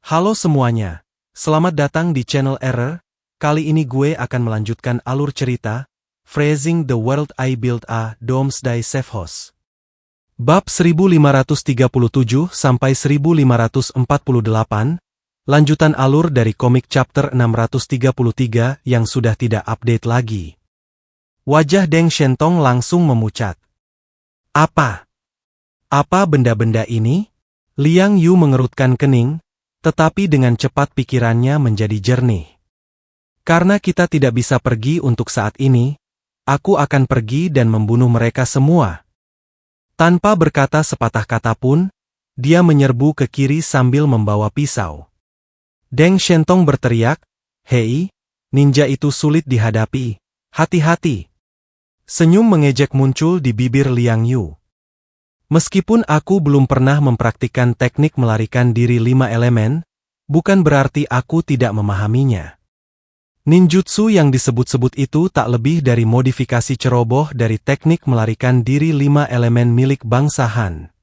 Halo semuanya, selamat datang di channel Error. Kali ini gue akan melanjutkan alur cerita, Phrasing the World I Built a Doomsday Safe House. Bab 1537 sampai 1548, lanjutan alur dari komik chapter 633 yang sudah tidak update lagi. Wajah Deng Shentong langsung memucat. Apa benda-benda ini? Liang Yu mengerutkan kening, tetapi dengan cepat pikirannya menjadi jernih. Karena kita tidak bisa pergi untuk saat ini, aku akan pergi dan membunuh mereka semua. Tanpa berkata sepatah kata pun, dia menyerbu ke kiri sambil membawa pisau. Deng Shentong berteriak, "Hei, ninja itu sulit dihadapi, hati-hati." Senyum mengejek muncul di bibir Liang Yu. Meskipun aku belum pernah mempraktikkan teknik melarikan diri 5 elemen, bukan berarti aku tidak memahaminya. Ninjutsu yang disebut-sebut itu tak lebih dari modifikasi ceroboh dari teknik melarikan diri 5 elemen milik bangsa Han.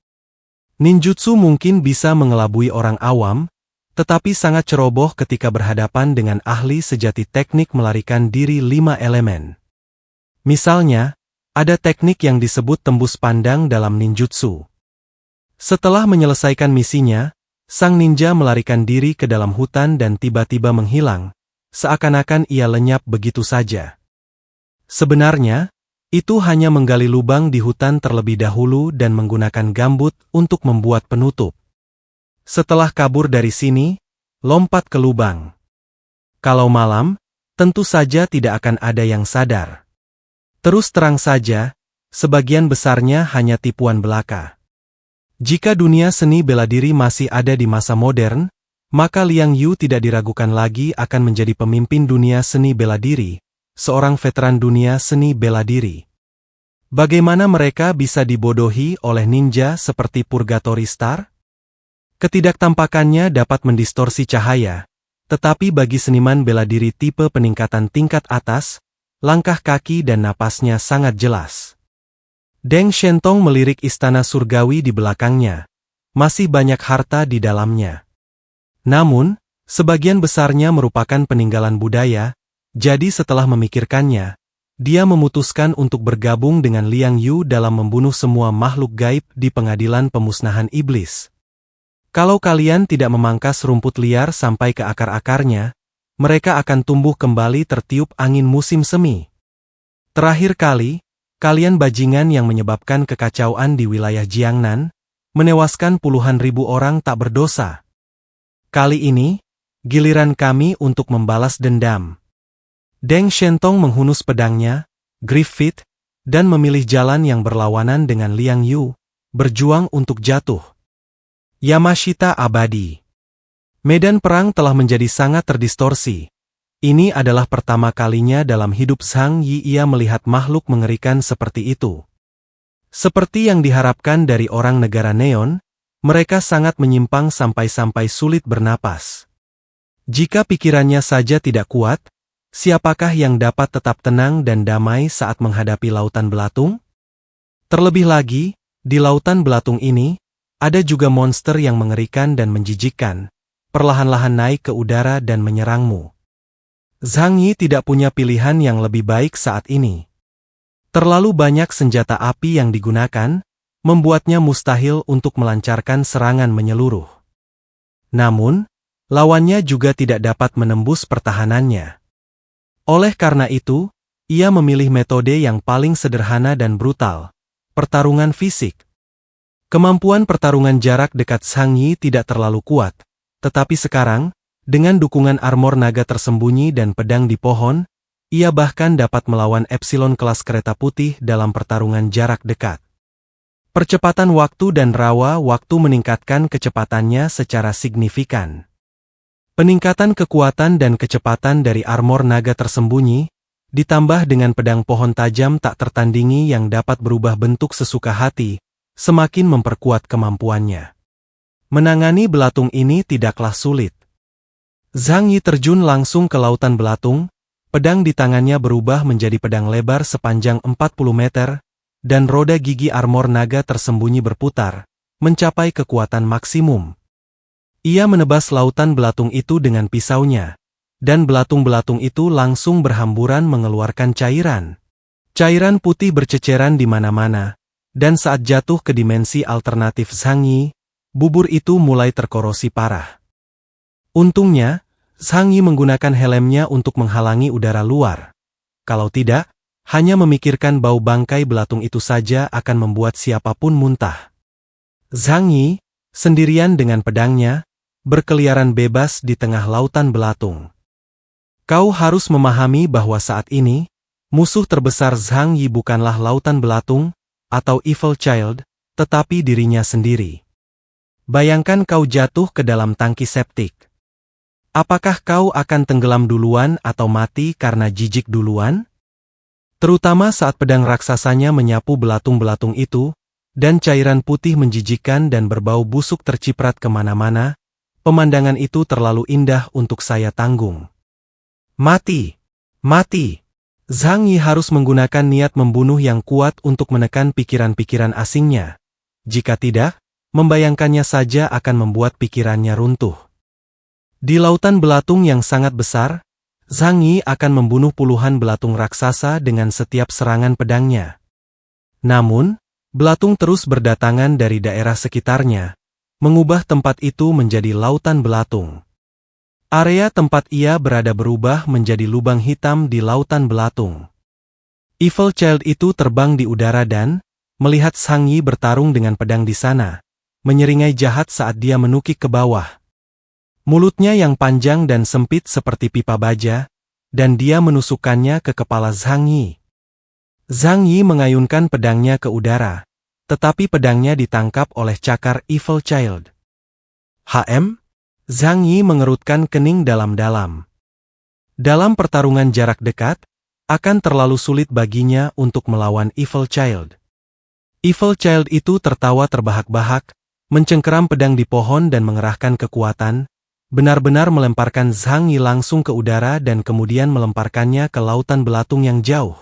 Ninjutsu mungkin bisa mengelabui orang awam, tetapi sangat ceroboh ketika berhadapan dengan ahli sejati teknik melarikan diri 5 elemen. Misalnya, ada teknik yang disebut tembus pandang dalam ninjutsu. Setelah menyelesaikan misinya, sang ninja melarikan diri ke dalam hutan dan tiba-tiba menghilang, seakan-akan ia lenyap begitu saja. Sebenarnya, itu hanya menggali lubang di hutan terlebih dahulu dan menggunakan gambut untuk membuat penutup. Setelah kabur dari sini, lompat ke lubang. Kalau malam, tentu saja tidak akan ada yang sadar. Terus terang saja, sebagian besarnya hanya tipuan belaka. Jika dunia seni bela diri masih ada di masa modern, maka Liang Yu tidak diragukan lagi akan menjadi pemimpin dunia seni bela diri, seorang veteran dunia seni bela diri. Bagaimana mereka bisa dibodohi oleh ninja seperti Purgatory Star? Ketidaktampakannya dapat mendistorsi cahaya, tetapi bagi seniman bela diri tipe peningkatan tingkat atas, langkah kaki dan napasnya sangat jelas. Deng Shentong melirik istana surgawi di belakangnya. Masih banyak harta di dalamnya. Namun, sebagian besarnya merupakan peninggalan budaya, jadi setelah memikirkannya, dia memutuskan untuk bergabung dengan Liang Yu dalam membunuh semua makhluk gaib di pengadilan pemusnahan iblis. Kalau kalian tidak memangkas rumput liar sampai ke akar-akarnya, mereka akan tumbuh kembali tertiup angin musim semi. Terakhir kali, kalian bajingan yang menyebabkan kekacauan di wilayah Jiangnan, menewaskan puluhan ribu orang tak berdosa. Kali ini, giliran kami untuk membalas dendam. Deng Shentong menghunus pedangnya, Griffith, dan memilih jalan yang berlawanan dengan Liang Yu, berjuang untuk jatuh. Yamashita abadi. Medan perang telah menjadi sangat terdistorsi. Ini adalah pertama kalinya dalam hidup Zhang Yi ia melihat makhluk mengerikan seperti itu. Seperti yang diharapkan dari orang negara neon, mereka sangat menyimpang sampai-sampai sulit bernapas. Jika pikirannya saja tidak kuat, siapakah yang dapat tetap tenang dan damai saat menghadapi lautan belatung? Terlebih lagi, di lautan belatung ini, ada juga monster yang mengerikan dan menjijikkan, perlahan-lahan naik ke udara dan menyerangmu. Zhang Yi tidak punya pilihan yang lebih baik saat ini. Terlalu banyak senjata api yang digunakan, membuatnya mustahil untuk melancarkan serangan menyeluruh. Namun, lawannya juga tidak dapat menembus pertahanannya. Oleh karena itu, ia memilih metode yang paling sederhana dan brutal, pertarungan fisik. Kemampuan pertarungan jarak dekat Zhang Yi tidak terlalu kuat. Tetapi sekarang, dengan dukungan armor naga tersembunyi dan pedang di pohon, ia bahkan dapat melawan Epsilon kelas kereta putih dalam pertarungan jarak dekat. Percepatan waktu dan rawa waktu meningkatkan kecepatannya secara signifikan. Peningkatan kekuatan dan kecepatan dari armor naga tersembunyi, ditambah dengan pedang pohon tajam tak tertandingi yang dapat berubah bentuk sesuka hati, semakin memperkuat kemampuannya. Menangani belatung ini tidaklah sulit. Zhang Yi terjun langsung ke lautan belatung, pedang di tangannya berubah menjadi pedang lebar sepanjang 40 meter, dan roda gigi armor naga tersembunyi berputar, mencapai kekuatan maksimum. Ia menebas lautan belatung itu dengan pisaunya, dan belatung-belatung itu langsung berhamburan mengeluarkan cairan. Cairan putih berceceran di mana-mana, dan saat jatuh ke dimensi alternatif Zhang Yi, bubur itu mulai terkorosi parah. Untungnya, Zhang Yi menggunakan helmnya untuk menghalangi udara luar. Kalau tidak, hanya memikirkan bau bangkai belatung itu saja akan membuat siapapun muntah. Zhang Yi, sendirian dengan pedangnya, berkeliaran bebas di tengah lautan belatung. Kau harus memahami bahwa saat ini, musuh terbesar Zhang Yi bukanlah lautan belatung, atau Evil Child, tetapi dirinya sendiri. Bayangkan kau jatuh ke dalam tangki septik. Apakah kau akan tenggelam duluan atau mati karena jijik duluan? Terutama saat pedang raksasanya menyapu belatung-belatung itu, dan cairan putih menjijikkan dan berbau busuk terciprat kemana-mana, pemandangan itu terlalu indah untuk saya tanggung. Mati! Mati! Zhang Yi harus menggunakan niat membunuh yang kuat untuk menekan pikiran-pikiran asingnya. Jika tidak, membayangkannya saja akan membuat pikirannya runtuh. Di lautan belatung yang sangat besar, Zhang Yi akan membunuh puluhan belatung raksasa dengan setiap serangan pedangnya. Namun, belatung terus berdatangan dari daerah sekitarnya, mengubah tempat itu menjadi lautan belatung. Area tempat ia berada berubah menjadi lubang hitam di lautan belatung. Evil Child itu terbang di udara dan, melihat Zhang Yi bertarung dengan pedang di sana, menyeringai jahat saat dia menukik ke bawah. Mulutnya yang panjang dan sempit seperti pipa baja, dan dia menusukkannya ke kepala Zhang Yi. Zhang Yi mengayunkan pedangnya ke udara, tetapi pedangnya ditangkap oleh cakar Evil Child. Zhang Yi mengerutkan kening dalam-dalam. Dalam pertarungan jarak dekat, akan terlalu sulit baginya untuk melawan Evil Child. Evil Child itu tertawa terbahak-bahak, mencengkeram pedang di pohon dan mengerahkan kekuatan, benar-benar melemparkan Zhang Yi langsung ke udara dan kemudian melemparkannya ke lautan belatung yang jauh.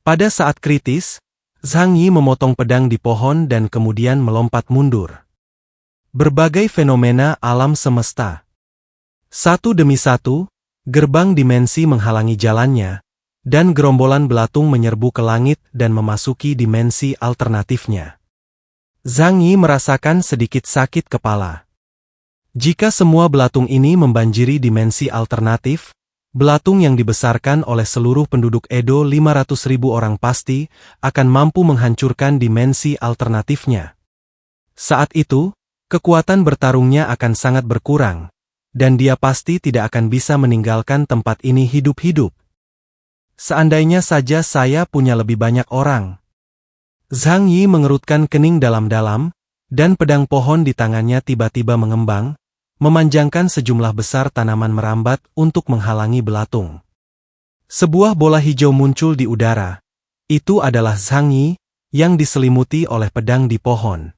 Pada saat kritis, Zhang Yi memotong pedang di pohon dan kemudian melompat mundur. Berbagai fenomena alam semesta. Satu demi satu, gerbang dimensi menghalangi jalannya, dan gerombolan belatung menyerbu ke langit dan memasuki dimensi alternatifnya. Zhang Yi merasakan sedikit sakit kepala. Jika semua belatung ini membanjiri dimensi alternatif, belatung yang dibesarkan oleh seluruh penduduk Edo 500.000 orang pasti akan mampu menghancurkan dimensi alternatifnya. Saat itu, kekuatan bertarungnya akan sangat berkurang, dan dia pasti tidak akan bisa meninggalkan tempat ini hidup-hidup. Seandainya saja saya punya lebih banyak orang. Zhang Yi mengerutkan kening dalam-dalam, dan pedang pohon di tangannya tiba-tiba mengembang, memanjangkan sejumlah besar tanaman merambat untuk menghalangi belatung. Sebuah bola hijau muncul di udara. Itu adalah Zhang Yi, yang diselimuti oleh pedang di pohon.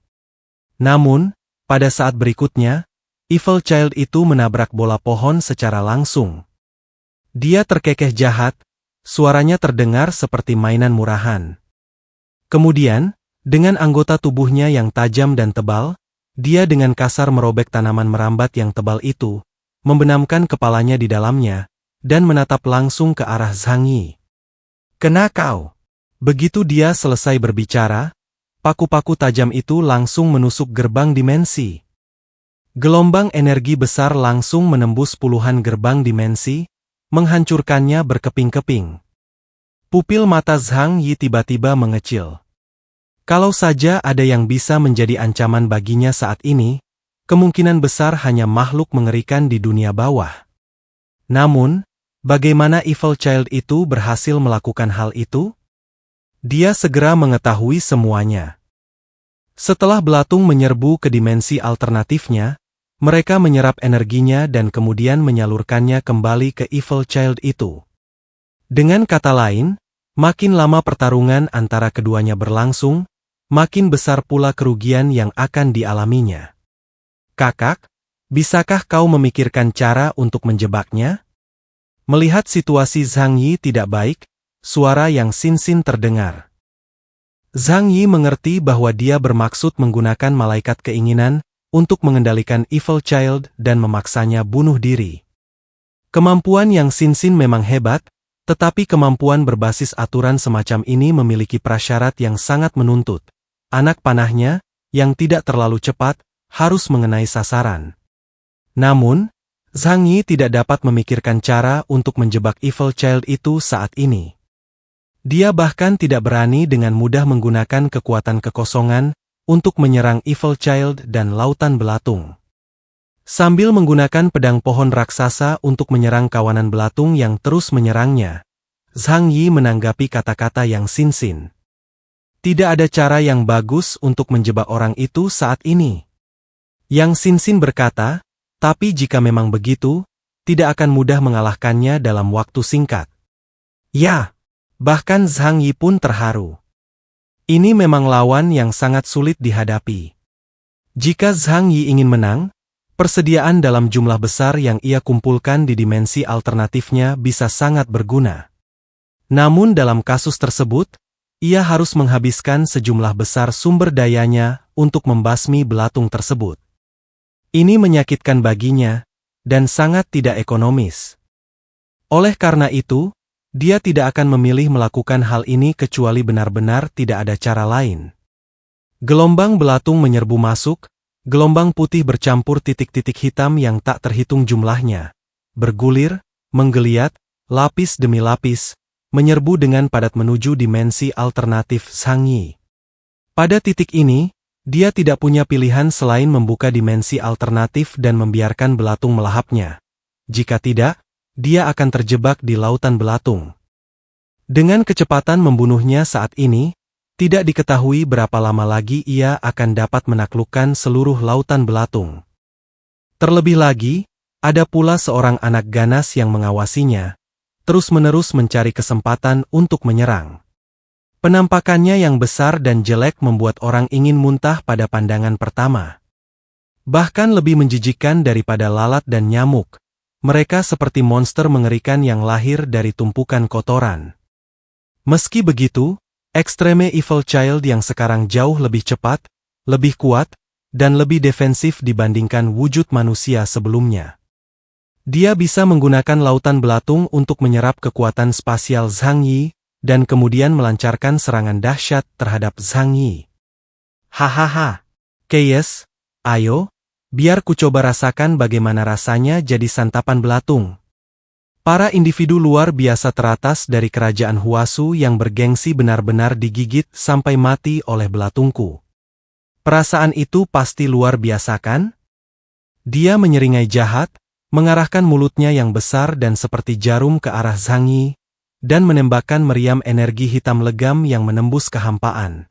Namun, pada saat berikutnya, Evil Child itu menabrak bola pohon secara langsung. Dia terkekeh jahat, suaranya terdengar seperti mainan murahan. Kemudian, dengan anggota tubuhnya yang tajam dan tebal, dia dengan kasar merobek tanaman merambat yang tebal itu, membenamkan kepalanya di dalamnya, dan menatap langsung ke arah Zhang Yi. "Kena kau!" Begitu dia selesai berbicara, paku-paku tajam itu langsung menusuk gerbang dimensi. Gelombang energi besar langsung menembus puluhan gerbang dimensi, menghancurkannya berkeping-keping. Pupil mata Zhang Yi tiba-tiba mengecil. Kalau saja ada yang bisa menjadi ancaman baginya saat ini, kemungkinan besar hanya makhluk mengerikan di dunia bawah. Namun, bagaimana Evil Child itu berhasil melakukan hal itu? Dia segera mengetahui semuanya. Setelah belatung menyerbu ke dimensi alternatifnya, mereka menyerap energinya dan kemudian menyalurkannya kembali ke Evil Child itu. Dengan kata lain, makin lama pertarungan antara keduanya berlangsung, makin besar pula kerugian yang akan dialaminya. "Kakak, bisakah kau memikirkan cara untuk menjebaknya?" Melihat situasi Zhang Yi tidak baik, suara yang sin-sin terdengar. Zhang Yi mengerti bahwa dia bermaksud menggunakan malaikat keinginan untuk mengendalikan Evil Child dan memaksanya bunuh diri. Kemampuan yang Xin memang hebat, tetapi kemampuan berbasis aturan semacam ini memiliki prasyarat yang sangat menuntut. Anak panahnya, yang tidak terlalu cepat, harus mengenai sasaran. Namun, Zhang Yi tidak dapat memikirkan cara untuk menjebak Evil Child itu saat ini. Dia bahkan tidak berani dengan mudah menggunakan kekuatan kekosongan untuk menyerang Evil Child dan Lautan Belatung. Sambil menggunakan pedang pohon raksasa untuk menyerang kawanan belatung yang terus menyerangnya, Zhang Yi menanggapi kata-kata yang Xin. Tidak ada cara yang bagus untuk menjebak orang itu saat ini. Yang Xin berkata, tapi jika memang begitu, tidak akan mudah mengalahkannya dalam waktu singkat. Ya, bahkan Zhang Yi pun terharu. Ini memang lawan yang sangat sulit dihadapi. Jika Zhang Yi ingin menang, persediaan dalam jumlah besar yang ia kumpulkan di dimensi alternatifnya bisa sangat berguna. Namun dalam kasus tersebut, ia harus menghabiskan sejumlah besar sumber dayanya untuk membasmi belatung tersebut. Ini menyakitkan baginya, dan sangat tidak ekonomis. Oleh karena itu, dia tidak akan memilih melakukan hal ini kecuali benar-benar tidak ada cara lain. Gelombang belatung menyerbu masuk, gelombang putih bercampur titik-titik hitam yang tak terhitung jumlahnya. Bergulir, menggeliat, lapis demi lapis, menyerbu dengan padat menuju dimensi alternatif Zhang Yi. Pada titik ini, dia tidak punya pilihan selain membuka dimensi alternatif dan membiarkan belatung melahapnya. Jika tidak, dia akan terjebak di lautan belatung. Dengan kecepatan membunuhnya saat ini, tidak diketahui berapa lama lagi ia akan dapat menaklukkan seluruh lautan belatung. Terlebih lagi, ada pula seorang anak ganas yang mengawasinya, terus-menerus mencari kesempatan untuk menyerang. Penampakannya yang besar dan jelek membuat orang ingin muntah pada pandangan pertama. Bahkan lebih menjijikkan daripada lalat dan nyamuk, mereka seperti monster mengerikan yang lahir dari tumpukan kotoran. Meski begitu, Extreme Evil Child yang sekarang jauh lebih cepat, lebih kuat, dan lebih defensif dibandingkan wujud manusia sebelumnya. Dia bisa menggunakan lautan belatung untuk menyerap kekuatan spasial Zhang Yi, dan kemudian melancarkan serangan dahsyat terhadap Zhang Yi. Hahaha, Keyes, ayo, biar ku coba rasakan bagaimana rasanya jadi santapan belatung. Para individu luar biasa teratas dari kerajaan Huasu yang bergengsi benar-benar digigit sampai mati oleh belatungku. Perasaan itu pasti luar biasa kan? Dia menyeringai jahat, mengarahkan mulutnya yang besar dan seperti jarum ke arah Zhang Yi, dan menembakkan meriam energi hitam legam yang menembus kehampaan.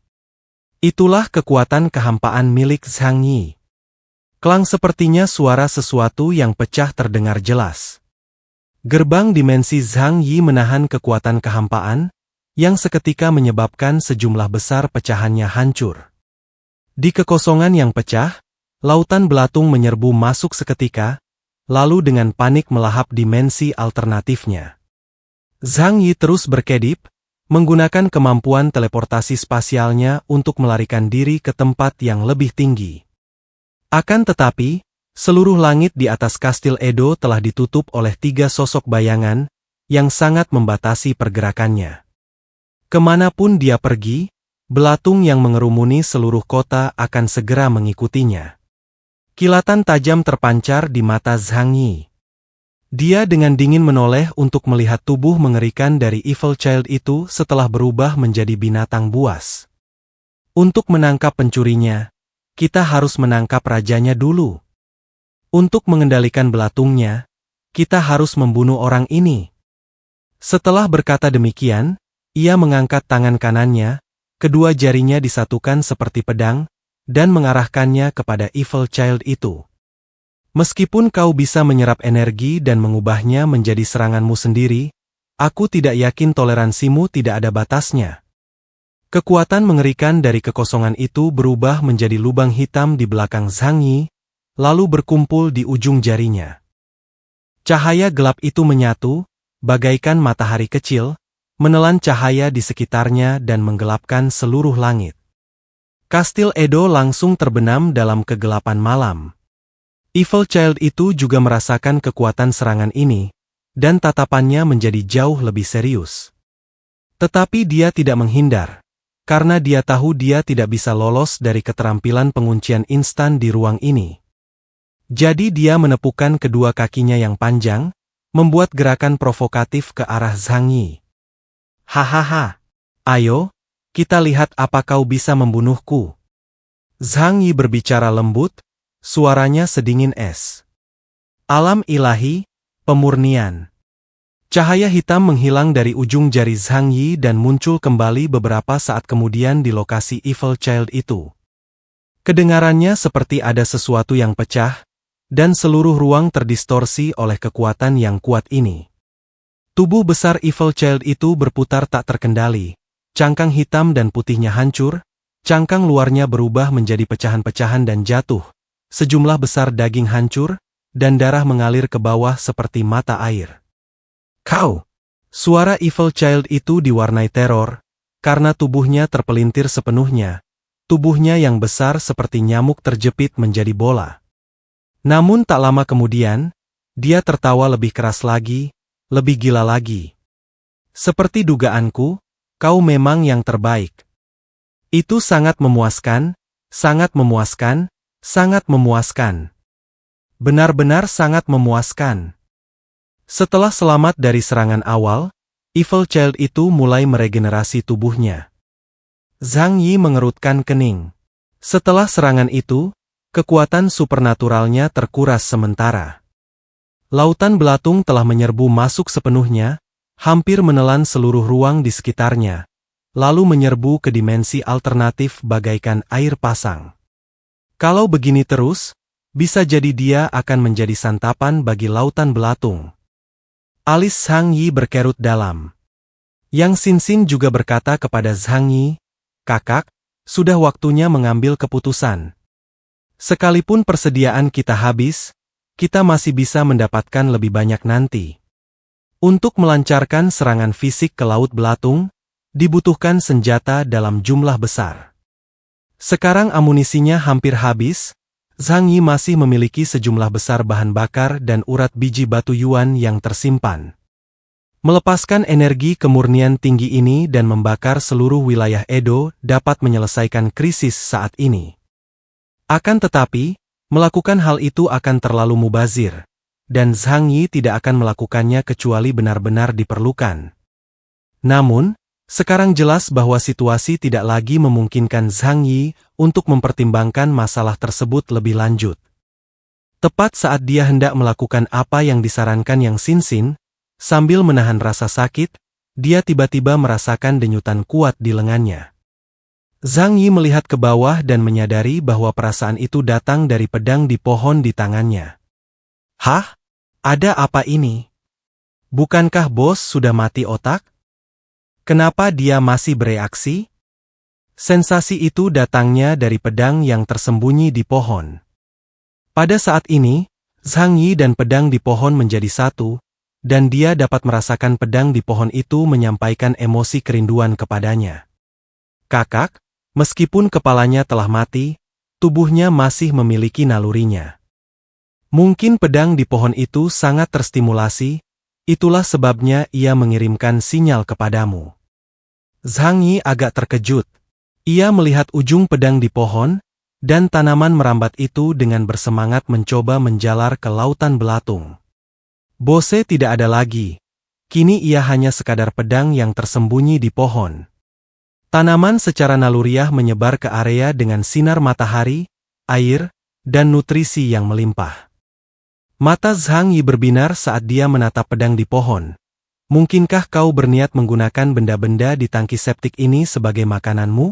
Itulah kekuatan kehampaan milik Zhang Yi. Klang sepertinya suara sesuatu yang pecah terdengar jelas. Gerbang dimensi Zhang Yi menahan kekuatan kehampaan, yang seketika menyebabkan sejumlah besar pecahannya hancur. Di kekosongan yang pecah, lautan belatung menyerbu masuk seketika, lalu dengan panik melahap dimensi alternatifnya. Zhang Yi terus berkedip, menggunakan kemampuan teleportasi spasialnya untuk melarikan diri ke tempat yang lebih tinggi. Akan tetapi, seluruh langit di atas kastil Edo telah ditutup oleh 3 sosok bayangan, yang sangat membatasi pergerakannya. Kemanapun dia pergi, belatung yang mengerumuni seluruh kota akan segera mengikutinya. Kilatan tajam terpancar di mata Zhang Yi. Dia dengan dingin menoleh untuk melihat tubuh mengerikan dari Evil Child itu setelah berubah menjadi binatang buas. Untuk menangkap pencurinya, kita harus menangkap rajanya dulu. Untuk mengendalikan belatungnya, kita harus membunuh orang ini. Setelah berkata demikian, ia mengangkat tangan kanannya, kedua jarinya disatukan seperti pedang, dan mengarahkannya kepada Evil Child itu. Meskipun kau bisa menyerap energi dan mengubahnya menjadi seranganmu sendiri, aku tidak yakin toleransimu tidak ada batasnya. Kekuatan mengerikan dari kekosongan itu berubah menjadi lubang hitam di belakang Zhang Yi, lalu berkumpul di ujung jarinya. Cahaya gelap itu menyatu, bagaikan matahari kecil, menelan cahaya di sekitarnya dan menggelapkan seluruh langit. Kastil Edo langsung terbenam dalam kegelapan malam. Evil Child itu juga merasakan kekuatan serangan ini, dan tatapannya menjadi jauh lebih serius. Tetapi dia tidak menghindar, karena dia tahu dia tidak bisa lolos dari keterampilan penguncian instan di ruang ini. Jadi dia menepukkan kedua kakinya yang panjang, membuat gerakan provokatif ke arah Zhang Yi. Hahaha, ayo, kita lihat apa kau bisa membunuhku. Zhang Yi berbicara lembut, suaranya sedingin es. Alam ilahi, pemurnian. Cahaya hitam menghilang dari ujung jari Zhang Yi dan muncul kembali beberapa saat kemudian di lokasi Evil Child itu. Kedengarannya seperti ada sesuatu yang pecah, dan seluruh ruang terdistorsi oleh kekuatan yang kuat ini. Tubuh besar Evil Child itu berputar tak terkendali, cangkang hitam dan putihnya hancur, cangkang luarnya berubah menjadi pecahan-pecahan dan jatuh, sejumlah besar daging hancur, dan darah mengalir ke bawah seperti mata air. Kau! Suara Evil Child itu diwarnai teror, karena tubuhnya terpelintir sepenuhnya, tubuhnya yang besar seperti nyamuk terjepit menjadi bola. Namun tak lama kemudian, dia tertawa lebih keras lagi, lebih gila lagi. Seperti dugaanku, kau memang yang terbaik. Itu sangat memuaskan, sangat memuaskan, sangat memuaskan. Benar-benar sangat memuaskan. Setelah selamat dari serangan awal, Evil Child itu mulai meregenerasi tubuhnya. Zhang Yi mengerutkan kening. Setelah serangan itu, kekuatan supernaturalnya terkuras sementara. Lautan belatung telah menyerbu masuk sepenuhnya, hampir menelan seluruh ruang di sekitarnya, lalu menyerbu ke dimensi alternatif bagaikan air pasang. Kalau begini terus, bisa jadi dia akan menjadi santapan bagi lautan belatung. Alis Zhang Yi berkerut dalam. Yang Xinxin juga berkata kepada Zhang Yi, "Kakak, sudah waktunya mengambil keputusan. Sekalipun persediaan kita habis, kita masih bisa mendapatkan lebih banyak nanti. Untuk melancarkan serangan fisik ke Laut Belatung, dibutuhkan senjata dalam jumlah besar. Sekarang amunisinya hampir habis, Zhang Yi masih memiliki sejumlah besar bahan bakar dan urat biji batu yuan yang tersimpan. Melepaskan energi kemurnian tinggi ini dan membakar seluruh wilayah Edo dapat menyelesaikan krisis saat ini. Akan tetapi, melakukan hal itu akan terlalu mubazir, dan Zhang Yi tidak akan melakukannya kecuali benar-benar diperlukan. Namun, sekarang jelas bahwa situasi tidak lagi memungkinkan Zhang Yi untuk mempertimbangkan masalah tersebut lebih lanjut. Tepat saat dia hendak melakukan apa yang disarankan Yang Xinxin, sambil menahan rasa sakit, dia tiba-tiba merasakan denyutan kuat di lengannya. Zhang Yi melihat ke bawah dan menyadari bahwa perasaan itu datang dari pedang di pohon di tangannya. Hah? Ada apa ini? Bukankah bos sudah mati otak? Kenapa dia masih bereaksi? Sensasi itu datangnya dari pedang yang tersembunyi di pohon. Pada saat ini, Zhang Yi dan pedang di pohon menjadi satu, dan dia dapat merasakan pedang di pohon itu menyampaikan emosi kerinduan kepadanya. Kakak, meskipun kepalanya telah mati, tubuhnya masih memiliki nalurinya. Mungkin pedang di pohon itu sangat terstimulasi, itulah sebabnya ia mengirimkan sinyal kepadamu. Zhang Yi agak terkejut. Ia melihat ujung pedang di pohon, dan tanaman merambat itu dengan bersemangat mencoba menjalar ke lautan belatung. Bose tidak ada lagi. Kini ia hanya sekadar pedang yang tersembunyi di pohon. Tanaman secara naluriah menyebar ke area dengan sinar matahari, air, dan nutrisi yang melimpah. Mata Zhang Yi berbinar saat dia menatap pedang di pohon. Mungkinkah kau berniat menggunakan benda-benda di tangki septik ini sebagai makananmu?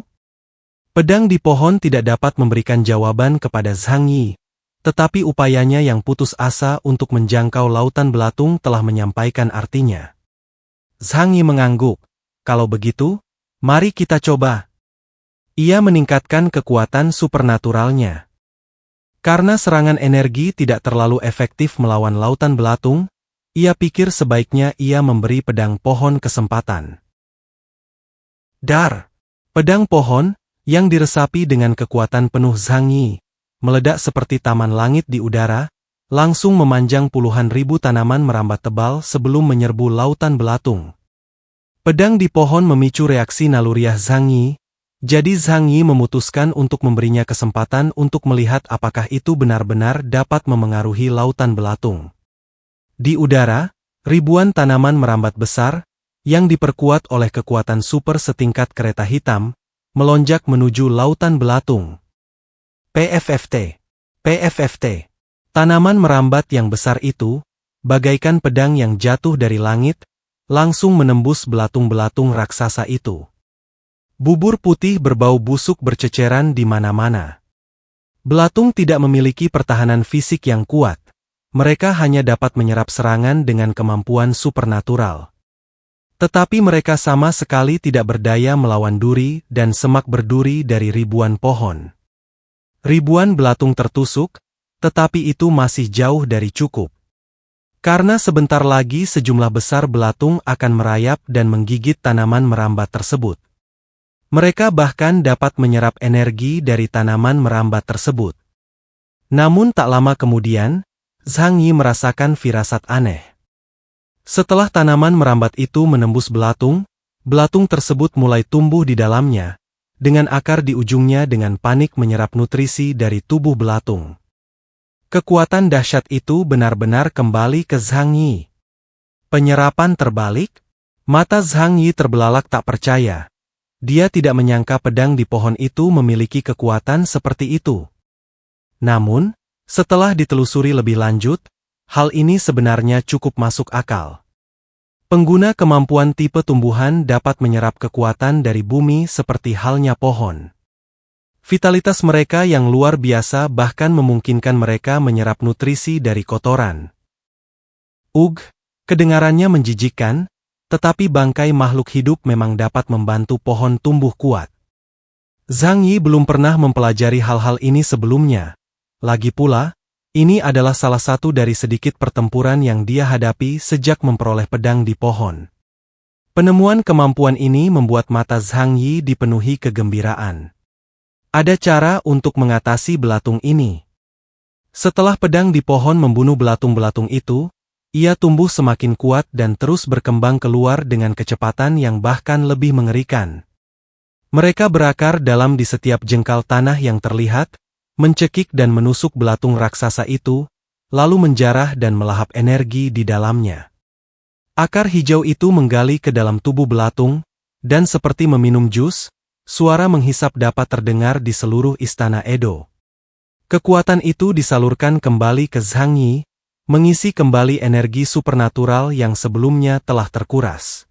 Pedang di pohon tidak dapat memberikan jawaban kepada Zhang Yi, tetapi upayanya yang putus asa untuk menjangkau lautan belatung telah menyampaikan artinya. Zhang Yi mengangguk. Kalau begitu, mari kita coba. Ia meningkatkan kekuatan supernaturalnya. Karena serangan energi tidak terlalu efektif melawan lautan belatung, ia pikir sebaiknya ia memberi pedang pohon kesempatan. Dar! Pedang pohon, yang diresapi dengan kekuatan penuh Zhang Yi, meledak seperti taman langit di udara, langsung memanjang puluhan ribu tanaman merambat tebal sebelum menyerbu lautan belatung. Pedang di pohon memicu reaksi naluriah Zhang Yi, jadi Zhang Yi memutuskan untuk memberinya kesempatan untuk melihat apakah itu benar-benar dapat memengaruhi lautan belatung. Di udara, ribuan tanaman merambat besar, yang diperkuat oleh kekuatan super setingkat kereta hitam, melonjak menuju lautan belatung. PFFT. PFFT. Tanaman merambat yang besar itu, bagaikan pedang yang jatuh dari langit, langsung menembus belatung-belatung raksasa itu. Bubur putih berbau busuk berceceran di mana-mana. Belatung tidak memiliki pertahanan fisik yang kuat. Mereka hanya dapat menyerap serangan dengan kemampuan supernatural. Tetapi mereka sama sekali tidak berdaya melawan duri dan semak berduri dari ribuan pohon. Ribuan belatung tertusuk, tetapi itu masih jauh dari cukup. Karena sebentar lagi sejumlah besar belatung akan merayap dan menggigit tanaman merambat tersebut. Mereka bahkan dapat menyerap energi dari tanaman merambat tersebut. Namun tak lama kemudian, Zhang Yi merasakan firasat aneh. Setelah tanaman merambat itu menembus belatung, belatung tersebut mulai tumbuh di dalamnya, dengan akar di ujungnya dengan panik menyerap nutrisi dari tubuh belatung. Kekuatan dahsyat itu benar-benar kembali ke Zhang Yi. Penyerapan terbalik? Mata Zhang Yi terbelalak tak percaya. Dia tidak menyangka pedang di pohon itu memiliki kekuatan seperti itu. Namun, setelah ditelusuri lebih lanjut, hal ini sebenarnya cukup masuk akal. Pengguna kemampuan tipe tumbuhan dapat menyerap kekuatan dari bumi seperti halnya pohon. Vitalitas mereka yang luar biasa bahkan memungkinkan mereka menyerap nutrisi dari kotoran. Kedengarannya menjijikkan, tetapi bangkai makhluk hidup memang dapat membantu pohon tumbuh kuat. Zhang Yi belum pernah mempelajari hal-hal ini sebelumnya. Lagi pula, ini adalah salah satu dari sedikit pertempuran yang dia hadapi sejak memperoleh pedang di pohon. Penemuan kemampuan ini membuat mata Zhang Yi dipenuhi kegembiraan. Ada cara untuk mengatasi belatung ini. Setelah pedang di pohon membunuh belatung-belatung itu, ia tumbuh semakin kuat dan terus berkembang keluar dengan kecepatan yang bahkan lebih mengerikan. Mereka berakar dalam di setiap jengkal tanah yang terlihat, mencekik dan menusuk belatung raksasa itu, lalu menjarah dan melahap energi di dalamnya. Akar hijau itu menggali ke dalam tubuh belatung, dan seperti meminum jus, suara menghisap dapat terdengar di seluruh istana Edo. Kekuatan itu disalurkan kembali ke Zhang Yi, mengisi kembali energi supernatural yang sebelumnya telah terkuras.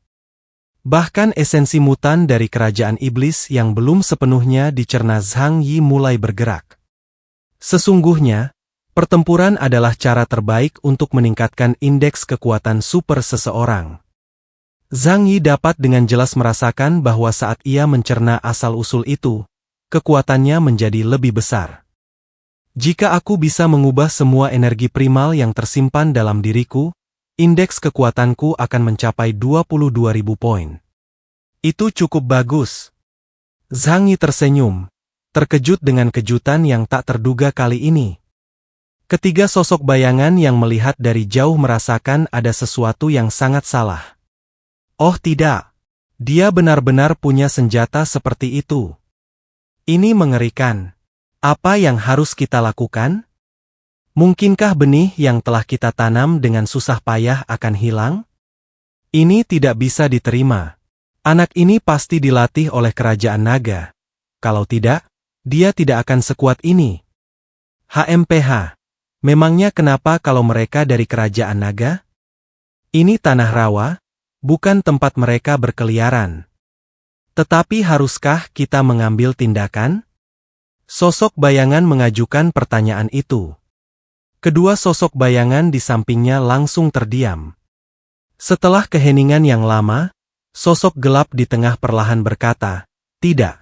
Bahkan esensi mutan dari kerajaan iblis yang belum sepenuhnya dicerna Zhang Yi mulai bergerak. Sesungguhnya, pertempuran adalah cara terbaik untuk meningkatkan indeks kekuatan super seseorang. Zhang Yi dapat dengan jelas merasakan bahwa saat ia mencerna asal-usul itu, kekuatannya menjadi lebih besar. Jika aku bisa mengubah semua energi primal yang tersimpan dalam diriku, indeks kekuatanku akan mencapai 22.000 poin. Itu cukup bagus. Zhang Yi tersenyum, terkejut dengan kejutan yang tak terduga kali ini. Ketiga sosok bayangan yang melihat dari jauh merasakan ada sesuatu yang sangat salah. Oh tidak, dia benar-benar punya senjata seperti itu. Ini mengerikan. Apa yang harus kita lakukan? Mungkinkah benih yang telah kita tanam dengan susah payah akan hilang? Ini tidak bisa diterima. Anak ini pasti dilatih oleh kerajaan naga. Kalau tidak, dia tidak akan sekuat ini. HMPH. Memangnya kenapa kalau mereka dari kerajaan naga? Ini tanah rawa, bukan tempat mereka berkeliaran. Tetapi haruskah kita mengambil tindakan? Sosok bayangan mengajukan pertanyaan itu. Kedua sosok bayangan di sampingnya langsung terdiam. Setelah keheningan yang lama, sosok gelap di tengah perlahan berkata, "Tidak.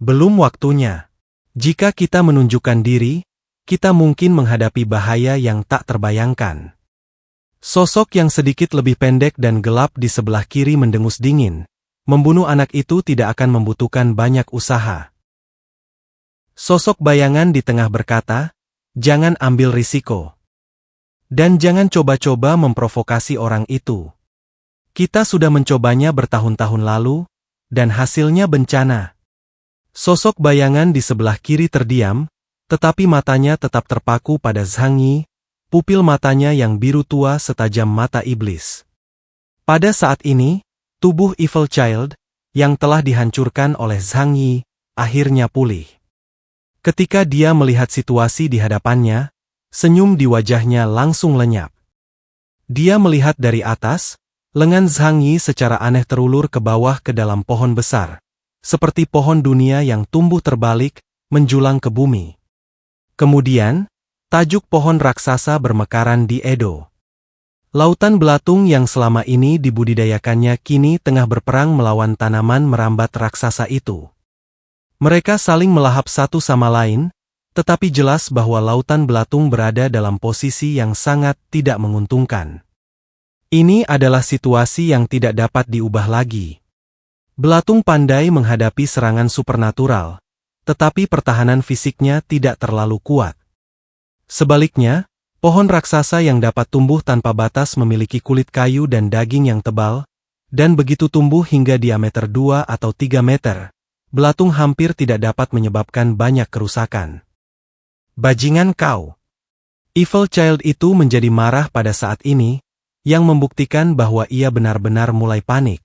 Belum waktunya. Jika kita menunjukkan diri, kita mungkin menghadapi bahaya yang tak terbayangkan." Sosok yang sedikit lebih pendek dan gelap di sebelah kiri mendengus dingin, membunuh anak itu tidak akan membutuhkan banyak usaha. Sosok bayangan di tengah berkata, "Jangan ambil risiko. Dan jangan coba-coba memprovokasi orang itu. Kita sudah mencobanya bertahun-tahun lalu, dan hasilnya bencana." Sosok bayangan di sebelah kiri terdiam, tetapi matanya tetap terpaku pada Zhang Yi, pupil matanya yang biru tua setajam mata iblis. Pada saat ini, tubuh Evil Child, yang telah dihancurkan oleh Zhang Yi, akhirnya pulih. Ketika dia melihat situasi di hadapannya, senyum di wajahnya langsung lenyap. Dia melihat dari atas, lengan Zhang Yi secara aneh terulur ke bawah ke dalam pohon besar, seperti pohon dunia yang tumbuh terbalik, menjulang ke bumi. Kemudian, tajuk pohon raksasa bermekaran di Edo. Lautan belatung yang selama ini dibudidayakannya kini tengah berperang melawan tanaman merambat raksasa itu. Mereka saling melahap satu sama lain, tetapi jelas bahwa lautan belatung berada dalam posisi yang sangat tidak menguntungkan. Ini adalah situasi yang tidak dapat diubah lagi. Belatung pandai menghadapi serangan supernatural, tetapi pertahanan fisiknya tidak terlalu kuat. Sebaliknya, pohon raksasa yang dapat tumbuh tanpa batas memiliki kulit kayu dan daging yang tebal, dan begitu tumbuh hingga diameter 2 atau 3 meter. Belatung hampir tidak dapat menyebabkan banyak kerusakan. Bajingan kau! Evil Child itu menjadi marah pada saat ini, yang membuktikan bahwa ia benar-benar mulai panik.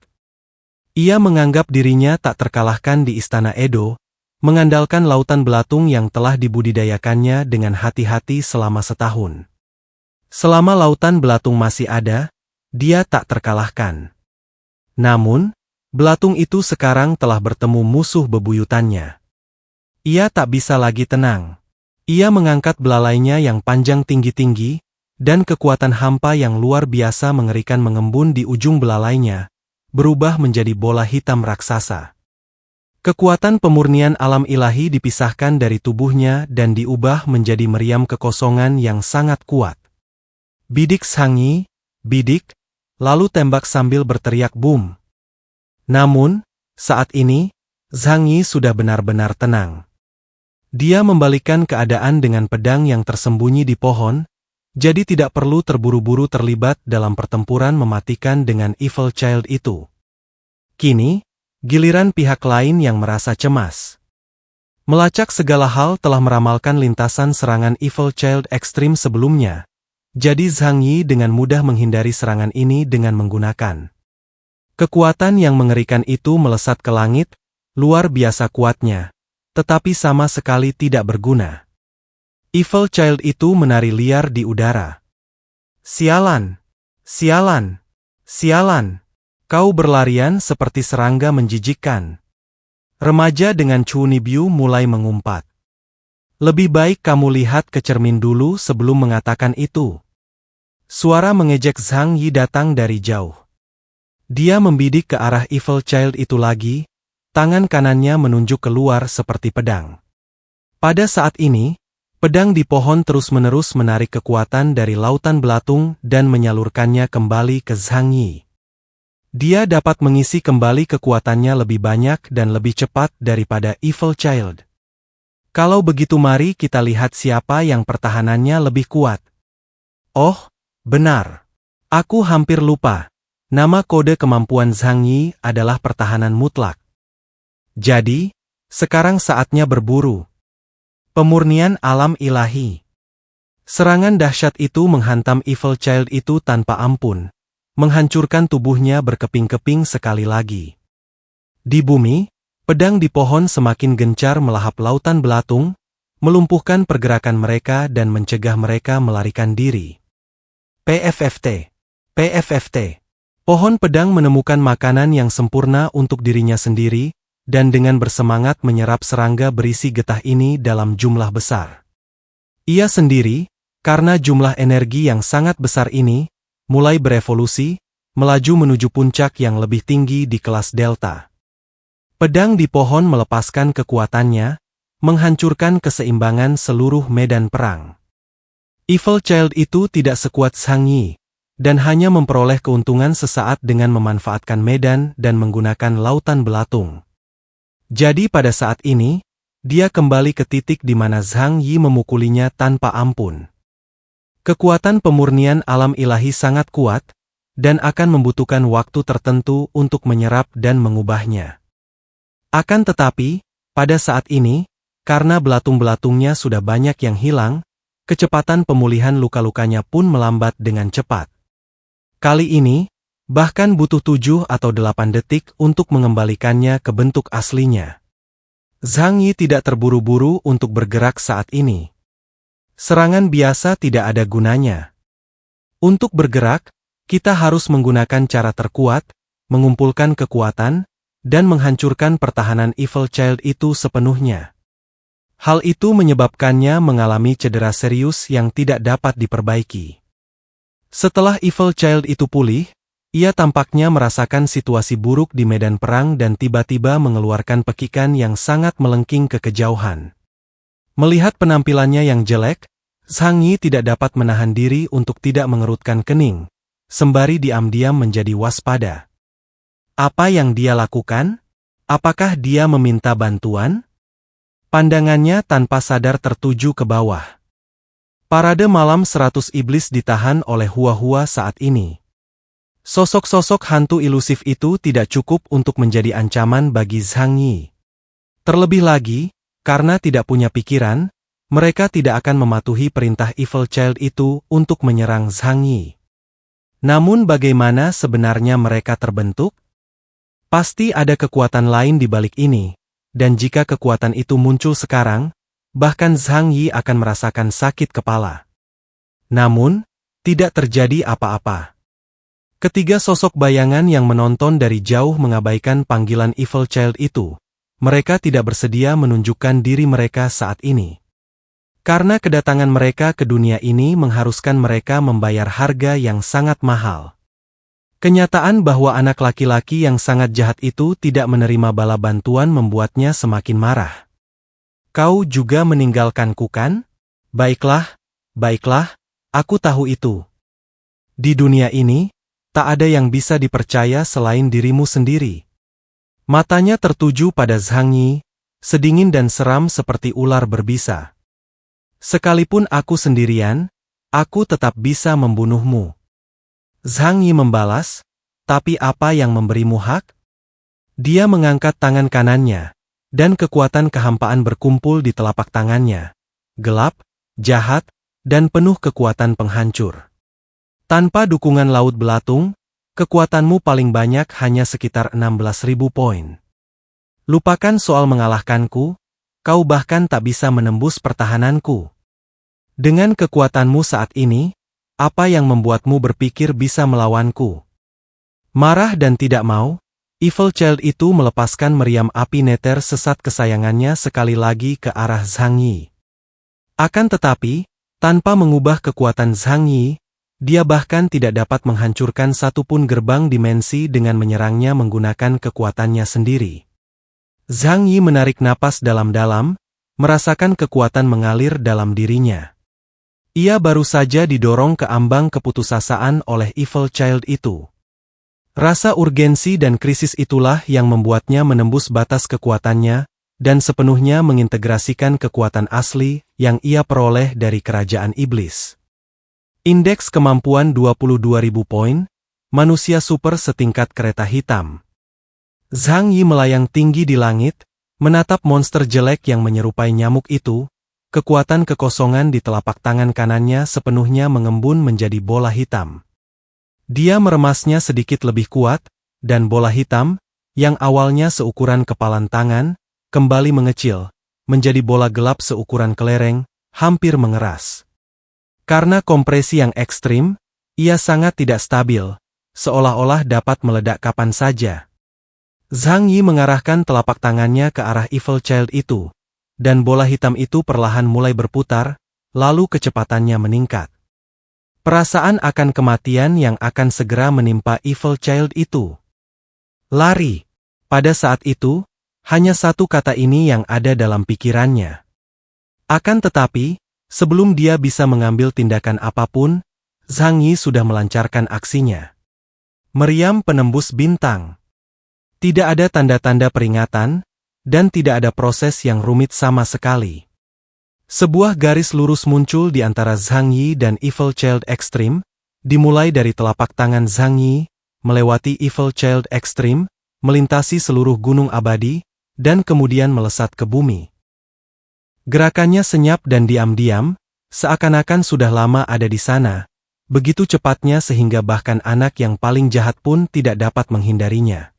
Ia menganggap dirinya tak terkalahkan di Istana Edo, mengandalkan lautan belatung yang telah dibudidayakannya dengan hati-hati selama setahun. Selama lautan belatung masih ada, dia tak terkalahkan. Namun, belatung itu sekarang telah bertemu musuh bebuyutannya. Ia tak bisa lagi tenang. Ia mengangkat belalainya yang panjang tinggi-tinggi, dan kekuatan hampa yang luar biasa mengerikan mengembun di ujung belalainya, berubah menjadi bola hitam raksasa. Kekuatan pemurnian alam ilahi dipisahkan dari tubuhnya dan diubah menjadi meriam kekosongan yang sangat kuat. Bidik Zhang Yi, bidik, lalu tembak sambil berteriak boom. Namun, saat ini, Zhang Yi sudah benar-benar tenang. Dia membalikkan keadaan dengan pedang yang tersembunyi di pohon, jadi tidak perlu terburu-buru terlibat dalam pertempuran mematikan dengan Evil Child itu. Kini, giliran pihak lain yang merasa cemas. Melacak segala hal telah meramalkan lintasan serangan Evil Child ekstrim sebelumnya, jadi Zhang Yi dengan mudah menghindari serangan ini dengan menggunakan kekuatan yang mengerikan itu melesat ke langit, luar biasa kuatnya, tetapi sama sekali tidak berguna. Evil Child itu menari liar di udara. Sialan! Sialan! Sialan! Kau berlarian seperti serangga menjijikkan. Remaja dengan Chunibyu mulai mengumpat. Lebih baik kamu lihat ke cermin dulu sebelum mengatakan itu. Suara mengejek Zhang Yi datang dari jauh. Dia membidik ke arah Evil Child itu lagi, tangan kanannya menunjuk keluar seperti pedang. Pada saat ini, pedang di pohon terus-menerus menarik kekuatan dari lautan belatung dan menyalurkannya kembali ke Zhang Yi. Dia dapat mengisi kembali kekuatannya lebih banyak dan lebih cepat daripada Evil Child. Kalau begitu mari kita lihat siapa yang pertahanannya lebih kuat. Oh, benar. Aku hampir lupa. Nama kode kemampuan Zhang Yi adalah pertahanan mutlak. Jadi, sekarang saatnya berburu. Pemurnian alam ilahi. Serangan dahsyat itu menghantam Evil Child itu tanpa ampun, menghancurkan tubuhnya berkeping-keping sekali lagi. Di bumi, pedang di pohon semakin gencar melahap lautan belatung, melumpuhkan pergerakan mereka dan mencegah mereka melarikan diri. PFFT. PFFT. Pohon pedang menemukan makanan yang sempurna untuk dirinya sendiri, dan dengan bersemangat menyerap serangga berisi getah ini dalam jumlah besar. Ia sendiri, karena jumlah energi yang sangat besar ini, mulai berevolusi, melaju menuju puncak yang lebih tinggi di kelas Delta. Pedang di pohon melepaskan kekuatannya, menghancurkan keseimbangan seluruh medan perang. Evil Child itu tidak sekuat Zhang Yi, dan hanya memperoleh keuntungan sesaat dengan memanfaatkan medan dan menggunakan lautan belatung. Jadi pada saat ini, dia kembali ke titik di mana Zhang Yi memukulinya tanpa ampun. Kekuatan pemurnian alam ilahi sangat kuat, dan akan membutuhkan waktu tertentu untuk menyerap dan mengubahnya. Akan tetapi, pada saat ini, karena belatung-belatungnya sudah banyak yang hilang, kecepatan pemulihan luka-lukanya pun melambat dengan cepat. Kali ini, bahkan butuh 7 atau 8 detik untuk mengembalikannya ke bentuk aslinya. Zhang Yi tidak terburu-buru untuk bergerak saat ini. Serangan biasa tidak ada gunanya. Untuk bergerak, kita harus menggunakan cara terkuat, mengumpulkan kekuatan, dan menghancurkan pertahanan Evil Child itu sepenuhnya. Hal itu menyebabkannya mengalami cedera serius yang tidak dapat diperbaiki. Setelah Evil Child itu pulih, ia tampaknya merasakan situasi buruk di medan perang dan tiba-tiba mengeluarkan pekikan yang sangat melengking ke kejauhan. Melihat penampilannya yang jelek, Zhang Yi tidak dapat menahan diri untuk tidak mengerutkan kening, sembari diam-diam menjadi waspada. Apa yang dia lakukan? Apakah dia meminta bantuan? Pandangannya tanpa sadar tertuju ke bawah. Parade malam 100 iblis ditahan oleh Hua-Hua saat ini. Sosok-sosok hantu ilusif itu tidak cukup untuk menjadi ancaman bagi Zhang Yi. Terlebih lagi, karena tidak punya pikiran, mereka tidak akan mematuhi perintah Evil Child itu untuk menyerang Zhang Yi. Namun bagaimana sebenarnya mereka terbentuk? Pasti ada kekuatan lain di balik ini, dan jika kekuatan itu muncul sekarang, bahkan Zhang Yi akan merasakan sakit kepala. Namun, tidak terjadi apa-apa. Ketiga sosok bayangan yang menonton dari jauh mengabaikan panggilan Evil Child itu. Mereka tidak bersedia menunjukkan diri mereka saat ini. Karena kedatangan mereka ke dunia ini mengharuskan mereka membayar harga yang sangat mahal. Kenyataan bahwa anak laki-laki yang sangat jahat itu tidak menerima bala bantuan membuatnya semakin marah. Kau juga meninggalkanku kan? Baiklah, baiklah, aku tahu itu. Di dunia ini, tak ada yang bisa dipercaya selain dirimu sendiri. Matanya tertuju pada Zhang Yi, sedingin dan seram seperti ular berbisa. Sekalipun aku sendirian, aku tetap bisa membunuhmu. Zhang Yi membalas, tapi apa yang memberimu hak? Dia mengangkat tangan kanannya, dan kekuatan kehampaan berkumpul di telapak tangannya. Gelap, jahat, dan penuh kekuatan penghancur. Tanpa dukungan laut belatung, kekuatanmu paling banyak hanya sekitar 16.000 poin. Lupakan soal mengalahkanku, kau bahkan tak bisa menembus pertahananku. Dengan kekuatanmu saat ini, apa yang membuatmu berpikir bisa melawanku? Marah dan tidak mau, Evil Child itu melepaskan meriam api neter sesat kesayangannya sekali lagi ke arah Zhang Yi. Akan tetapi, tanpa mengubah kekuatan Zhang Yi, dia bahkan tidak dapat menghancurkan satupun gerbang dimensi dengan menyerangnya menggunakan kekuatannya sendiri. Zhang Yi menarik napas dalam-dalam, merasakan kekuatan mengalir dalam dirinya. Ia baru saja didorong ke ambang keputusasaan oleh Evil Child itu. Rasa urgensi dan krisis itulah yang membuatnya menembus batas kekuatannya, dan sepenuhnya mengintegrasikan kekuatan asli yang ia peroleh dari kerajaan iblis. Indeks kemampuan 22.000 poin, manusia super setingkat kereta hitam. Zhang Yi melayang tinggi di langit, menatap monster jelek yang menyerupai nyamuk itu, kekuatan kekosongan di telapak tangan kanannya sepenuhnya mengembun menjadi bola hitam. Dia meremasnya sedikit lebih kuat, dan bola hitam, yang awalnya seukuran kepalan tangan, kembali mengecil, menjadi bola gelap seukuran kelereng, hampir mengeras. Karena kompresi yang ekstrim, ia sangat tidak stabil, seolah-olah dapat meledak kapan saja. Zhang Yi mengarahkan telapak tangannya ke arah Evil Child itu, dan bola hitam itu perlahan mulai berputar, lalu kecepatannya meningkat. Perasaan akan kematian yang akan segera menimpa Evil Child itu. Lari. Pada saat itu, hanya satu kata ini yang ada dalam pikirannya. Akan tetapi, sebelum dia bisa mengambil tindakan apapun, Zhang Yi sudah melancarkan aksinya. Meriam penembus bintang. Tidak ada tanda-tanda peringatan, dan tidak ada proses yang rumit sama sekali. Sebuah garis lurus muncul di antara Zhang Yi dan Evil Child Extreme, dimulai dari telapak tangan Zhang Yi, melewati Evil Child Extreme, melintasi seluruh gunung abadi, dan kemudian melesat ke bumi. Gerakannya senyap dan diam-diam, seakan-akan sudah lama ada di sana, begitu cepatnya sehingga bahkan anak yang paling jahat pun tidak dapat menghindarinya.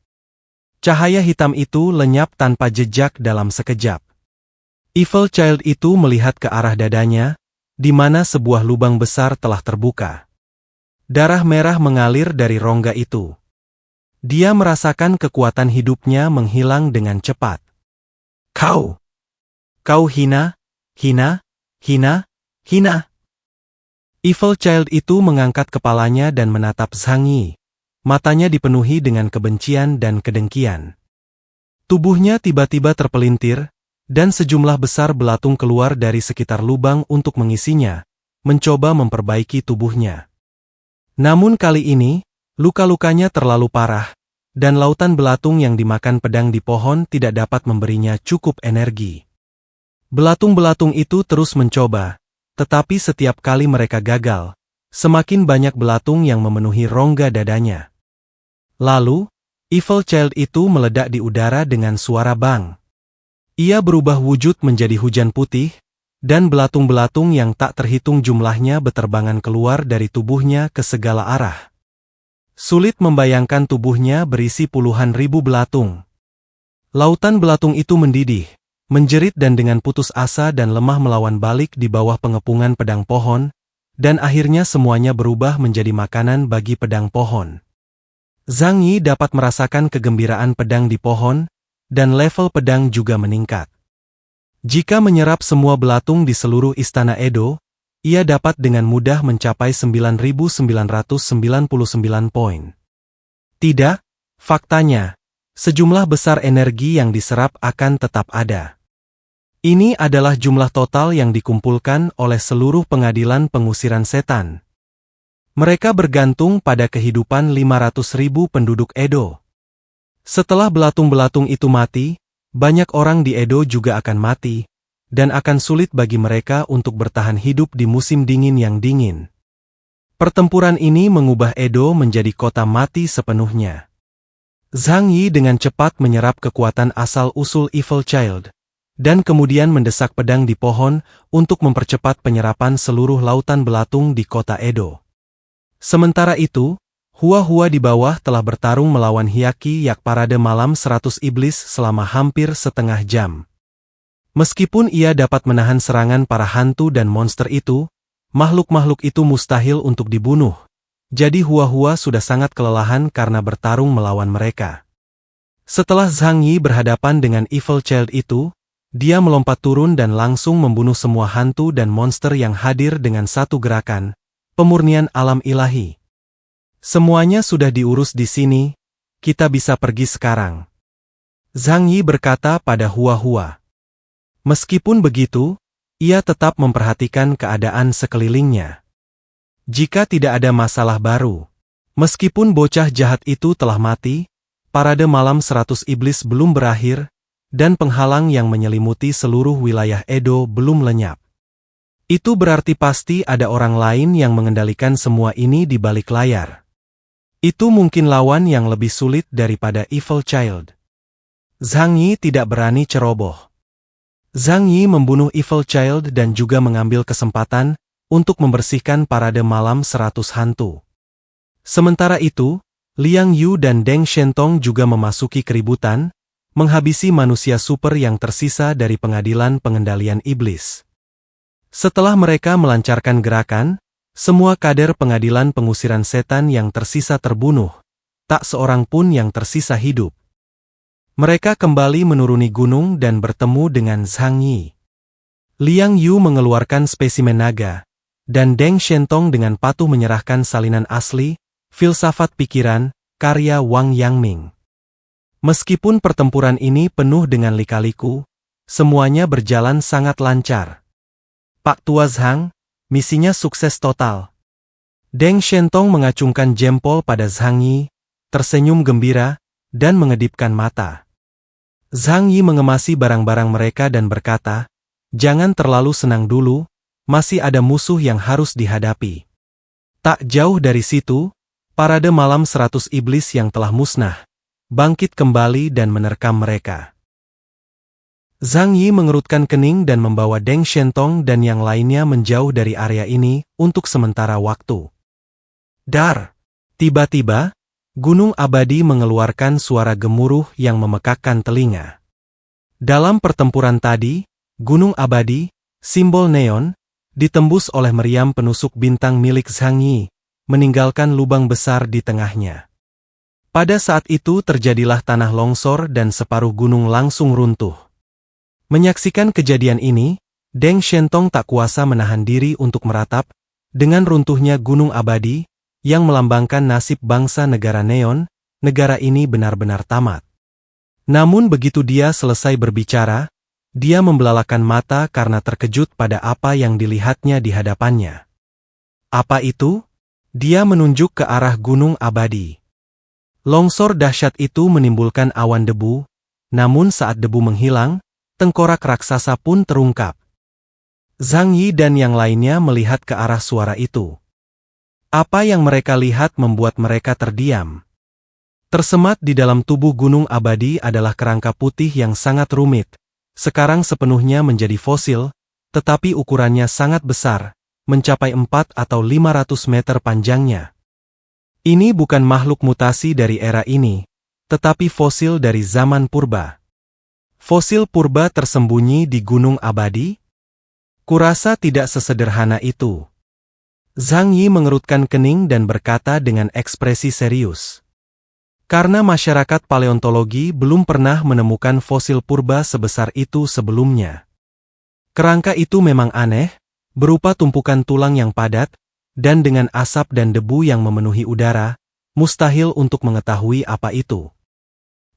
Cahaya hitam itu lenyap tanpa jejak dalam sekejap. Evil Child itu melihat ke arah dadanya, di mana sebuah lubang besar telah terbuka. Darah merah mengalir dari rongga itu. Dia merasakan kekuatan hidupnya menghilang dengan cepat. Kau hina. Evil Child itu mengangkat kepalanya dan menatap Zhang Yi. Matanya dipenuhi dengan kebencian dan kedengkian. Tubuhnya tiba-tiba terpelintir, dan sejumlah besar belatung keluar dari sekitar lubang untuk mengisinya, mencoba memperbaiki tubuhnya. Namun kali ini, luka-lukanya terlalu parah, dan lautan belatung yang dimakan pedang di pohon tidak dapat memberinya cukup energi. Belatung-belatung itu terus mencoba, tetapi setiap kali mereka gagal, semakin banyak belatung yang memenuhi rongga dadanya. Lalu, Evil Child itu meledak di udara dengan suara bang. Ia berubah wujud menjadi hujan putih, dan belatung-belatung yang tak terhitung jumlahnya beterbangan keluar dari tubuhnya ke segala arah. Sulit membayangkan tubuhnya berisi puluhan ribu belatung. Lautan belatung itu mendidih, menjerit dan dengan putus asa dan lemah melawan balik di bawah pengepungan pedang pohon, dan akhirnya semuanya berubah menjadi makanan bagi pedang pohon. Zhang Yi dapat merasakan kegembiraan pedang di pohon, dan level pedang juga meningkat. Jika menyerap semua belatung di seluruh istana Edo, ia dapat dengan mudah mencapai 9.999 poin. Tidak, faktanya, sejumlah besar energi yang diserap akan tetap ada. Ini adalah jumlah total yang dikumpulkan oleh seluruh pengadilan pengusiran setan. Mereka bergantung pada kehidupan 500.000 penduduk Edo. Setelah belatung-belatung itu mati, banyak orang di Edo juga akan mati, dan akan sulit bagi mereka untuk bertahan hidup di musim dingin yang dingin. Pertempuran ini mengubah Edo menjadi kota mati sepenuhnya. Zhang Yi dengan cepat menyerap kekuatan asal-usul Evil Child, dan kemudian mendesak pedang di pohon untuk mempercepat penyerapan seluruh lautan belatung di kota Edo. Sementara itu, Hua-Hua di bawah telah bertarung melawan Hyaki Yak Parade Malam 100 Iblis selama hampir setengah jam. Meskipun ia dapat menahan serangan para hantu dan monster itu, makhluk-makhluk itu mustahil untuk dibunuh. Jadi Hua-Hua sudah sangat kelelahan karena bertarung melawan mereka. Setelah Zhang Yi berhadapan dengan Evil Child itu, dia melompat turun dan langsung membunuh semua hantu dan monster yang hadir dengan satu gerakan, pemurnian alam ilahi. Semuanya sudah diurus di sini, kita bisa pergi sekarang. Zhang Yi berkata pada Hua-Hua. Meskipun begitu, ia tetap memperhatikan keadaan sekelilingnya. Jika tidak ada masalah baru, meskipun bocah jahat itu telah mati, parade malam 100 iblis belum berakhir, dan penghalang yang menyelimuti seluruh wilayah Edo belum lenyap. Itu berarti pasti ada orang lain yang mengendalikan semua ini di balik layar. Itu mungkin lawan yang lebih sulit daripada Evil Child. Zhang Yi tidak berani ceroboh. Zhang Yi membunuh Evil Child dan juga mengambil kesempatan untuk membersihkan parade malam 100 hantu. Sementara itu, Liang Yu dan Deng Shentong juga memasuki keributan, menghabisi manusia super yang tersisa dari pengadilan pengendalian iblis. Setelah mereka melancarkan gerakan, semua kader pengadilan pengusiran setan yang tersisa terbunuh, tak seorang pun yang tersisa hidup. Mereka kembali menuruni gunung dan bertemu dengan Zhang Yi. Liang Yu mengeluarkan spesimen naga, dan Deng Shentong dengan patuh menyerahkan salinan asli, filsafat pikiran, karya Wang Yangming. Meskipun pertempuran ini penuh dengan lika-liku, semuanya berjalan sangat lancar. Pak Tua Zhang, misinya sukses total. Deng Shentong mengacungkan jempol pada Zhang Yi, tersenyum gembira, dan mengedipkan mata. Zhang Yi mengemasi barang-barang mereka dan berkata, "Jangan terlalu senang dulu, masih ada musuh yang harus dihadapi." Tak jauh dari situ, parade malam 100 iblis yang telah musnah bangkit kembali dan menerkam mereka. Zhang Yi mengerutkan kening dan membawa Deng Shentong dan yang lainnya menjauh dari area ini untuk sementara waktu. Dar! Tiba-tiba, Gunung Abadi mengeluarkan suara gemuruh yang memekakkan telinga. Dalam pertempuran tadi, Gunung Abadi, simbol neon, ditembus oleh meriam penusuk bintang milik Zhang Yi, meninggalkan lubang besar di tengahnya. Pada saat itu terjadilah tanah longsor dan separuh gunung langsung runtuh. Menyaksikan kejadian ini, Deng Shentong tak kuasa menahan diri untuk meratap, dengan runtuhnya Gunung Abadi, yang melambangkan nasib bangsa negara neon, negara ini benar-benar tamat. Namun begitu dia selesai berbicara, dia membelalakan mata karena terkejut pada apa yang dilihatnya di hadapannya. Apa itu? Dia menunjuk ke arah Gunung Abadi. Longsor dahsyat itu menimbulkan awan debu, namun saat debu menghilang, tengkorak raksasa pun terungkap. Zhang Yi dan yang lainnya melihat ke arah suara itu. Apa yang mereka lihat membuat mereka terdiam. Tersemat di dalam tubuh Gunung Abadi adalah kerangka putih yang sangat rumit, sekarang sepenuhnya menjadi fosil, tetapi ukurannya sangat besar, mencapai 4 atau 500 meter panjangnya. Ini bukan makhluk mutasi dari era ini, tetapi fosil dari zaman purba. Fosil purba tersembunyi di Gunung Abadi? Kurasa tidak sesederhana itu. Zhang Yi mengerutkan kening dan berkata dengan ekspresi serius. Karena masyarakat paleontologi belum pernah menemukan fosil purba sebesar itu sebelumnya. Kerangka itu memang aneh, berupa tumpukan tulang yang padat, dan dengan asap dan debu yang memenuhi udara, mustahil untuk mengetahui apa itu.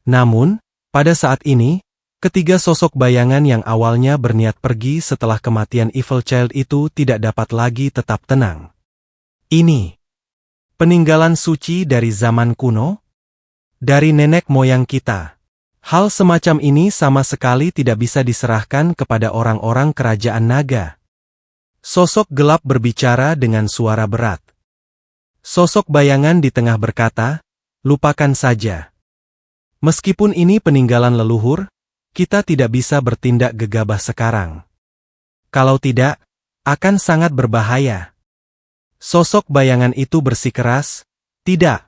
Namun, pada saat ini, ketiga sosok bayangan yang awalnya berniat pergi setelah kematian Evil Child itu tidak dapat lagi tetap tenang. Ini peninggalan suci dari zaman kuno? Dari nenek moyang kita. Hal semacam ini sama sekali tidak bisa diserahkan kepada orang-orang kerajaan naga. Sosok gelap berbicara dengan suara berat. Sosok bayangan di tengah berkata, "Lupakan saja. Meskipun ini peninggalan leluhur, kita tidak bisa bertindak gegabah sekarang. Kalau tidak, akan sangat berbahaya." Sosok bayangan itu bersikeras, "Tidak.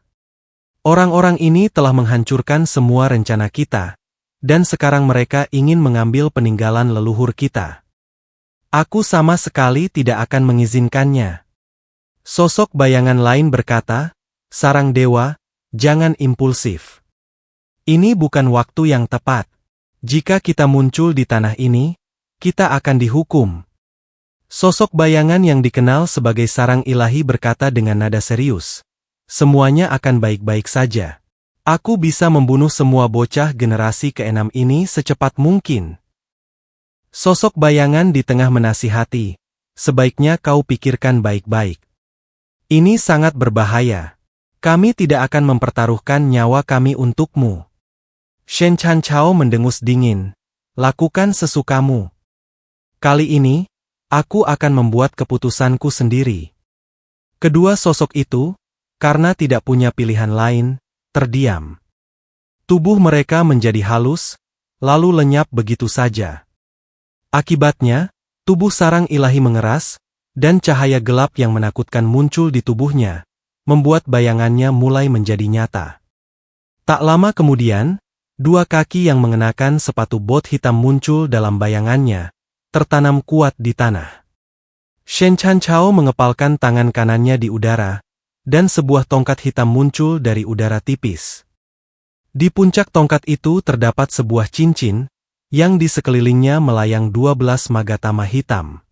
Orang-orang ini telah menghancurkan semua rencana kita, dan sekarang mereka ingin mengambil peninggalan leluhur kita. Aku sama sekali tidak akan mengizinkannya." Sosok bayangan lain berkata, "Sarang dewa, jangan impulsif. Ini bukan waktu yang tepat. Jika kita muncul di tanah ini, kita akan dihukum." Sosok bayangan yang dikenal sebagai sarang ilahi berkata dengan nada serius, "Semuanya akan baik-baik saja. Aku bisa membunuh semua bocah generasi ke-6 ini secepat mungkin." Sosok bayangan di tengah menasihati, "Sebaiknya kau pikirkan baik-baik. Ini sangat berbahaya. Kami tidak akan mempertaruhkan nyawa kami untukmu." Shen Chanchao mendengus dingin, "Lakukan sesukamu. Kali ini, aku akan membuat keputusanku sendiri." Kedua sosok itu, karena tidak punya pilihan lain, terdiam. Tubuh mereka menjadi halus, lalu lenyap begitu saja. Akibatnya, tubuh sarang ilahi mengeras, dan cahaya gelap yang menakutkan muncul di tubuhnya, membuat bayangannya mulai menjadi nyata. Tak lama kemudian, dua kaki yang mengenakan sepatu bot hitam muncul dalam bayangannya, tertanam kuat di tanah. Shen Chanchao mengepalkan tangan kanannya di udara, dan sebuah tongkat hitam muncul dari udara tipis. Di puncak tongkat itu terdapat sebuah cincin, yang di sekelilingnya melayang 12 magatama hitam.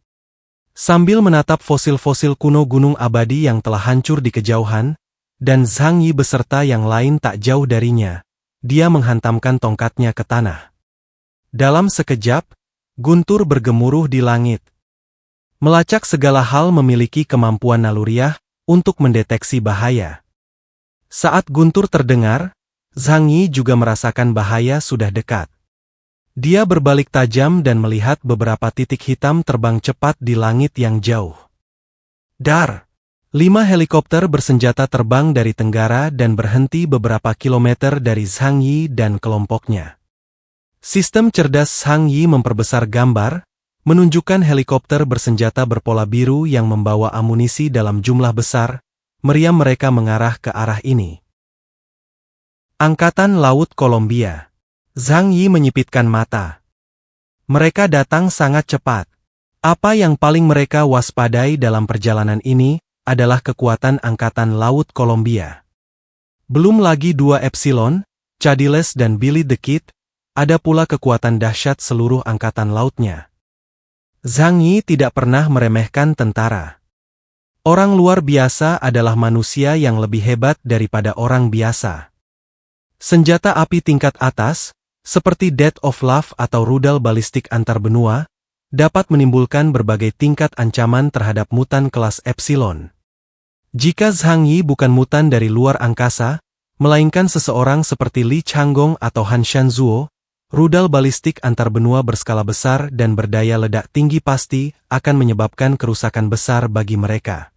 Sambil menatap fosil-fosil kuno Gunung Abadi yang telah hancur di kejauhan, dan Zhang Yi beserta yang lain tak jauh darinya, dia menghantamkan tongkatnya ke tanah. Dalam sekejap, guntur bergemuruh di langit. Melacak segala hal memiliki kemampuan naluriah, untuk mendeteksi bahaya. Saat guntur terdengar, Zhang Yi juga merasakan bahaya sudah dekat. Dia berbalik tajam dan melihat beberapa titik hitam terbang cepat di langit yang jauh. Dar! 5 helikopter bersenjata terbang dari tenggara dan berhenti beberapa kilometer dari Zhang Yi dan kelompoknya. Sistem cerdas Zhang Yi memperbesar gambar, menunjukkan helikopter bersenjata berpola biru yang membawa amunisi dalam jumlah besar, meriam mereka mengarah ke arah ini. Angkatan Laut Kolombia. Zhang Yi menyipitkan mata. Mereka datang sangat cepat. Apa yang paling mereka waspadai dalam perjalanan ini adalah kekuatan Angkatan Laut Kolombia. Belum lagi 2 Epsilon, Chadiles dan Billy the Kid, ada pula kekuatan dahsyat seluruh Angkatan Lautnya. Zhang Yi tidak pernah meremehkan tentara. Orang luar biasa adalah manusia yang lebih hebat daripada orang biasa. Senjata api tingkat atas, seperti Death of Love atau rudal balistik antar benua, dapat menimbulkan berbagai tingkat ancaman terhadap mutan kelas Epsilon. Jika Zhang Yi bukan mutan dari luar angkasa, melainkan seseorang seperti Li Changgong atau Han Shanzuo, rudal balistik antar benua berskala besar dan berdaya ledak tinggi pasti akan menyebabkan kerusakan besar bagi mereka.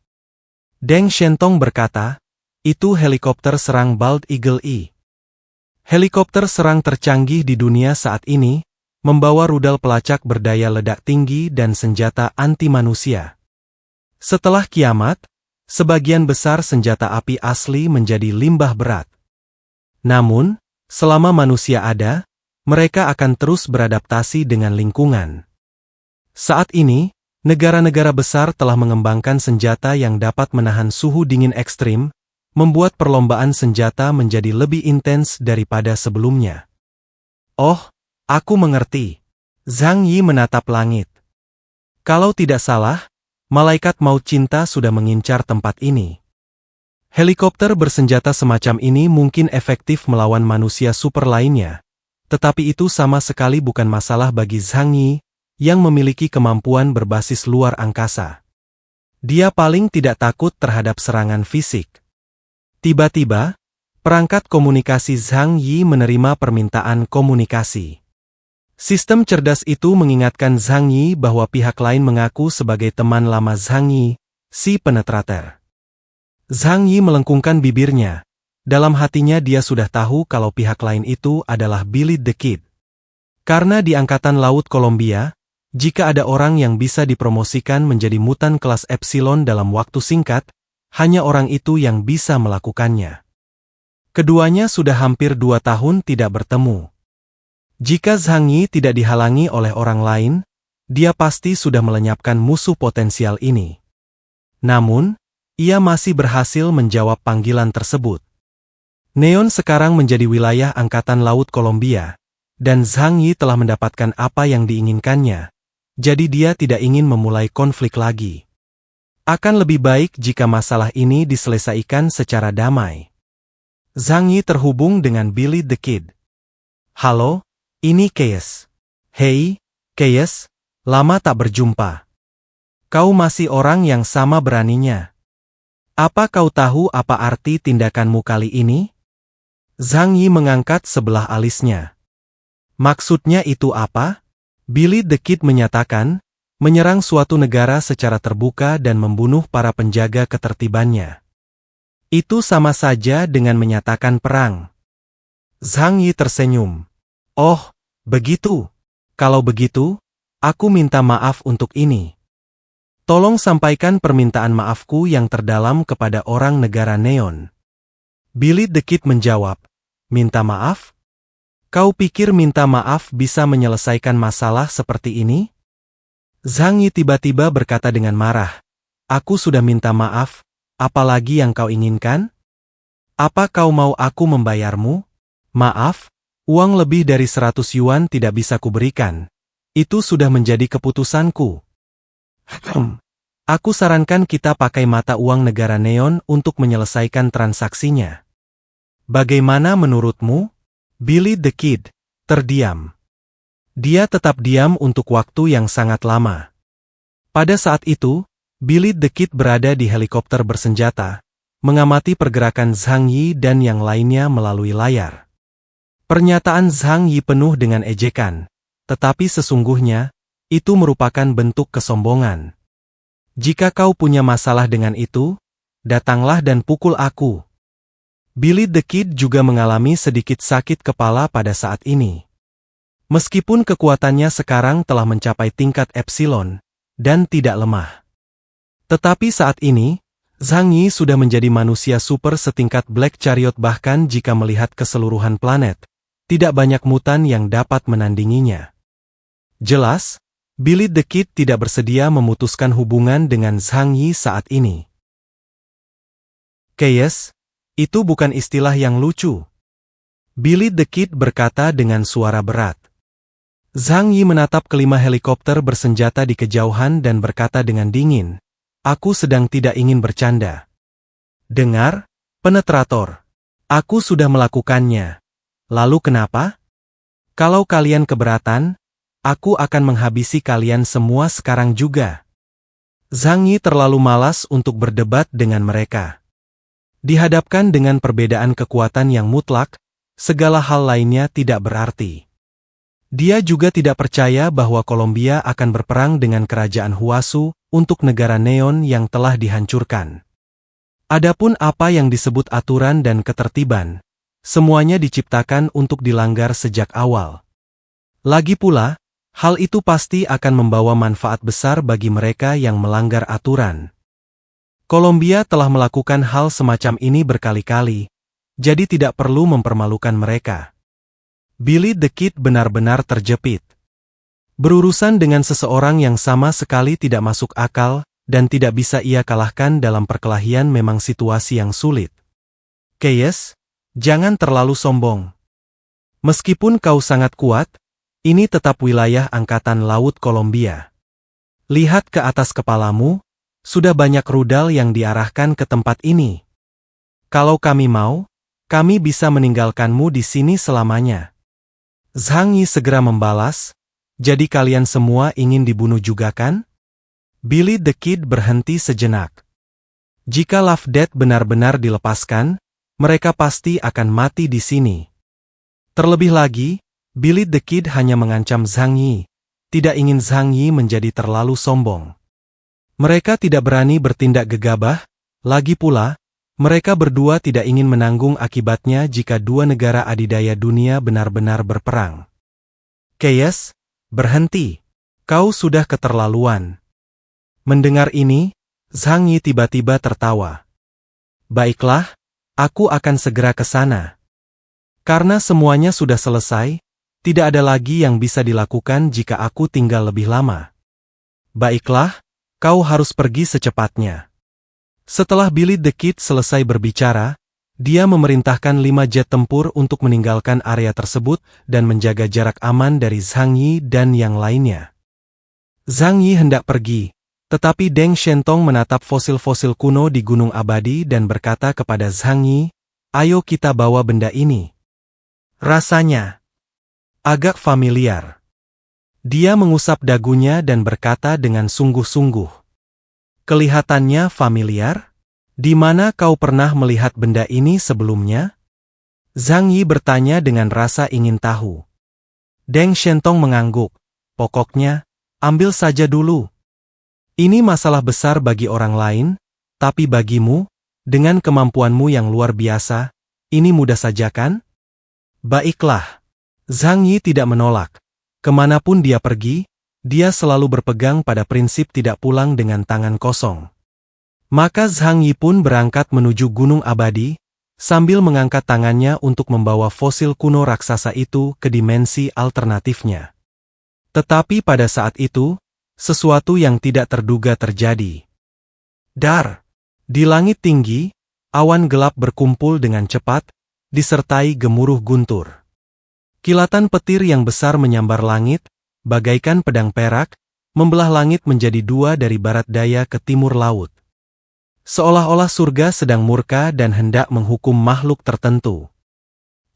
Deng Shentong berkata, itu helikopter serang Bald Eagle I. Helikopter serang tercanggih di dunia saat ini, membawa rudal pelacak berdaya ledak tinggi dan senjata anti-manusia. Setelah kiamat, sebagian besar senjata api asli menjadi limbah berat. Namun, selama manusia ada, mereka akan terus beradaptasi dengan lingkungan. Saat ini, negara-negara besar telah mengembangkan senjata yang dapat menahan suhu dingin ekstrim, membuat perlombaan senjata menjadi lebih intens daripada sebelumnya. Oh, aku mengerti. Zhang Yi menatap langit. Kalau tidak salah, malaikat maut cinta sudah mengincar tempat ini. Helikopter bersenjata semacam ini mungkin efektif melawan manusia super lainnya, tetapi itu sama sekali bukan masalah bagi Zhang Yi, yang memiliki kemampuan berbasis luar angkasa. Dia paling tidak takut terhadap serangan fisik. Tiba-tiba, perangkat komunikasi Zhang Yi menerima permintaan komunikasi. Sistem cerdas itu mengingatkan Zhang Yi bahwa pihak lain mengaku sebagai teman lama Zhang Yi, si penetrator. Zhang Yi melengkungkan bibirnya. Dalam hatinya dia sudah tahu kalau pihak lain itu adalah Billy the Kid. Karena di Angkatan Laut Kolombia, jika ada orang yang bisa dipromosikan menjadi mutan kelas Epsilon dalam waktu singkat, hanya orang itu yang bisa melakukannya. Keduanya sudah hampir 2 tahun tidak bertemu. Jika Zhang Yi tidak dihalangi oleh orang lain, dia pasti sudah melenyapkan musuh potensial ini. Namun, ia masih berhasil menjawab panggilan tersebut. Neon sekarang menjadi wilayah Angkatan Laut Kolombia, dan Zhang Yi telah mendapatkan apa yang diinginkannya, jadi dia tidak ingin memulai konflik lagi. Akan lebih baik jika masalah ini diselesaikan secara damai. Zhang Yi terhubung dengan Billy the Kid. Halo? Ini Keyes. Hei, Keyes, lama tak berjumpa. Kau masih orang yang sama beraninya. Apa kau tahu apa arti tindakanmu kali ini? Zhang Yi mengangkat sebelah alisnya. Maksudnya itu apa? Billy the Kid menyatakan, menyerang suatu negara secara terbuka dan membunuh para penjaga ketertibannya. Itu sama saja dengan menyatakan perang. Zhang Yi tersenyum. Oh, begitu. Kalau begitu, aku minta maaf untuk ini. Tolong sampaikan permintaan maafku yang terdalam kepada orang negara Neon. Billy the Kid menjawab, minta maaf? Kau pikir minta maaf bisa menyelesaikan masalah seperti ini? Zhang Yi tiba-tiba berkata dengan marah, aku sudah minta maaf, apalagi yang kau inginkan? Apa kau mau aku membayarmu? Maaf? Uang lebih dari 100 yuan tidak bisa kuberikan. Itu sudah menjadi keputusanku. Aku sarankan kita pakai mata uang negara Neon untuk menyelesaikan transaksinya. Bagaimana menurutmu? Billy the Kid terdiam. Dia tetap diam untuk waktu yang sangat lama. Pada saat itu, Billy the Kid berada di helikopter bersenjata, mengamati pergerakan Zhang Yi dan yang lainnya melalui layar. Pernyataan Zhang Yi penuh dengan ejekan, tetapi sesungguhnya, itu merupakan bentuk kesombongan. Jika kau punya masalah dengan itu, datanglah dan pukul aku. Billy the Kid juga mengalami sedikit sakit kepala pada saat ini. Meskipun kekuatannya sekarang telah mencapai tingkat Epsilon, dan tidak lemah. Tetapi saat ini, Zhang Yi sudah menjadi manusia super setingkat Black Chariot bahkan jika melihat keseluruhan planet, tidak banyak mutan yang dapat menandinginya. Jelas, Billy the Kid tidak bersedia memutuskan hubungan dengan Zhang Yi saat ini. Keyes, itu bukan istilah yang lucu. Billy the Kid berkata dengan suara berat. Zhang Yi menatap kelima helikopter bersenjata di kejauhan dan berkata dengan dingin, "Aku sedang tidak ingin bercanda." "Dengar, penetrator. Aku sudah melakukannya. Lalu kenapa? Kalau kalian keberatan, aku akan menghabisi kalian semua sekarang juga." Zhang Yi terlalu malas untuk berdebat dengan mereka. Dihadapkan dengan perbedaan kekuatan yang mutlak, segala hal lainnya tidak berarti. Dia juga tidak percaya bahwa Kolombia akan berperang dengan kerajaan Huasu untuk negara neon yang telah dihancurkan. Adapun apa yang disebut aturan dan ketertiban, semuanya diciptakan untuk dilanggar sejak awal. Lagi pula, hal itu pasti akan membawa manfaat besar bagi mereka yang melanggar aturan. Kolombia telah melakukan hal semacam ini berkali-kali, jadi tidak perlu mempermalukan mereka. Billy the Kid benar-benar terjepit. Berurusan dengan seseorang yang sama sekali tidak masuk akal, dan tidak bisa ia kalahkan dalam perkelahian memang situasi yang sulit. Keyes, jangan terlalu sombong. Meskipun kau sangat kuat, ini tetap wilayah Angkatan Laut Kolombia. Lihat ke atas kepalamu, sudah banyak rudal yang diarahkan ke tempat ini. Kalau kami mau, kami bisa meninggalkanmu di sini selamanya. Zhang Yi segera membalas, "Jadi kalian semua ingin dibunuh juga kan?" Billy the Kid berhenti sejenak. Jika Love Death benar-benar dilepaskan, mereka pasti akan mati di sini. Terlebih lagi, Billy the Kid hanya mengancam Zhang Yi, tidak ingin Zhang Yi menjadi terlalu sombong. Mereka tidak berani bertindak gegabah, lagi pula, mereka berdua tidak ingin menanggung akibatnya jika dua negara adidaya dunia benar-benar berperang. Keyes, berhenti. Kau sudah keterlaluan. Mendengar ini, Zhang Yi tiba-tiba tertawa. Baiklah, aku akan segera ke sana. Karena semuanya sudah selesai, tidak ada lagi yang bisa dilakukan jika aku tinggal lebih lama. Baiklah, kau harus pergi secepatnya. Setelah Billy the Kid selesai berbicara, dia memerintahkan 5 jet tempur untuk meninggalkan area tersebut dan menjaga jarak aman dari Zhang Yi dan yang lainnya. Zhang Yi hendak pergi, tetapi Deng Shentong menatap fosil-fosil kuno di Gunung Abadi dan berkata kepada Zhang Yi, "Ayo kita bawa benda ini." Rasanya agak familiar. Dia mengusap dagunya dan berkata dengan sungguh-sungguh, "Kelihatannya familiar? Di mana kau pernah melihat benda ini sebelumnya?" Zhang Yi bertanya dengan rasa ingin tahu. Deng Shentong mengangguk. "Pokoknya, ambil saja dulu. Ini masalah besar bagi orang lain, tapi bagimu, dengan kemampuanmu yang luar biasa, ini mudah saja kan?" Baiklah. Zhang Yi tidak menolak. Kemanapun dia pergi, dia selalu berpegang pada prinsip tidak pulang dengan tangan kosong. Maka Zhang Yi pun berangkat menuju Gunung Abadi, sambil mengangkat tangannya untuk membawa fosil kuno raksasa itu ke dimensi alternatifnya. Tetapi pada saat itu, sesuatu yang tidak terduga terjadi. Dar! Di langit tinggi, awan gelap berkumpul dengan cepat, disertai gemuruh guntur. Kilatan petir yang besar menyambar langit, bagaikan pedang perak, membelah langit menjadi dua dari barat daya ke timur laut. Seolah-olah surga sedang murka dan hendak menghukum makhluk tertentu.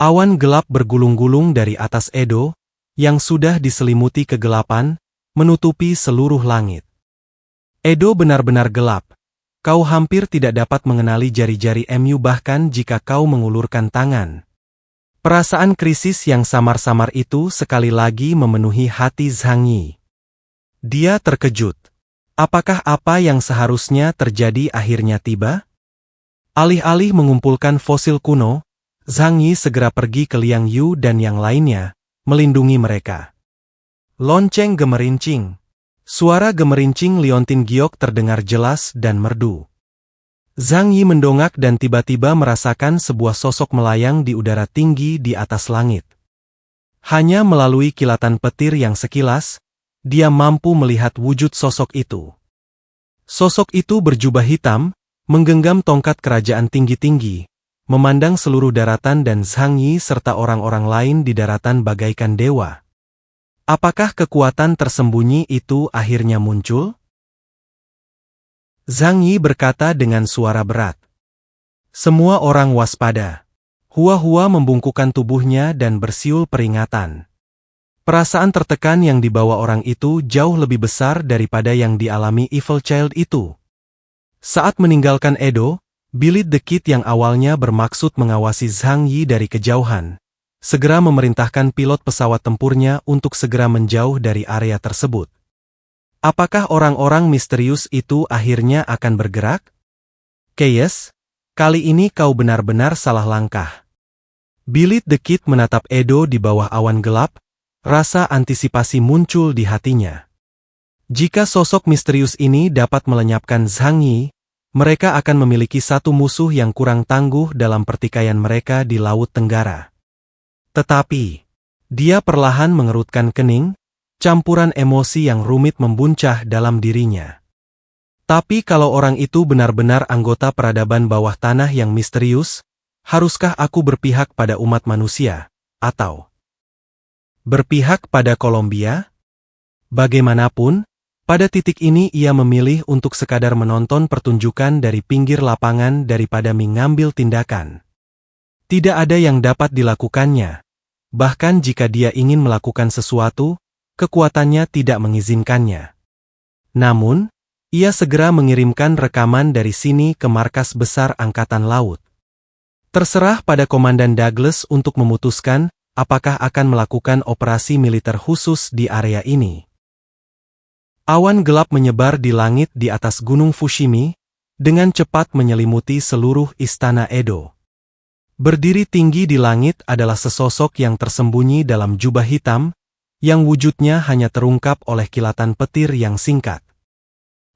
Awan gelap bergulung-gulung dari atas Edo, yang sudah diselimuti kegelapan, menutupi seluruh langit. Edo benar-benar gelap. Kau hampir tidak dapat mengenali jari-jari Mu bahkan jika kau mengulurkan tangan. Perasaan krisis yang samar-samar itu sekali lagi memenuhi hati Zhang Yi. Dia terkejut. Apakah apa yang seharusnya terjadi akhirnya tiba? Alih-alih mengumpulkan fosil kuno, Zhang Yi segera pergi ke Liang Yu dan yang lainnya, melindungi mereka. Lonceng gemerincing. Suara gemerincing liontin giok terdengar jelas dan merdu. Zhang Yi mendongak dan tiba-tiba merasakan sebuah sosok melayang di udara tinggi di atas langit. Hanya melalui kilatan petir yang sekilas, dia mampu melihat wujud sosok itu. Sosok itu berjubah hitam, menggenggam tongkat kerajaan tinggi-tinggi, memandang seluruh daratan dan Zhang Yi serta orang-orang lain di daratan bagaikan dewa. Apakah kekuatan tersembunyi itu akhirnya muncul? Zhang Yi berkata dengan suara berat. Semua orang waspada. Hua-hua membungkukkan tubuhnya dan bersiul peringatan. Perasaan tertekan yang dibawa orang itu jauh lebih besar daripada yang dialami Evil Child itu. Saat meninggalkan Edo, Billit the Kid yang awalnya bermaksud mengawasi Zhang Yi dari kejauhan, segera memerintahkan pilot pesawat tempurnya untuk segera menjauh dari area tersebut. Apakah orang-orang misterius itu akhirnya akan bergerak? Keyes, kali ini kau benar-benar salah langkah. Billit the Kid menatap Edo di bawah awan gelap, rasa antisipasi muncul di hatinya. Jika sosok misterius ini dapat melenyapkan Zhang Yi, mereka akan memiliki satu musuh yang kurang tangguh dalam pertikaian mereka di Laut Tenggara. Tetapi, dia perlahan mengerutkan kening, campuran emosi yang rumit membuncah dalam dirinya. Tapi kalau orang itu benar-benar anggota peradaban bawah tanah yang misterius, haruskah aku berpihak pada umat manusia, atau berpihak pada Columbia? Bagaimanapun, pada titik ini ia memilih untuk sekadar menonton pertunjukan dari pinggir lapangan daripada mengambil tindakan. Tidak ada yang dapat dilakukannya. Bahkan jika dia ingin melakukan sesuatu, kekuatannya tidak mengizinkannya. Namun, ia segera mengirimkan rekaman dari sini ke markas besar Angkatan Laut. Terserah pada Komandan Douglas untuk memutuskan apakah akan melakukan operasi militer khusus di area ini. Awan gelap menyebar di langit di atas Gunung Fushimi, dengan cepat menyelimuti seluruh istana Edo. Berdiri tinggi di langit adalah sesosok yang tersembunyi dalam jubah hitam, yang wujudnya hanya terungkap oleh kilatan petir yang singkat.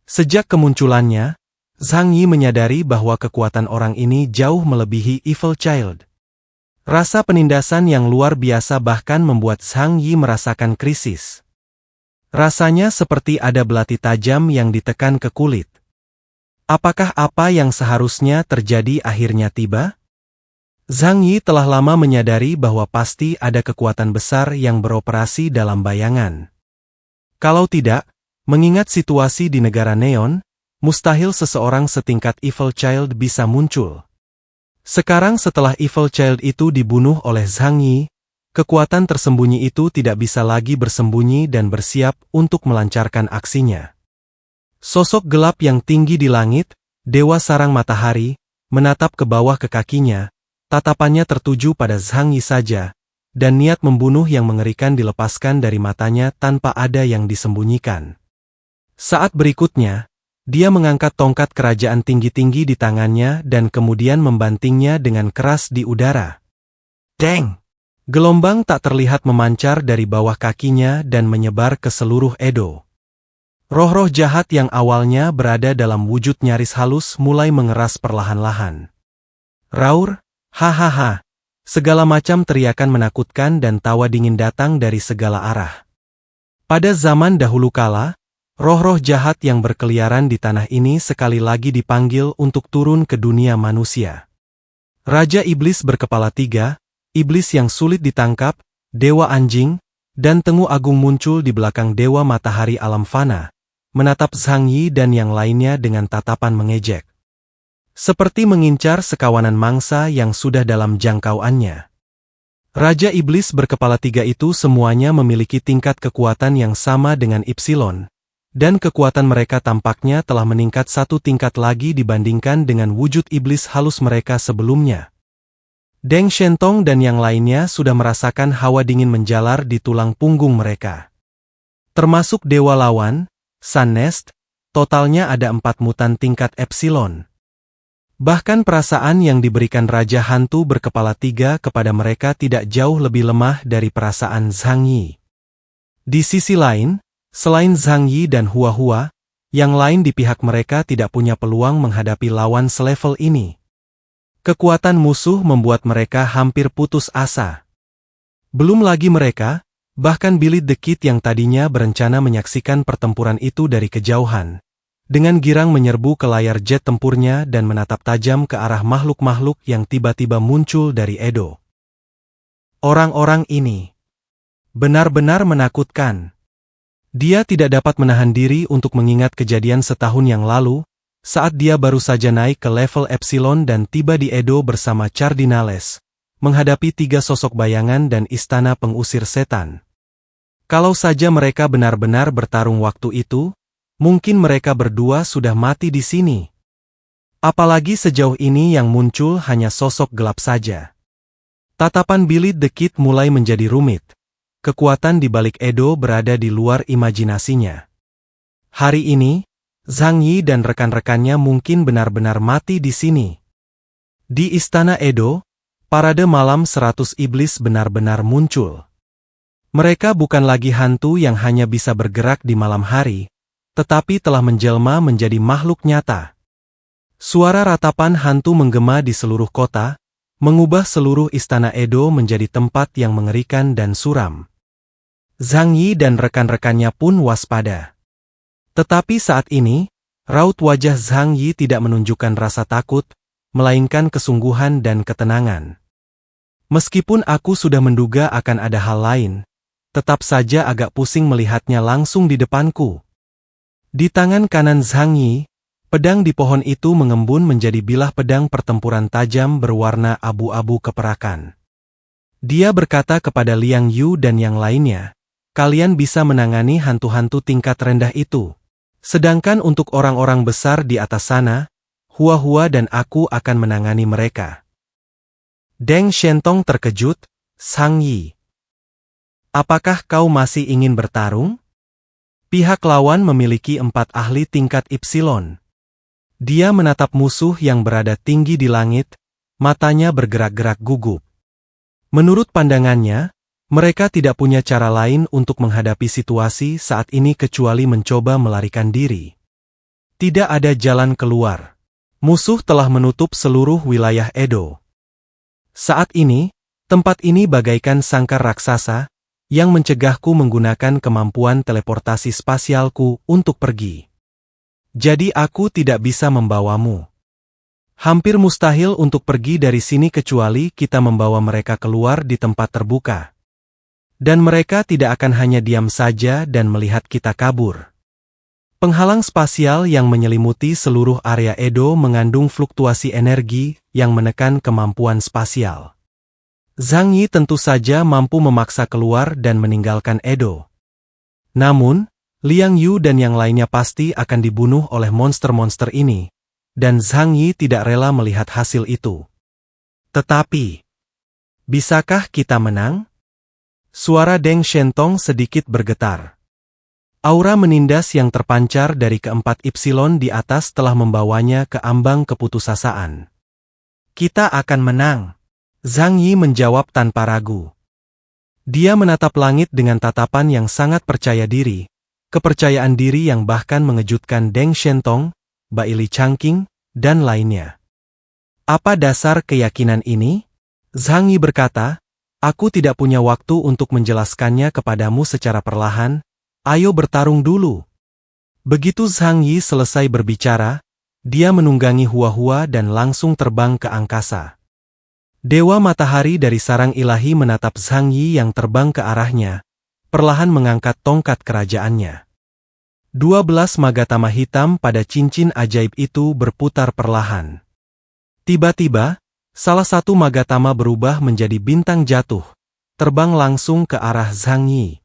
Sejak kemunculannya, Zhang Yi menyadari bahwa kekuatan orang ini jauh melebihi Evil Child. Rasa penindasan yang luar biasa bahkan membuat Zhang Yi merasakan krisis. Rasanya seperti ada belati tajam yang ditekan ke kulit. Apakah apa yang seharusnya terjadi akhirnya tiba? Zhang Yi telah lama menyadari bahwa pasti ada kekuatan besar yang beroperasi dalam bayangan. Kalau tidak, mengingat situasi di negara Neon, mustahil seseorang setingkat Evil Child bisa muncul. Sekarang setelah Evil Child itu dibunuh oleh Zhang Yi, kekuatan tersembunyi itu tidak bisa lagi bersembunyi dan bersiap untuk melancarkan aksinya. Sosok gelap yang tinggi di langit, Dewa Sarang Matahari, menatap ke bawah ke kakinya. Tatapannya tertuju pada Zhang Yi saja, dan niat membunuh yang mengerikan dilepaskan dari matanya tanpa ada yang disembunyikan. Saat berikutnya, dia mengangkat tongkat kerajaan tinggi-tinggi di tangannya dan kemudian membantingnya dengan keras di udara. Deng! Gelombang tak terlihat memancar dari bawah kakinya dan menyebar ke seluruh Edo. Roh-roh jahat yang awalnya berada dalam wujud nyaris halus mulai mengeras perlahan-lahan. Raur! Hahaha, segala macam teriakan menakutkan dan tawa dingin datang dari segala arah. Pada zaman dahulu kala, roh-roh jahat yang berkeliaran di tanah ini sekali lagi dipanggil untuk turun ke dunia manusia. Raja Iblis berkepala 3, Iblis yang sulit ditangkap, Dewa Anjing, dan Tengu Agung muncul di belakang Dewa Matahari Alam Fana, menatap Zhang Yi dan yang lainnya dengan tatapan mengejek. Seperti mengincar sekawanan mangsa yang sudah dalam jangkauannya. Raja Iblis berkepala 3 itu semuanya memiliki tingkat kekuatan yang sama dengan Ipsilon, dan kekuatan mereka tampaknya telah meningkat satu tingkat lagi dibandingkan dengan wujud iblis halus mereka sebelumnya. Deng Shentong dan yang lainnya sudah merasakan hawa dingin menjalar di tulang punggung mereka. Termasuk Dewa Lawan, Sun Nest, totalnya ada 4 mutan tingkat Epsilon. Bahkan perasaan yang diberikan Raja Hantu berkepala 3 kepada mereka tidak jauh lebih lemah dari perasaan Zhang Yi. Di sisi lain, selain Zhang Yi dan Hua Hua, yang lain di pihak mereka tidak punya peluang menghadapi lawan selevel ini. Kekuatan musuh membuat mereka hampir putus asa. Belum lagi mereka, bahkan Billy the Kid yang tadinya berencana menyaksikan pertempuran itu dari kejauhan, dengan girang menyerbu ke layar jet tempurnya dan menatap tajam ke arah makhluk-makhluk yang tiba-tiba muncul dari Edo. Orang-orang ini benar-benar menakutkan. Dia tidak dapat menahan diri untuk mengingat kejadian setahun yang lalu, saat dia baru saja naik ke level Epsilon dan tiba di Edo bersama Cardinales, menghadapi 3 sosok bayangan dan istana pengusir setan. Kalau saja mereka benar-benar bertarung waktu itu, mungkin mereka berdua sudah mati di sini. Apalagi sejauh ini yang muncul hanya sosok gelap saja. Tatapan Billy the Kid mulai menjadi rumit. Kekuatan di balik Edo berada di luar imajinasinya. Hari ini, Zhang Yi dan rekan-rekannya mungkin benar-benar mati di sini. Di Istana Edo, parade malam 100 iblis benar-benar muncul. Mereka bukan lagi hantu yang hanya bisa bergerak di malam hari, tetapi telah menjelma menjadi makhluk nyata. Suara ratapan hantu menggema di seluruh kota, mengubah seluruh Istana Edo menjadi tempat yang mengerikan dan suram. Zhang Yi dan rekan-rekannya pun waspada. Tetapi saat ini, raut wajah Zhang Yi tidak menunjukkan rasa takut, melainkan kesungguhan dan ketenangan. Meskipun aku sudah menduga akan ada hal lain, tetap saja agak pusing melihatnya langsung di depanku. Di tangan kanan Zhang Yi, pedang di pohon itu mengembun menjadi bilah pedang pertempuran tajam berwarna abu-abu keperakan. Dia berkata kepada Liang Yu dan yang lainnya, "Kalian bisa menangani hantu-hantu tingkat rendah itu. Sedangkan untuk orang-orang besar di atas sana, Hua Hua dan aku akan menangani mereka." Deng Shentong terkejut, "Zhang Yi, apakah kau masih ingin bertarung?" Pihak lawan memiliki 4 ahli tingkat Epsilon. Dia menatap musuh yang berada tinggi di langit, matanya bergerak-gerak gugup. Menurut pandangannya, mereka tidak punya cara lain untuk menghadapi situasi saat ini kecuali mencoba melarikan diri. Tidak ada jalan keluar. Musuh telah menutup seluruh wilayah Edo. Saat ini, tempat ini bagaikan sangkar raksasa, yang mencegahku menggunakan kemampuan teleportasi spasialku untuk pergi. Jadi aku tidak bisa membawamu. Hampir mustahil untuk pergi dari sini kecuali kita membawa mereka keluar di tempat terbuka. Dan mereka tidak akan hanya diam saja dan melihat kita kabur. Penghalang spasial yang menyelimuti seluruh area Edo mengandung fluktuasi energi yang menekan kemampuan spasial. Zhang Yi tentu saja mampu memaksa keluar dan meninggalkan Edo. Namun, Liang Yu dan yang lainnya pasti akan dibunuh oleh monster-monster ini, dan Zhang Yi tidak rela melihat hasil itu. Tetapi, bisakah kita menang? Suara Deng Shentong sedikit bergetar. Aura menindas yang terpancar dari keempat Epsilon di atas telah membawanya ke ambang keputusasaan. Kita akan menang. Zhang Yi menjawab tanpa ragu. Dia menatap langit dengan tatapan yang sangat percaya diri, kepercayaan diri yang bahkan mengejutkan Deng Shentong, Bai Li Changqing, dan lainnya. Apa dasar keyakinan ini? Zhang Yi berkata, "Aku tidak punya waktu untuk menjelaskannya kepadamu secara perlahan, ayo bertarung dulu." Begitu Zhang Yi selesai berbicara, dia menunggangi Hua Hua dan langsung terbang ke angkasa. Dewa Matahari dari sarang ilahi menatap Zhang Yi yang terbang ke arahnya, perlahan mengangkat tongkat kerajaannya. 12 magatama hitam pada cincin ajaib itu berputar perlahan. Tiba-tiba, salah satu magatama berubah menjadi bintang jatuh, terbang langsung ke arah Zhang Yi.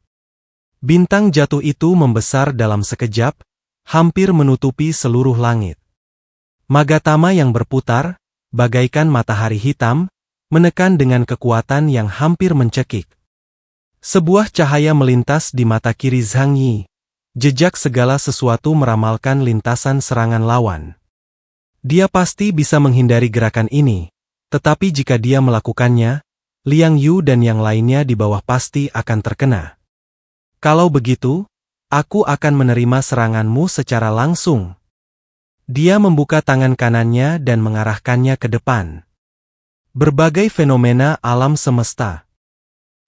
Bintang jatuh itu membesar dalam sekejap, hampir menutupi seluruh langit. Magatama yang berputar, bagaikan matahari hitam, menekan dengan kekuatan yang hampir mencekik. Sebuah cahaya melintas di mata kiri Zhang Yi. Jejak segala sesuatu meramalkan lintasan serangan lawan. Dia pasti bisa menghindari gerakan ini, tetapi jika dia melakukannya, Liang Yu dan yang lainnya di bawah pasti akan terkena. Kalau begitu, aku akan menerima seranganmu secara langsung. Dia membuka tangan kanannya dan mengarahkannya ke depan. Berbagai fenomena alam semesta.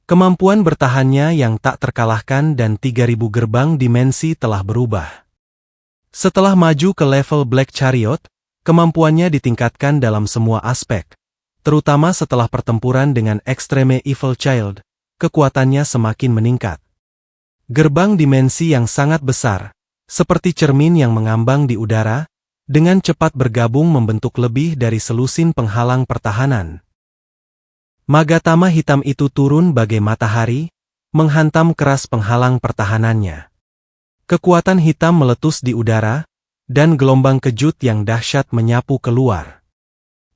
Kemampuan bertahannya yang tak terkalahkan dan 3000 gerbang dimensi telah berubah. Setelah maju ke level Black Chariot, kemampuannya ditingkatkan dalam semua aspek. Terutama setelah pertempuran dengan Extreme Evil Child, kekuatannya semakin meningkat. Gerbang dimensi yang sangat besar, seperti cermin yang mengambang di udara, dengan cepat bergabung membentuk lebih dari selusin penghalang pertahanan. Magatama hitam itu turun bagai matahari, menghantam keras penghalang pertahanannya. Kekuatan hitam meletus di udara, dan gelombang kejut yang dahsyat menyapu keluar.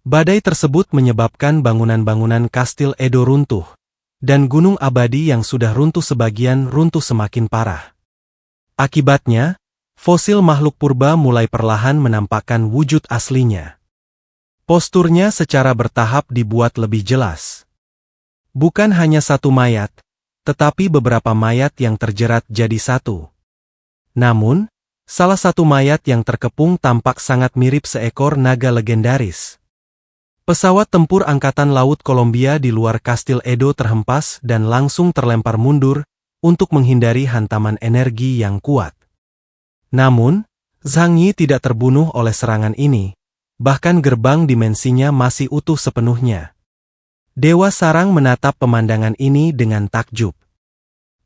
Badai tersebut menyebabkan bangunan-bangunan kastil Edo runtuh, dan gunung abadi yang sudah runtuh sebagian runtuh semakin parah. Akibatnya, fosil makhluk purba mulai perlahan menampakkan wujud aslinya. Posturnya secara bertahap dibuat lebih jelas. Bukan hanya satu mayat, tetapi beberapa mayat yang terjerat jadi satu. Namun, salah satu mayat yang terkepung tampak sangat mirip seekor naga legendaris. Pesawat tempur Angkatan Laut Kolombia di luar kastil Edo terhempas dan langsung terlempar mundur untuk menghindari hantaman energi yang kuat. Namun, Zhang Yi tidak terbunuh oleh serangan ini, bahkan gerbang dimensinya masih utuh sepenuhnya. Dewa Sarang menatap pemandangan ini dengan takjub.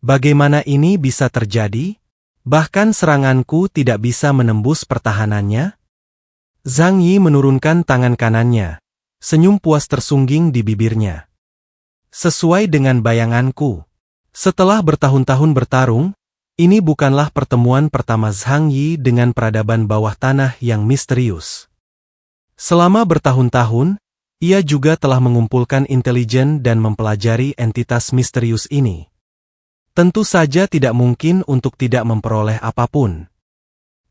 Bagaimana ini bisa terjadi? Bahkan seranganku tidak bisa menembus pertahanannya? Zhang Yi menurunkan tangan kanannya. Senyum puas tersungging di bibirnya. Sesuai dengan bayanganku. Setelah bertahun-tahun bertarung, ini bukanlah pertemuan pertama Zhang Yi dengan peradaban bawah tanah yang misterius. Selama bertahun-tahun, ia juga telah mengumpulkan intelijen dan mempelajari entitas misterius ini. Tentu saja tidak mungkin untuk tidak memperoleh apapun.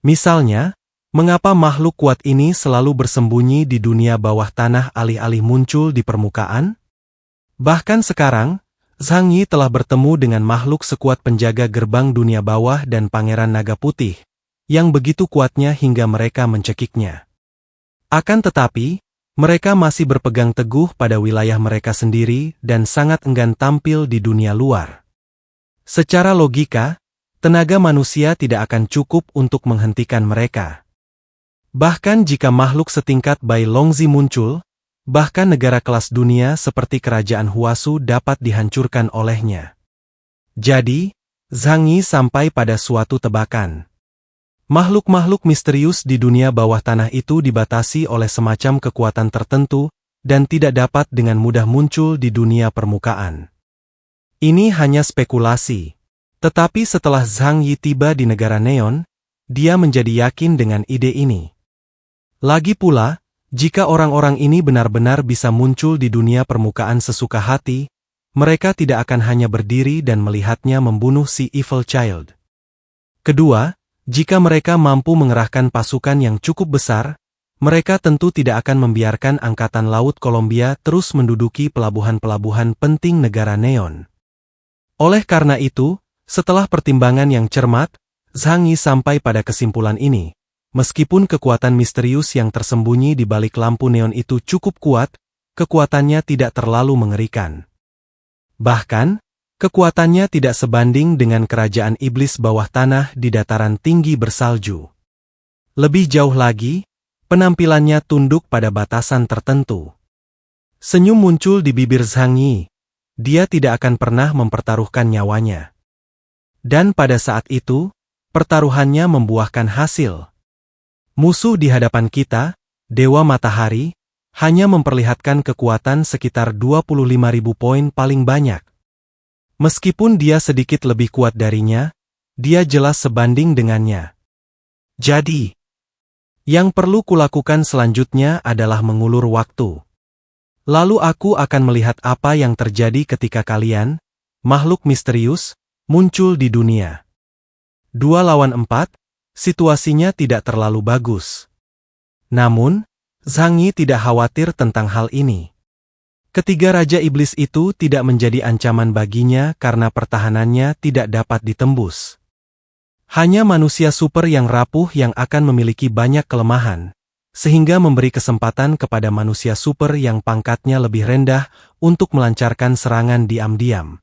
Misalnya, mengapa makhluk kuat ini selalu bersembunyi di dunia bawah tanah alih-alih muncul di permukaan? Bahkan sekarang, Zhang Yi telah bertemu dengan makhluk sekuat penjaga gerbang dunia bawah dan Pangeran Naga Putih, yang begitu kuatnya hingga mereka mencekiknya. Akan tetapi, mereka masih berpegang teguh pada wilayah mereka sendiri dan sangat enggan tampil di dunia luar. Secara logika, tenaga manusia tidak akan cukup untuk menghentikan mereka. Bahkan jika makhluk setingkat Bai Longzi muncul, bahkan negara kelas dunia seperti kerajaan Huasu dapat dihancurkan olehnya. Jadi, Zhang Yi sampai pada suatu tebakan. Makhluk-makhluk misterius di dunia bawah tanah itu dibatasi oleh semacam kekuatan tertentu dan tidak dapat dengan mudah muncul di dunia permukaan. Ini hanya spekulasi. Tetapi setelah Zhang Yi tiba di negara Neon, dia menjadi yakin dengan ide ini. Lagi pula, jika orang-orang ini benar-benar bisa muncul di dunia permukaan sesuka hati, mereka tidak akan hanya berdiri dan melihatnya membunuh si Evil Child. Kedua, jika mereka mampu mengerahkan pasukan yang cukup besar, mereka tentu tidak akan membiarkan Angkatan Laut Kolombia terus menduduki pelabuhan-pelabuhan penting negara Neon. Oleh karena itu, setelah pertimbangan yang cermat, Zhang Yi sampai pada kesimpulan ini. Meskipun kekuatan misterius yang tersembunyi di balik lampu neon itu cukup kuat, kekuatannya tidak terlalu mengerikan. Bahkan, kekuatannya tidak sebanding dengan kerajaan iblis bawah tanah di dataran tinggi bersalju. Lebih jauh lagi, penampilannya tunduk pada batasan tertentu. Senyum muncul di bibir Zhang Yi. Dia tidak akan pernah mempertaruhkan nyawanya. Dan pada saat itu, pertaruhannya membuahkan hasil. Musuh di hadapan kita, Dewa Matahari, hanya memperlihatkan kekuatan sekitar 25.000 poin paling banyak. Meskipun dia sedikit lebih kuat darinya, dia jelas sebanding dengannya. Jadi, yang perlu kulakukan selanjutnya adalah mengulur waktu. Lalu aku akan melihat apa yang terjadi ketika kalian, makhluk misterius, muncul di dunia. 2 lawan 4, situasinya tidak terlalu bagus. Namun, Zhang Yi tidak khawatir tentang hal ini. Ketiga Raja Iblis itu tidak menjadi ancaman baginya karena pertahanannya tidak dapat ditembus. Hanya manusia super yang rapuh yang akan memiliki banyak kelemahan, sehingga memberi kesempatan kepada manusia super yang pangkatnya lebih rendah untuk melancarkan serangan diam-diam.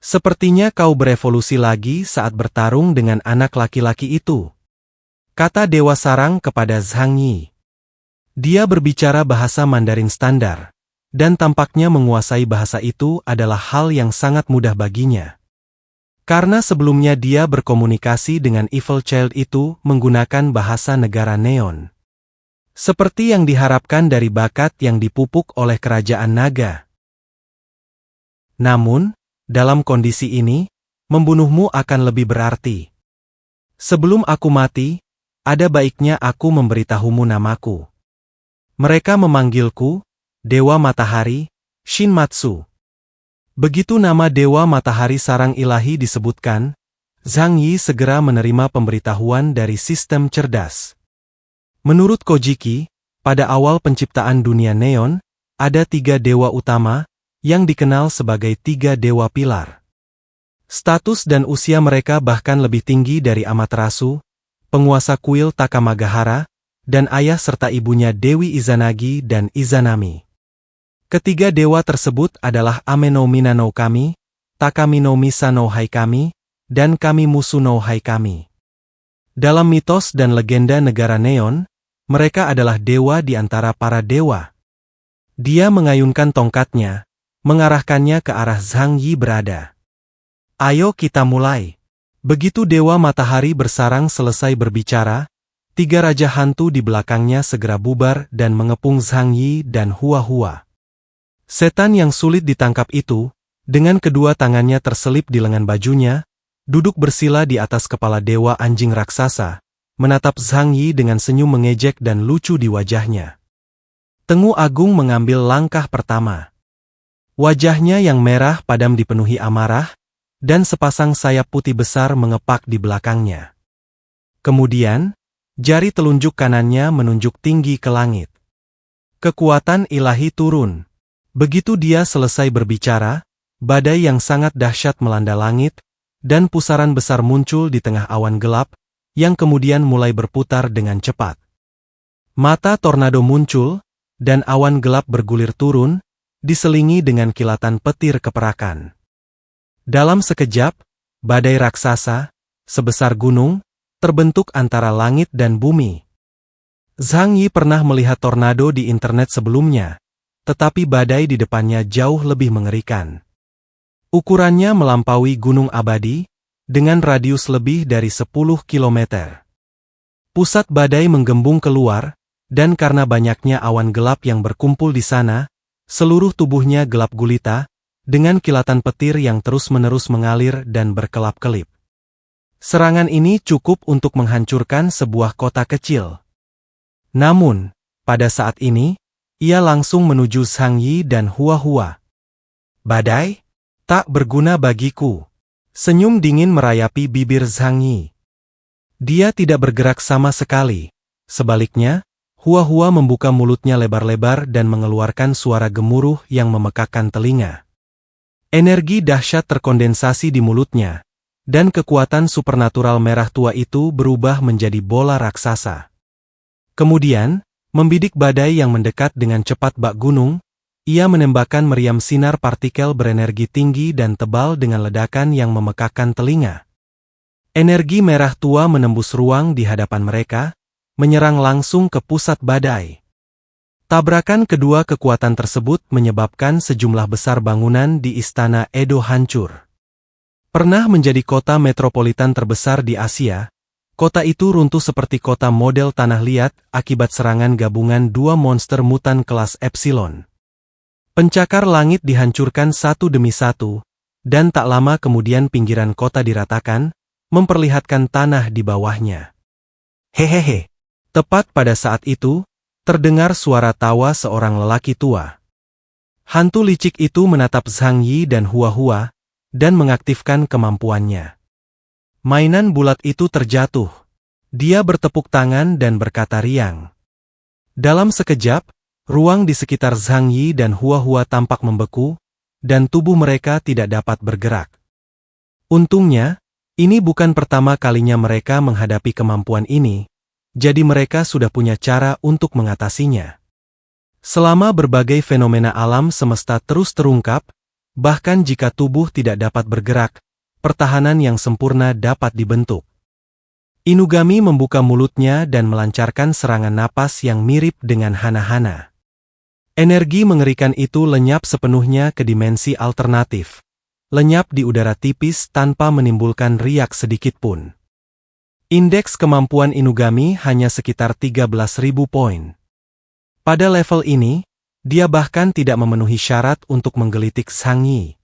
Sepertinya kau berevolusi lagi saat bertarung dengan anak laki-laki itu, kata Dewa Sarang kepada Zhang Yi. Dia berbicara bahasa Mandarin standar, dan tampaknya menguasai bahasa itu adalah hal yang sangat mudah baginya. Karena sebelumnya dia berkomunikasi dengan Evil Child itu menggunakan bahasa negara Neon. Seperti yang diharapkan dari bakat yang dipupuk oleh kerajaan naga. Namun, dalam kondisi ini, membunuhmu akan lebih berarti. Sebelum aku mati, ada baiknya aku memberitahumu namaku. Mereka memanggilku, Dewa Matahari, Shinmatsu. Begitu nama Dewa Matahari Sarang Ilahi disebutkan, Zhang Yi segera menerima pemberitahuan dari sistem cerdas. Menurut Kojiki, pada awal penciptaan dunia Neon, ada 3 dewa utama, yang dikenal sebagai 3 dewa pilar. Status dan usia mereka bahkan lebih tinggi dari Amaterasu, penguasa kuil Takamagahara, dan ayah serta ibunya Dewi Izanagi dan Izanami. Ketiga dewa tersebut adalah Ame no Mina no Kami, Takami no Misa no Haikami, dan Kami Musu no Haikami. Dalam mitos dan legenda negara Neon, mereka adalah dewa di antara para dewa. Dia mengayunkan tongkatnya, mengarahkannya ke arah Zhang Yi berada. Ayo kita mulai. Begitu Dewa Matahari bersarang selesai berbicara, 3 raja hantu di belakangnya segera bubar dan mengepung Zhang Yi dan Hua-Hua. Setan yang sulit ditangkap itu, dengan kedua tangannya terselip di lengan bajunya, duduk bersila di atas kepala dewa anjing raksasa, menatap Zhang Yi dengan senyum mengejek dan lucu di wajahnya. Tengu Agung mengambil langkah pertama. Wajahnya yang merah padam dipenuhi amarah, dan sepasang sayap putih besar mengepak di belakangnya. Kemudian, jari telunjuk kanannya menunjuk tinggi ke langit. Kekuatan ilahi turun. Begitu dia selesai berbicara, badai yang sangat dahsyat melanda langit, dan pusaran besar muncul di tengah awan gelap, yang kemudian mulai berputar dengan cepat. Mata tornado muncul, dan awan gelap bergulir turun, diselingi dengan kilatan petir keperakan. Dalam sekejap, badai raksasa, sebesar gunung, terbentuk antara langit dan bumi. Zhang Yi pernah melihat tornado di internet sebelumnya, tetapi badai di depannya jauh lebih mengerikan. Ukurannya melampaui gunung abadi, dengan radius lebih dari 10 km. Pusat badai menggembung keluar, dan karena banyaknya awan gelap yang berkumpul di sana, seluruh tubuhnya gelap gulita, dengan kilatan petir yang terus-menerus mengalir dan berkelap-kelip. Serangan ini cukup untuk menghancurkan sebuah kota kecil. Namun, pada saat ini, ia langsung menuju Zhang Yi dan Hua-Hua. Badai? Tak berguna bagiku. Senyum dingin merayapi bibir Zhang Yi. Dia tidak bergerak sama sekali. Sebaliknya, Hua-Hua membuka mulutnya lebar-lebar dan mengeluarkan suara gemuruh yang memekakkan telinga. Energi dahsyat terkondensasi di mulutnya, dan kekuatan supernatural merah tua itu berubah menjadi bola raksasa. Kemudian, membidik badai yang mendekat dengan cepat bak gunung, ia menembakkan meriam sinar partikel berenergi tinggi dan tebal dengan ledakan yang memekakkan telinga. Energi merah tua menembus ruang di hadapan mereka, menyerang langsung ke pusat badai. Tabrakan kedua kekuatan tersebut menyebabkan sejumlah besar bangunan di Istana Edo hancur. Pernah menjadi kota metropolitan terbesar di Asia, kota itu runtuh seperti kota model tanah liat akibat serangan gabungan 2 monster mutan kelas Epsilon. Pencakar langit dihancurkan satu demi satu, dan tak lama kemudian pinggiran kota diratakan, memperlihatkan tanah di bawahnya. Hehehe. Tepat pada saat itu, terdengar suara tawa seorang lelaki tua. Hantu licik itu menatap Zhang Yi dan Hua-Hua, dan mengaktifkan kemampuannya. Mainan bulat itu terjatuh. Dia bertepuk tangan dan berkata riang. Dalam sekejap, ruang di sekitar Zhang Yi dan Hua-Hua tampak membeku, dan tubuh mereka tidak dapat bergerak. Untungnya, ini bukan pertama kalinya mereka menghadapi kemampuan ini, jadi mereka sudah punya cara untuk mengatasinya. Selama berbagai fenomena alam semesta terus terungkap, bahkan jika tubuh tidak dapat bergerak, pertahanan yang sempurna dapat dibentuk. Inugami membuka mulutnya dan melancarkan serangan napas yang mirip dengan hana-hana. Energi mengerikan itu lenyap sepenuhnya ke dimensi alternatif. Lenyap di udara tipis tanpa menimbulkan riak sedikitpun. Indeks kemampuan Inugami hanya sekitar 13.000 poin. Pada level ini, dia bahkan tidak memenuhi syarat untuk menggelitik Zhang Yi.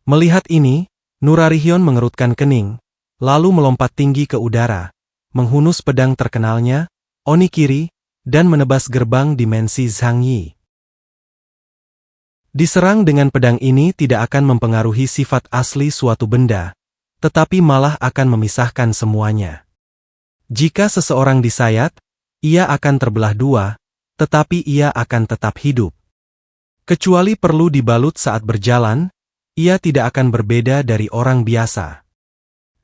Melihat ini, Nurarihyun mengerutkan kening, lalu melompat tinggi ke udara, menghunus pedang terkenalnya, Onikiri, dan menebas gerbang dimensi Zhang Yi. Diserang dengan pedang ini tidak akan mempengaruhi sifat asli suatu benda, tetapi malah akan memisahkan semuanya. Jika seseorang disayat, ia akan terbelah dua, tetapi ia akan tetap hidup. Kecuali perlu dibalut saat berjalan, ia tidak akan berbeda dari orang biasa.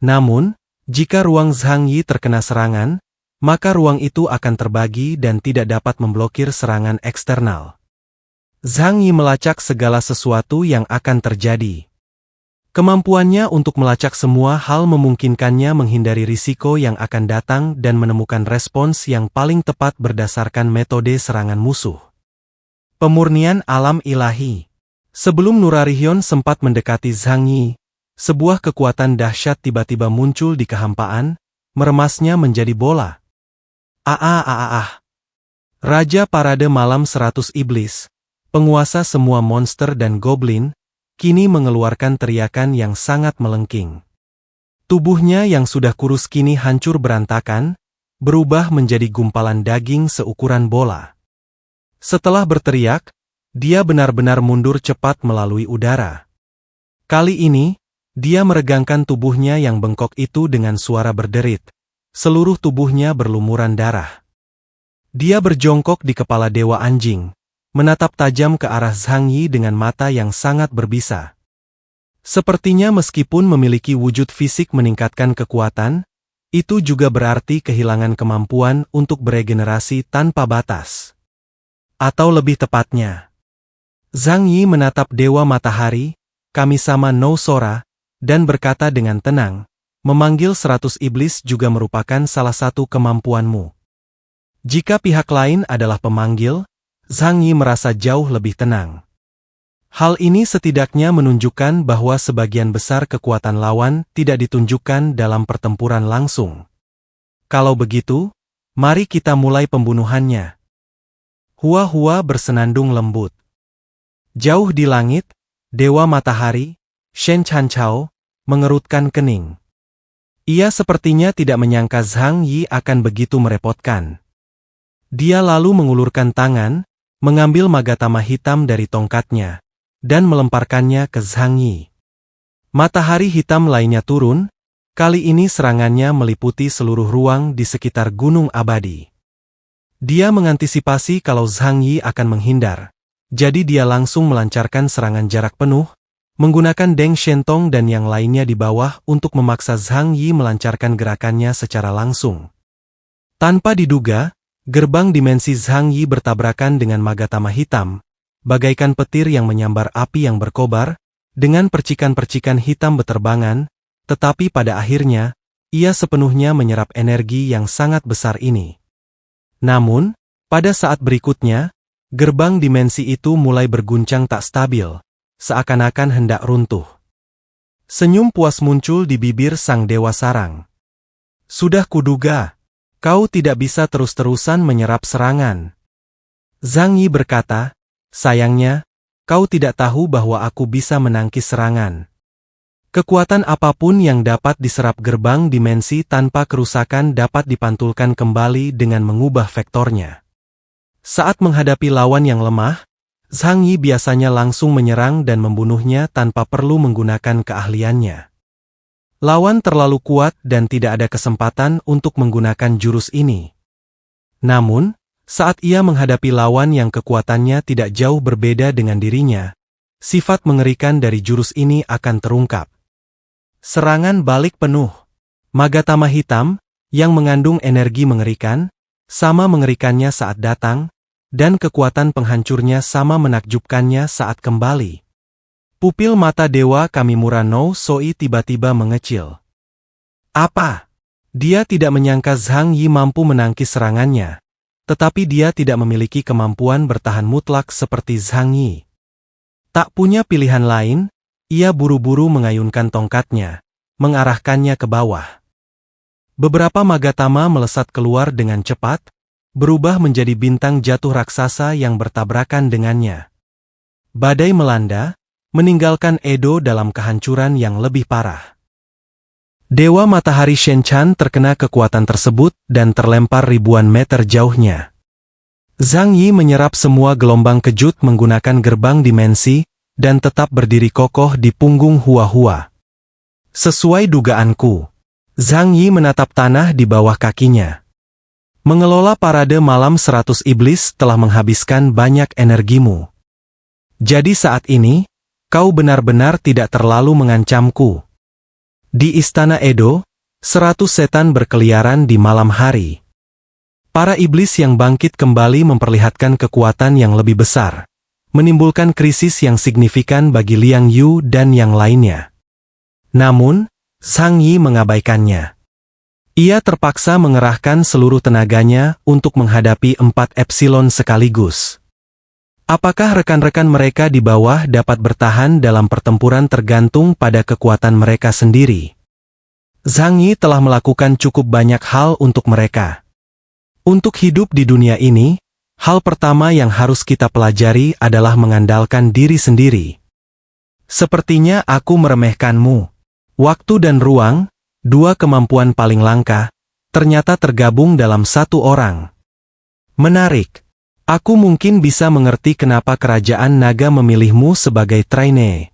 Namun, jika ruang Zhang Yi terkena serangan, maka ruang itu akan terbagi dan tidak dapat memblokir serangan eksternal. Zhang Yi melacak segala sesuatu yang akan terjadi. Kemampuannya untuk melacak semua hal memungkinkannya menghindari risiko yang akan datang dan menemukan respons yang paling tepat berdasarkan metode serangan musuh. Pemurnian alam ilahi. Sebelum Nurarihyun sempat mendekati Zhang Yi, sebuah kekuatan dahsyat tiba-tiba muncul di kehampaan, meremasnya menjadi bola. Raja Parade Malam 100 Iblis, penguasa semua monster dan goblin, kini mengeluarkan teriakan yang sangat melengking. Tubuhnya yang sudah kurus kini hancur berantakan, berubah menjadi gumpalan daging seukuran bola. Setelah berteriak, dia benar-benar mundur cepat melalui udara. Kali ini, dia meregangkan tubuhnya yang bengkok itu dengan suara berderit. Seluruh tubuhnya berlumuran darah. Dia berjongkok di kepala Dewa Anjing, menatap tajam ke arah Zhang Yi dengan mata yang sangat berbisa. Sepertinya meskipun memiliki wujud fisik meningkatkan kekuatan, itu juga berarti kehilangan kemampuan untuk beregenerasi tanpa batas. Atau lebih tepatnya, Zhang Yi menatap Dewa Matahari, Kamisama no Sora, dan berkata dengan tenang, memanggil 100 iblis juga merupakan salah satu kemampuanmu. Jika pihak lain adalah pemanggil, Zhang Yi merasa jauh lebih tenang. Hal ini setidaknya menunjukkan bahwa sebagian besar kekuatan lawan tidak ditunjukkan dalam pertempuran langsung. Kalau begitu, mari kita mulai pembunuhannya. Hua-Hua bersenandung lembut. Jauh di langit, Dewa Matahari, Shen Chanchao, mengerutkan kening. Ia sepertinya tidak menyangka Zhang Yi akan begitu merepotkan. Dia lalu mengulurkan tangan, mengambil magatama hitam dari tongkatnya, dan melemparkannya ke Zhang Yi. Matahari hitam lainnya turun, kali ini serangannya meliputi seluruh ruang di sekitar Gunung Abadi. Dia mengantisipasi kalau Zhang Yi akan menghindar, jadi dia langsung melancarkan serangan jarak penuh, menggunakan Deng Shentong dan yang lainnya di bawah untuk memaksa Zhang Yi melancarkan gerakannya secara langsung. Tanpa diduga, gerbang dimensi Zhang Yi bertabrakan dengan magatama hitam, bagaikan petir yang menyambar api yang berkobar, dengan percikan-percikan hitam beterbangan, tetapi pada akhirnya, ia sepenuhnya menyerap energi yang sangat besar ini. Namun, pada saat berikutnya, gerbang dimensi itu mulai berguncang tak stabil, seakan-akan hendak runtuh. Senyum puas muncul di bibir sang Dewa Sarang. Sudah kuduga. Kau tidak bisa terus-terusan menyerap serangan. Zhang Yi berkata, sayangnya, kau tidak tahu bahwa aku bisa menangkis serangan. Kekuatan apapun yang dapat diserap gerbang dimensi tanpa kerusakan dapat dipantulkan kembali dengan mengubah vektornya. Saat menghadapi lawan yang lemah, Zhang Yi biasanya langsung menyerang dan membunuhnya tanpa perlu menggunakan keahliannya. Lawan terlalu kuat dan tidak ada kesempatan untuk menggunakan jurus ini. Namun, saat ia menghadapi lawan yang kekuatannya tidak jauh berbeda dengan dirinya, sifat mengerikan dari jurus ini akan terungkap. Serangan balik penuh. Magatama hitam, yang mengandung energi mengerikan, sama mengerikannya saat datang, dan kekuatan penghancurnya sama menakjubkannya saat kembali. Pupil mata Dewa Kamimura no Soi tiba-tiba mengecil. Apa? Dia tidak menyangka Zhang Yi mampu menangkis serangannya, tetapi dia tidak memiliki kemampuan bertahan mutlak seperti Zhang Yi. Tak punya pilihan lain, ia buru-buru mengayunkan tongkatnya, mengarahkannya ke bawah. Beberapa magatama melesat keluar dengan cepat, berubah menjadi bintang jatuh raksasa yang bertabrakan dengannya. Badai melanda, meninggalkan Edo dalam kehancuran yang lebih parah. Dewa Matahari Shenchan terkena kekuatan tersebut dan terlempar ribuan meter jauhnya. Zhang Yi menyerap semua gelombang kejut menggunakan gerbang dimensi, dan tetap berdiri kokoh di punggung Hua-Hua. Sesuai dugaanku, Zhang Yi menatap tanah di bawah kakinya. Mengelola parade malam 100 iblis telah menghabiskan banyak energimu. Jadi saat ini, kau benar-benar tidak terlalu mengancamku. Di Istana Edo, 100 setan berkeliaran di malam hari. Para iblis yang bangkit kembali memperlihatkan kekuatan yang lebih besar, menimbulkan krisis yang signifikan bagi Liang Yu dan yang lainnya. Namun, Zhang Yi mengabaikannya. Ia terpaksa mengerahkan seluruh tenaganya untuk menghadapi 4 epsilon sekaligus. Apakah rekan-rekan mereka di bawah dapat bertahan dalam pertempuran tergantung pada kekuatan mereka sendiri. Zhang Yi telah melakukan cukup banyak hal untuk mereka. Untuk hidup di dunia ini, hal pertama yang harus kita pelajari adalah mengandalkan diri sendiri. Sepertinya aku meremehkanmu. Waktu dan ruang, dua kemampuan paling langka, ternyata tergabung dalam satu orang. Menarik. Aku mungkin bisa mengerti kenapa kerajaan naga memilihmu sebagai trainee.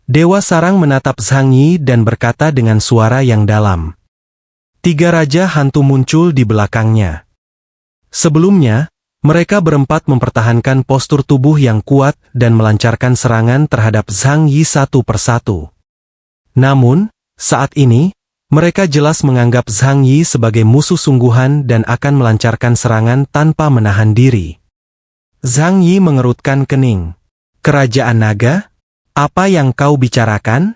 Dewa Sarang menatap Zhang Yi dan berkata dengan suara yang dalam. 3 raja hantu muncul di belakangnya. Sebelumnya, mereka berempat mempertahankan postur tubuh yang kuat dan melancarkan serangan terhadap Zhang Yi satu persatu. Namun, saat ini, mereka jelas menganggap Zhang Yi sebagai musuh sungguhan dan akan melancarkan serangan tanpa menahan diri. Zhang Yi mengerutkan kening. Kerajaan naga? Apa yang kau bicarakan?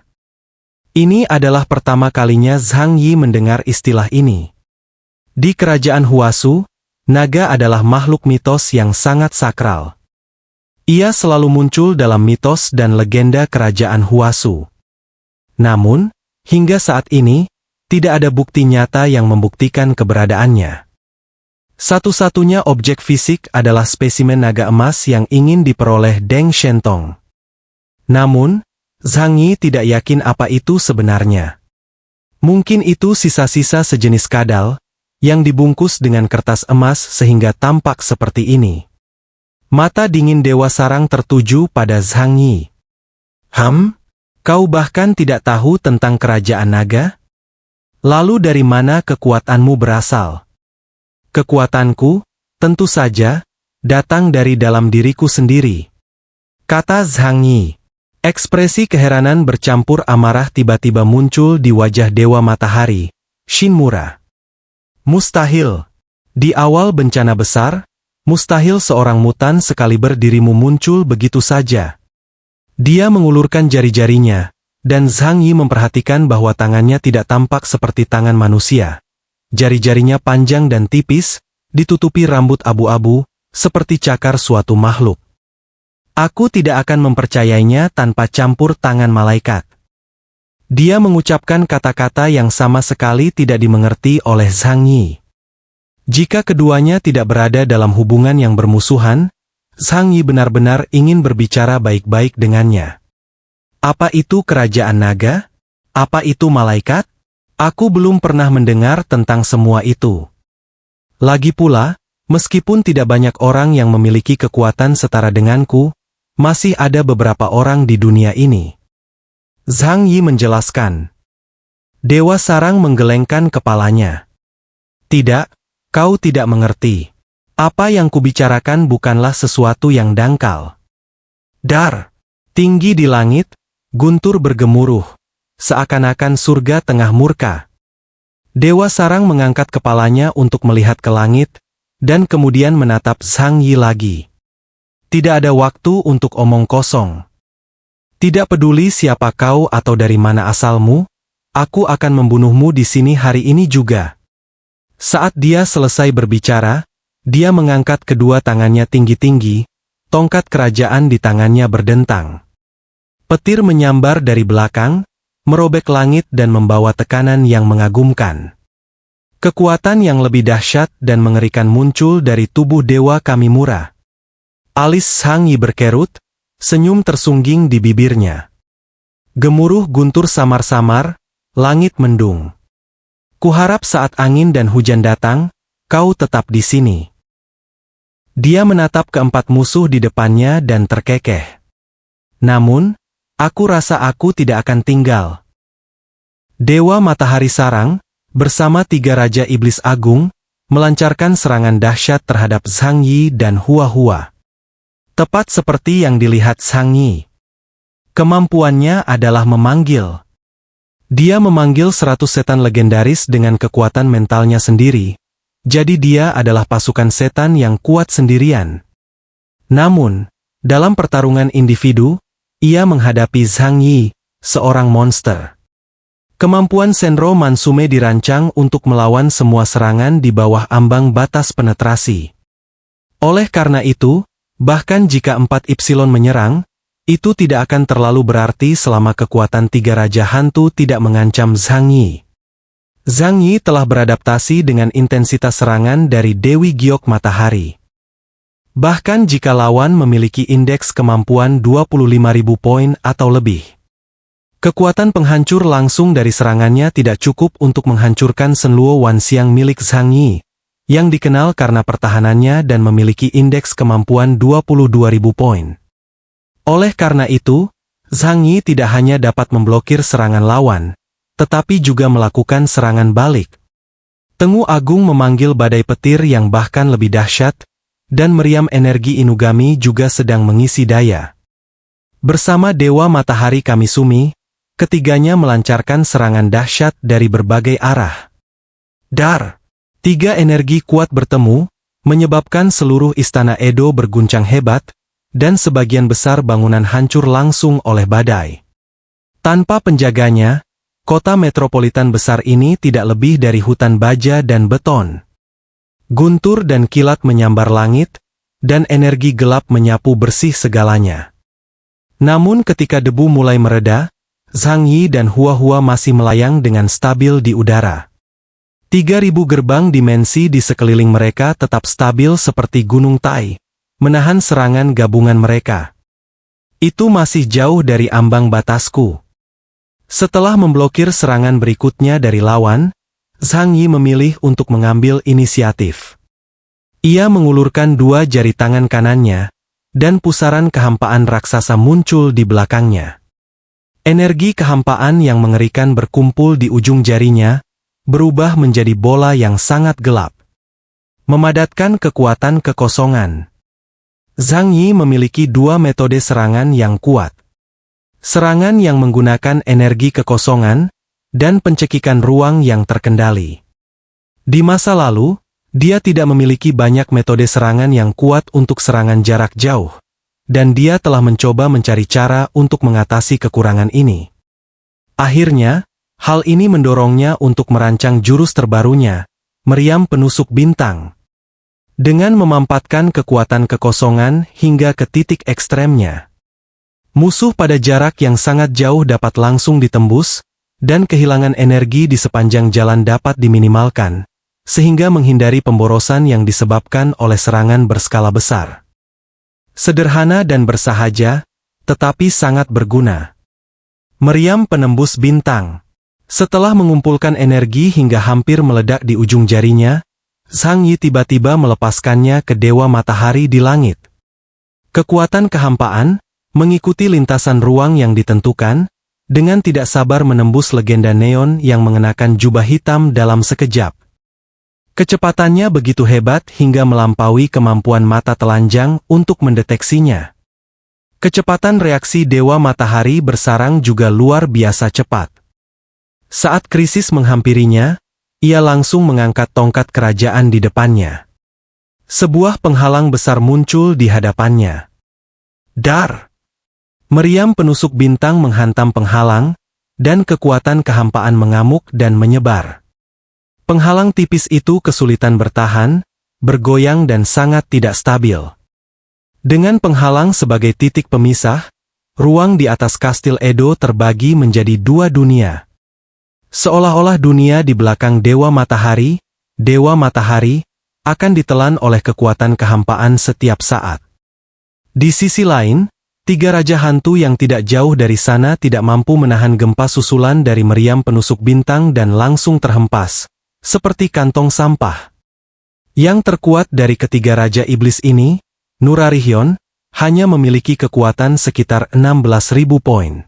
Ini adalah pertama kalinya Zhang Yi mendengar istilah ini. Di kerajaan Huasu, naga adalah makhluk mitos yang sangat sakral. Ia selalu muncul dalam mitos dan legenda kerajaan Huasu. Namun, hingga saat ini, tidak ada bukti nyata yang membuktikan keberadaannya. Satu-satunya objek fisik adalah spesimen naga emas yang ingin diperoleh Deng Shentong. Namun, Zhang Yi tidak yakin apa itu sebenarnya. Mungkin itu sisa-sisa sejenis kadal, yang dibungkus dengan kertas emas sehingga tampak seperti ini. Mata dingin Dewa Sarang tertuju pada Zhang Yi. Kau bahkan tidak tahu tentang kerajaan naga? Lalu dari mana kekuatanmu berasal? Kekuatanku, tentu saja, datang dari dalam diriku sendiri. Kata Zhang Yi. Ekspresi keheranan bercampur amarah tiba-tiba muncul di wajah Dewa Matahari, Shinmura. Mustahil. Di awal bencana besar, mustahil seorang mutan sekaliber dirimu muncul begitu saja. Dia mengulurkan jari-jarinya, dan Zhang Yi memperhatikan bahwa tangannya tidak tampak seperti tangan manusia. Jari-jarinya panjang dan tipis, ditutupi rambut abu-abu, seperti cakar suatu makhluk. Aku tidak akan mempercayainya tanpa campur tangan malaikat. Dia mengucapkan kata-kata yang sama sekali tidak dimengerti oleh Zhang Yi. Jika keduanya tidak berada dalam hubungan yang bermusuhan, Zhang Yi benar-benar ingin berbicara baik-baik dengannya. Apa itu kerajaan naga? Apa itu malaikat? Aku belum pernah mendengar tentang semua itu. Lagi pula, meskipun tidak banyak orang yang memiliki kekuatan setara denganku, masih ada beberapa orang di dunia ini. Zhang Yi menjelaskan. Dewa Sarang menggelengkan kepalanya. Tidak, kau tidak mengerti. Apa yang kubicarakan bukanlah sesuatu yang dangkal. Dar! Tinggi di langit, guntur bergemuruh, seakan-akan surga tengah murka. Dewa Sarang mengangkat kepalanya untuk melihat ke langit, dan kemudian menatap Zhang Yi lagi. Tidak ada waktu untuk omong kosong. Tidak peduli siapa kau atau dari mana asalmu, aku akan membunuhmu di sini hari ini juga. Saat dia selesai berbicara, dia mengangkat kedua tangannya tinggi-tinggi, tongkat kerajaan di tangannya berdentang. Petir menyambar dari belakang, merobek langit dan membawa tekanan yang mengagumkan. Kekuatan yang lebih dahsyat dan mengerikan muncul dari tubuh Dewa Kamimura. Alis Zhang Yi berkerut, senyum tersungging di bibirnya. Gemuruh guntur samar-samar, langit mendung. Kuharap saat angin dan hujan datang, kau tetap di sini. Dia menatap keempat musuh di depannya dan terkekeh. Namun, aku rasa aku tidak akan tinggal. Dewa Matahari Sarang, bersama 3 Raja Iblis Agung, melancarkan serangan dahsyat terhadap Zhang Yi dan Hua Hua. Tepat seperti yang dilihat Zhang Yi. Kemampuannya adalah memanggil. Dia memanggil 100 setan legendaris dengan kekuatan mentalnya sendiri, jadi dia adalah pasukan setan yang kuat sendirian. Namun, dalam pertarungan individu, ia menghadapi Zhang Yi, seorang monster. Kemampuan Senro Mansume dirancang untuk melawan semua serangan di bawah ambang batas penetrasi. Oleh karena itu, bahkan jika 4Y menyerang, itu tidak akan terlalu berarti selama kekuatan 3 Raja Hantu tidak mengancam Zhang Yi. Zhang Yi telah beradaptasi dengan intensitas serangan dari Dewi Giok Matahari. Bahkan jika lawan memiliki indeks kemampuan 25.000 poin atau lebih. Kekuatan penghancur langsung dari serangannya tidak cukup untuk menghancurkan Shenluo Wanxiang milik Zhang Yi, yang dikenal karena pertahanannya dan memiliki indeks kemampuan 22.000 poin. Oleh karena itu, Zhang Yi tidak hanya dapat memblokir serangan lawan, tetapi juga melakukan serangan balik. Tengu Agung memanggil badai petir yang bahkan lebih dahsyat, dan meriam energi Inugami juga sedang mengisi daya. Bersama Dewa Matahari Kamisumi, ketiganya melancarkan serangan dahsyat dari berbagai arah. Dar! 3 energi kuat bertemu, menyebabkan seluruh istana Edo berguncang hebat, dan sebagian besar bangunan hancur langsung oleh badai. Tanpa penjaganya, kota metropolitan besar ini tidak lebih dari hutan baja dan beton. Guntur dan kilat menyambar langit, dan energi gelap menyapu bersih segalanya. Namun ketika debu mulai mereda, Zhang Yi dan Hua Hua masih melayang dengan stabil di udara. 3.000 gerbang dimensi di sekeliling mereka tetap stabil seperti Gunung Tai, menahan serangan gabungan mereka. Itu masih jauh dari ambang batasku. Setelah memblokir serangan berikutnya dari lawan, Zhang Yi memilih untuk mengambil inisiatif. Ia mengulurkan 2 jari tangan kanannya, dan pusaran kehampaan raksasa muncul di belakangnya. Energi kehampaan yang mengerikan berkumpul di ujung jarinya, berubah menjadi bola yang sangat gelap. Memadatkan kekuatan kekosongan. Zhang Yi memiliki 2 metode serangan yang kuat. Serangan yang menggunakan energi kekosongan, dan pencekikan ruang yang terkendali. Di masa lalu, dia tidak memiliki banyak metode serangan yang kuat untuk serangan jarak jauh, dan dia telah mencoba mencari cara untuk mengatasi kekurangan ini. Akhirnya, hal ini mendorongnya untuk merancang jurus terbarunya, meriam penusuk bintang. Dengan memampatkan kekuatan kekosongan hingga ke titik ekstremnya. Musuh pada jarak yang sangat jauh dapat langsung ditembus, dan kehilangan energi di sepanjang jalan dapat diminimalkan, sehingga menghindari pemborosan yang disebabkan oleh serangan berskala besar. Sederhana dan bersahaja, tetapi sangat berguna. Meriam penembus bintang. Setelah mengumpulkan energi hingga hampir meledak di ujung jarinya, Zhang Yi tiba-tiba melepaskannya ke Dewa Matahari di langit. Kekuatan kehampaan mengikuti lintasan ruang yang ditentukan, dengan tidak sabar menembus legenda neon yang mengenakan jubah hitam dalam sekejap. Kecepatannya begitu hebat hingga melampaui kemampuan mata telanjang untuk mendeteksinya. Kecepatan reaksi Dewa Matahari bersarang juga luar biasa cepat. Saat krisis menghampirinya, ia langsung mengangkat tongkat kerajaan di depannya. Sebuah penghalang besar muncul di hadapannya. Dar! Meriam penusuk bintang menghantam penghalang, dan kekuatan kehampaan mengamuk dan menyebar. Penghalang tipis itu kesulitan bertahan, bergoyang dan sangat tidak stabil. Dengan penghalang sebagai titik pemisah, ruang di atas kastil Edo terbagi menjadi dua dunia. Seolah-olah dunia di belakang Dewa Matahari akan ditelan oleh kekuatan kehampaan setiap saat. Di sisi lain, tiga raja hantu yang tidak jauh dari sana tidak mampu menahan gempa susulan dari meriam penusuk bintang dan langsung terhempas, seperti kantong sampah. Yang terkuat dari ketiga raja iblis ini, Nurarihyun, hanya memiliki kekuatan sekitar 16.000 poin.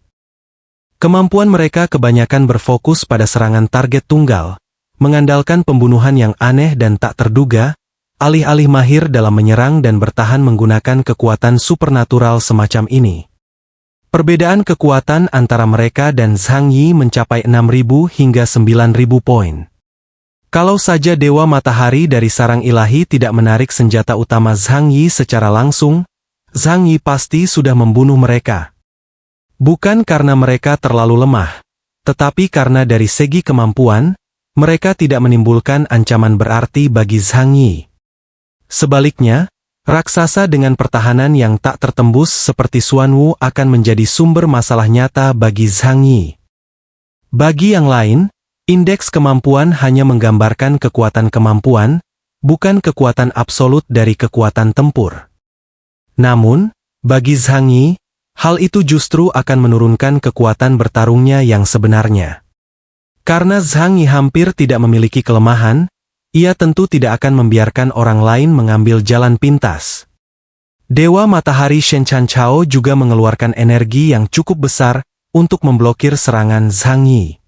Kemampuan mereka kebanyakan berfokus pada serangan target tunggal, mengandalkan pembunuhan yang aneh dan tak terduga, alih-alih mahir dalam menyerang dan bertahan menggunakan kekuatan supernatural semacam ini. Perbedaan kekuatan antara mereka dan Zhang Yi mencapai 6.000 hingga 9.000 poin. Kalau saja Dewa Matahari dari sarang ilahi tidak menarik senjata utama Zhang Yi secara langsung, Zhang Yi pasti sudah membunuh mereka. Bukan karena mereka terlalu lemah, tetapi karena dari segi kemampuan, mereka tidak menimbulkan ancaman berarti bagi Zhang Yi. Sebaliknya, raksasa dengan pertahanan yang tak tertembus seperti Xuanwu akan menjadi sumber masalah nyata bagi Zhang Yi. Bagi yang lain, indeks kemampuan hanya menggambarkan kekuatan kemampuan, bukan kekuatan absolut dari kekuatan tempur. Namun, bagi Zhang Yi, hal itu justru akan menurunkan kekuatan bertarungnya yang sebenarnya. Karena Zhang Yi hampir tidak memiliki kelemahan, ia tentu tidak akan membiarkan orang lain mengambil jalan pintas. Dewa Matahari Shen Chanchao juga mengeluarkan energi yang cukup besar untuk memblokir serangan Zhang Yi.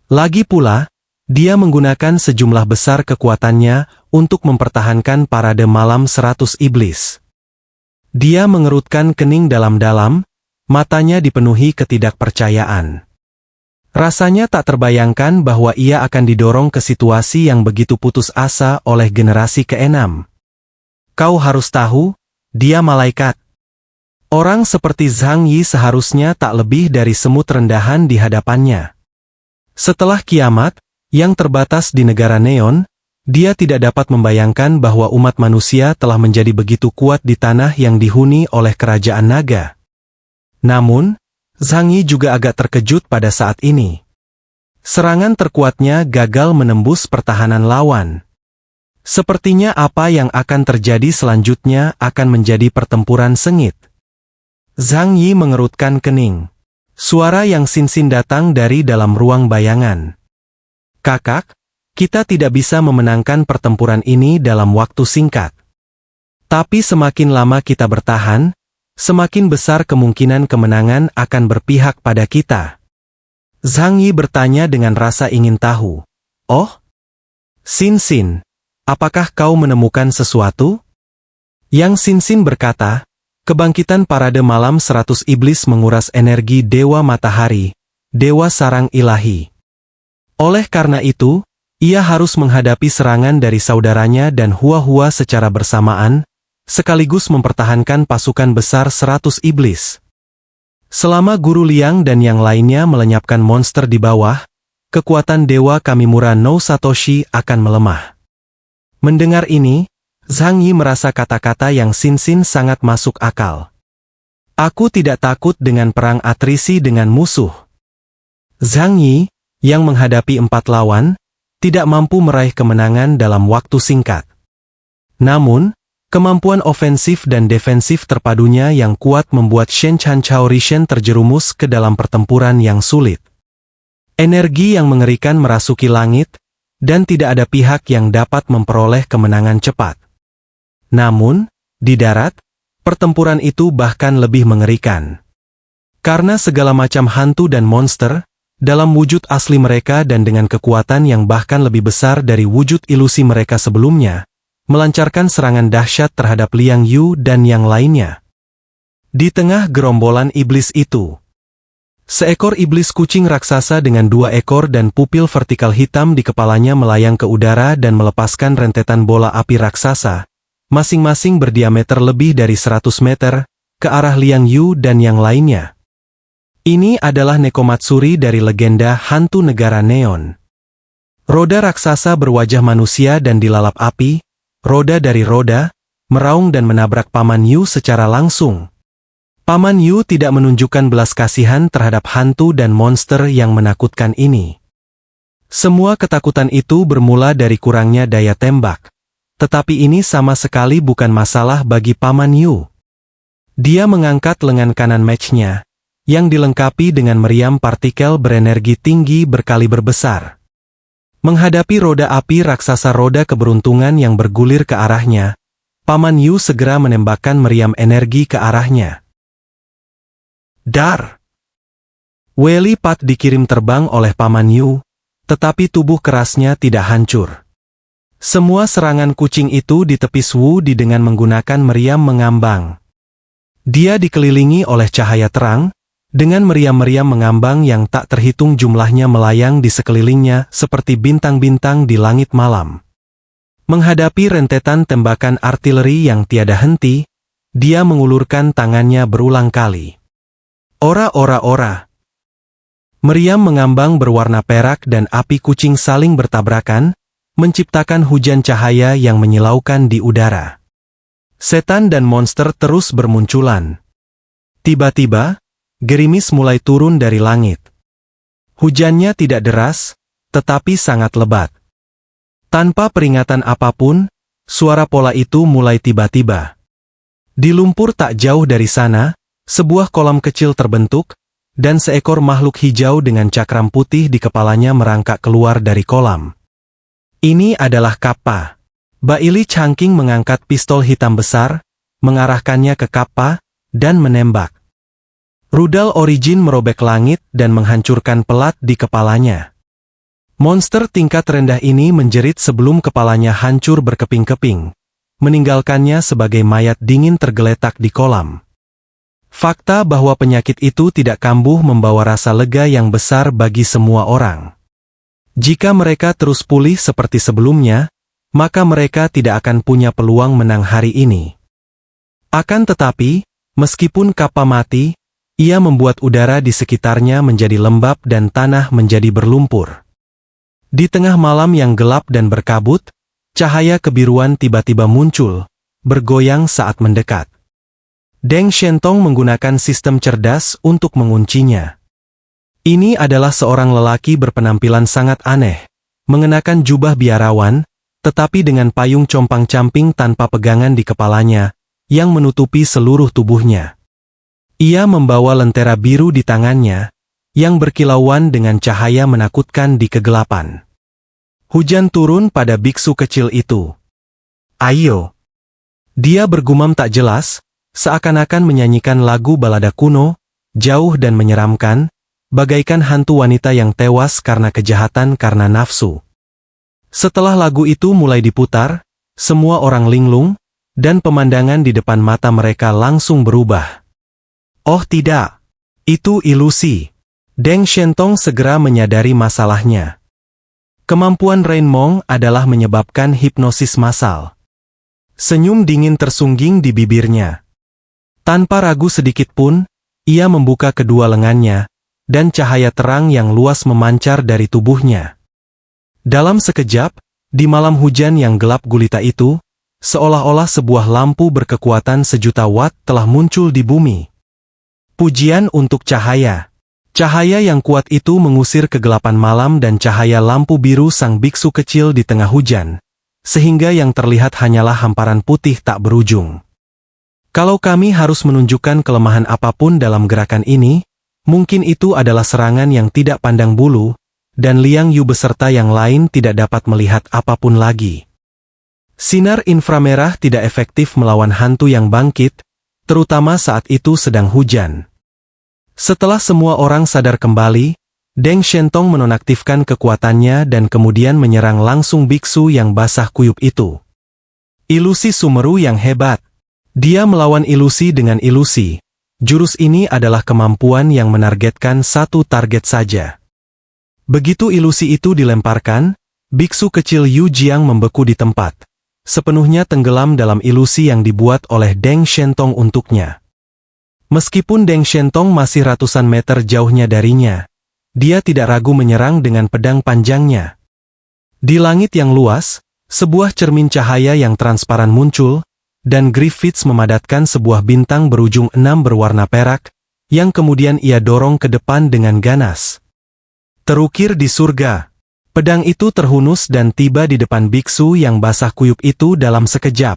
Lagi pula, dia menggunakan sejumlah besar kekuatannya untuk mempertahankan parade malam 100 iblis. Dia mengerutkan kening dalam-dalam, matanya dipenuhi ketidakpercayaan. Rasanya tak terbayangkan bahwa ia akan didorong ke situasi yang begitu putus asa oleh generasi ke-6. Kau harus tahu, dia malaikat. Orang seperti Zhang Yi seharusnya tak lebih dari semut rendahan di hadapannya. Setelah kiamat, yang terbatas di negara neon, dia tidak dapat membayangkan bahwa umat manusia telah menjadi begitu kuat di tanah yang dihuni oleh kerajaan naga. Namun, Zhang Yi juga agak terkejut pada saat ini. Serangan terkuatnya gagal menembus pertahanan lawan. Sepertinya apa yang akan terjadi selanjutnya akan menjadi pertempuran sengit. Zhang Yi mengerutkan kening. Suara yang sinsin datang dari dalam ruang bayangan. Kakak, kita tidak bisa memenangkan pertempuran ini dalam waktu singkat. Tapi semakin lama kita bertahan, semakin besar kemungkinan kemenangan akan berpihak pada kita. Zhang Yi bertanya dengan rasa ingin tahu. Oh? Sin, apakah kau menemukan sesuatu? Yang Sin berkata, kebangkitan parade malam 100 iblis menguras energi Dewa Matahari, Dewa Sarang Ilahi. Oleh karena itu, ia harus menghadapi serangan dari saudaranya dan Hua-Hua secara bersamaan, sekaligus mempertahankan pasukan besar 100 iblis. Selama Guru Liang dan yang lainnya melenyapkan monster di bawah, kekuatan Dewa Kamimura no Satoshi akan melemah. Mendengar ini, Zhang Yi merasa kata-kata yang Sin sangat masuk akal. Aku tidak takut dengan perang atrisi dengan musuh. Zhang Yi, yang menghadapi 4 lawan, tidak mampu meraih kemenangan dalam waktu singkat. Namun, kemampuan ofensif dan defensif terpadunya yang kuat membuat Shen Chanchao Rishen terjerumus ke dalam pertempuran yang sulit. Energi yang mengerikan merasuki langit, dan tidak ada pihak yang dapat memperoleh kemenangan cepat. Namun, di darat, pertempuran itu bahkan lebih mengerikan. Karena segala macam hantu dan monster, dalam wujud asli mereka dan dengan kekuatan yang bahkan lebih besar dari wujud ilusi mereka sebelumnya, melancarkan serangan dahsyat terhadap Liang Yu dan yang lainnya. Di tengah gerombolan iblis itu, seekor iblis kucing raksasa dengan 2 ekor dan pupil vertikal hitam di kepalanya melayang ke udara dan melepaskan rentetan bola api raksasa, masing-masing berdiameter lebih dari 100 meter, ke arah Liang Yu dan yang lainnya. Ini adalah Nekomatsuri dari legenda hantu negara neon. Roda raksasa berwajah manusia dan dilalap api, roda dari roda, meraung dan menabrak Paman Yu secara langsung. Paman Yu tidak menunjukkan belas kasihan terhadap hantu dan monster yang menakutkan ini. Semua ketakutan itu bermula dari kurangnya daya tembak. Tetapi ini sama sekali bukan masalah bagi Paman Yu. Dia mengangkat lengan kanan match-nya, yang dilengkapi dengan meriam partikel berenergi tinggi berkaliber besar. Menghadapi roda api raksasa roda keberuntungan yang bergulir ke arahnya, Paman Yu segera menembakkan meriam energi ke arahnya. Dar! Weli Pat dikirim terbang oleh Paman Yu, tetapi tubuh kerasnya tidak hancur. Semua serangan kucing itu ditepis Wu Di dengan menggunakan meriam mengambang. Dia dikelilingi oleh cahaya terang, dengan meriam-meriam mengambang yang tak terhitung jumlahnya melayang di sekelilingnya seperti bintang-bintang di langit malam. Menghadapi rentetan tembakan artileri yang tiada henti, dia mengulurkan tangannya berulang kali. Ora ora ora. Meriam mengambang berwarna perak dan api kucing saling bertabrakan, menciptakan hujan cahaya yang menyilaukan di udara. Setan dan monster terus bermunculan. Tiba-tiba, gerimis mulai turun dari langit. Hujannya tidak deras, tetapi sangat lebat. Tanpa peringatan apapun, suara pola itu mulai tiba-tiba. Di lumpur tak jauh dari sana, sebuah kolam kecil terbentuk, dan seekor makhluk hijau dengan cakram putih di kepalanya merangkak keluar dari kolam. Ini adalah Kappa. Baili Changqing mengangkat pistol hitam besar, mengarahkannya ke Kappa, dan menembak. Rudal Origin merobek langit dan menghancurkan pelat di kepalanya. Monster tingkat rendah ini menjerit sebelum kepalanya hancur berkeping-keping, meninggalkannya sebagai mayat dingin tergeletak di kolam. Fakta bahwa penyakit itu tidak kambuh membawa rasa lega yang besar bagi semua orang. Jika mereka terus pulih seperti sebelumnya, maka mereka tidak akan punya peluang menang hari ini. Akan tetapi, meskipun Kappa mati, ia membuat udara di sekitarnya menjadi lembab dan tanah menjadi berlumpur. Di tengah malam yang gelap dan berkabut, cahaya kebiruan tiba-tiba muncul, bergoyang saat mendekat. Deng Shentong menggunakan sistem cerdas untuk menguncinya. Ini adalah seorang lelaki berpenampilan sangat aneh, mengenakan jubah biarawan, tetapi dengan payung compang-camping tanpa pegangan di kepalanya, yang menutupi seluruh tubuhnya. Ia membawa lentera biru di tangannya, yang berkilauan dengan cahaya menakutkan di kegelapan. Hujan turun pada biksu kecil itu. Ayo! Dia bergumam tak jelas, seakan-akan menyanyikan lagu balada kuno, jauh dan menyeramkan, bagaikan hantu wanita yang tewas karena kejahatan karena nafsu. Setelah lagu itu mulai diputar, semua orang linglung, dan pemandangan di depan mata mereka langsung berubah. Oh tidak, itu ilusi. Deng Shentong segera menyadari masalahnya. Kemampuan Rain Mong adalah menyebabkan hipnosis massal. Senyum dingin tersungging di bibirnya. Tanpa ragu sedikit pun, ia membuka kedua lengannya, dan cahaya terang yang luas memancar dari tubuhnya. Dalam sekejap, di malam hujan yang gelap gulita itu, seolah-olah sebuah lampu berkekuatan 1.000.000 watt telah muncul di bumi. Pujian untuk cahaya. Cahaya yang kuat itu mengusir kegelapan malam dan cahaya lampu biru sang biksu kecil di tengah hujan, sehingga yang terlihat hanyalah hamparan putih tak berujung. Kalau kami harus menunjukkan kelemahan apapun dalam gerakan ini, mungkin itu adalah serangan yang tidak pandang bulu, dan Liang Yu beserta yang lain tidak dapat melihat apapun lagi. Sinar inframerah tidak efektif melawan hantu yang bangkit, terutama saat itu sedang hujan. Setelah semua orang sadar kembali, Deng Shentong menonaktifkan kekuatannya dan kemudian menyerang langsung biksu yang basah kuyup itu. Ilusi Sumeru yang hebat. Dia melawan ilusi dengan ilusi. Jurus ini adalah kemampuan yang menargetkan satu target saja. Begitu ilusi itu dilemparkan, biksu kecil Yu Jiang membeku di tempat, sepenuhnya tenggelam dalam ilusi yang dibuat oleh Deng Shentong untuknya. Meskipun Deng Shentong masih ratusan meter jauhnya darinya, dia tidak ragu menyerang dengan pedang panjangnya. Di langit yang luas, sebuah cermin cahaya yang transparan muncul, dan Griffiths memadatkan sebuah bintang berujung 6 berwarna perak, yang kemudian ia dorong ke depan dengan ganas. Terukir di surga. Pedang itu terhunus dan tiba di depan biksu yang basah kuyup itu dalam sekejap.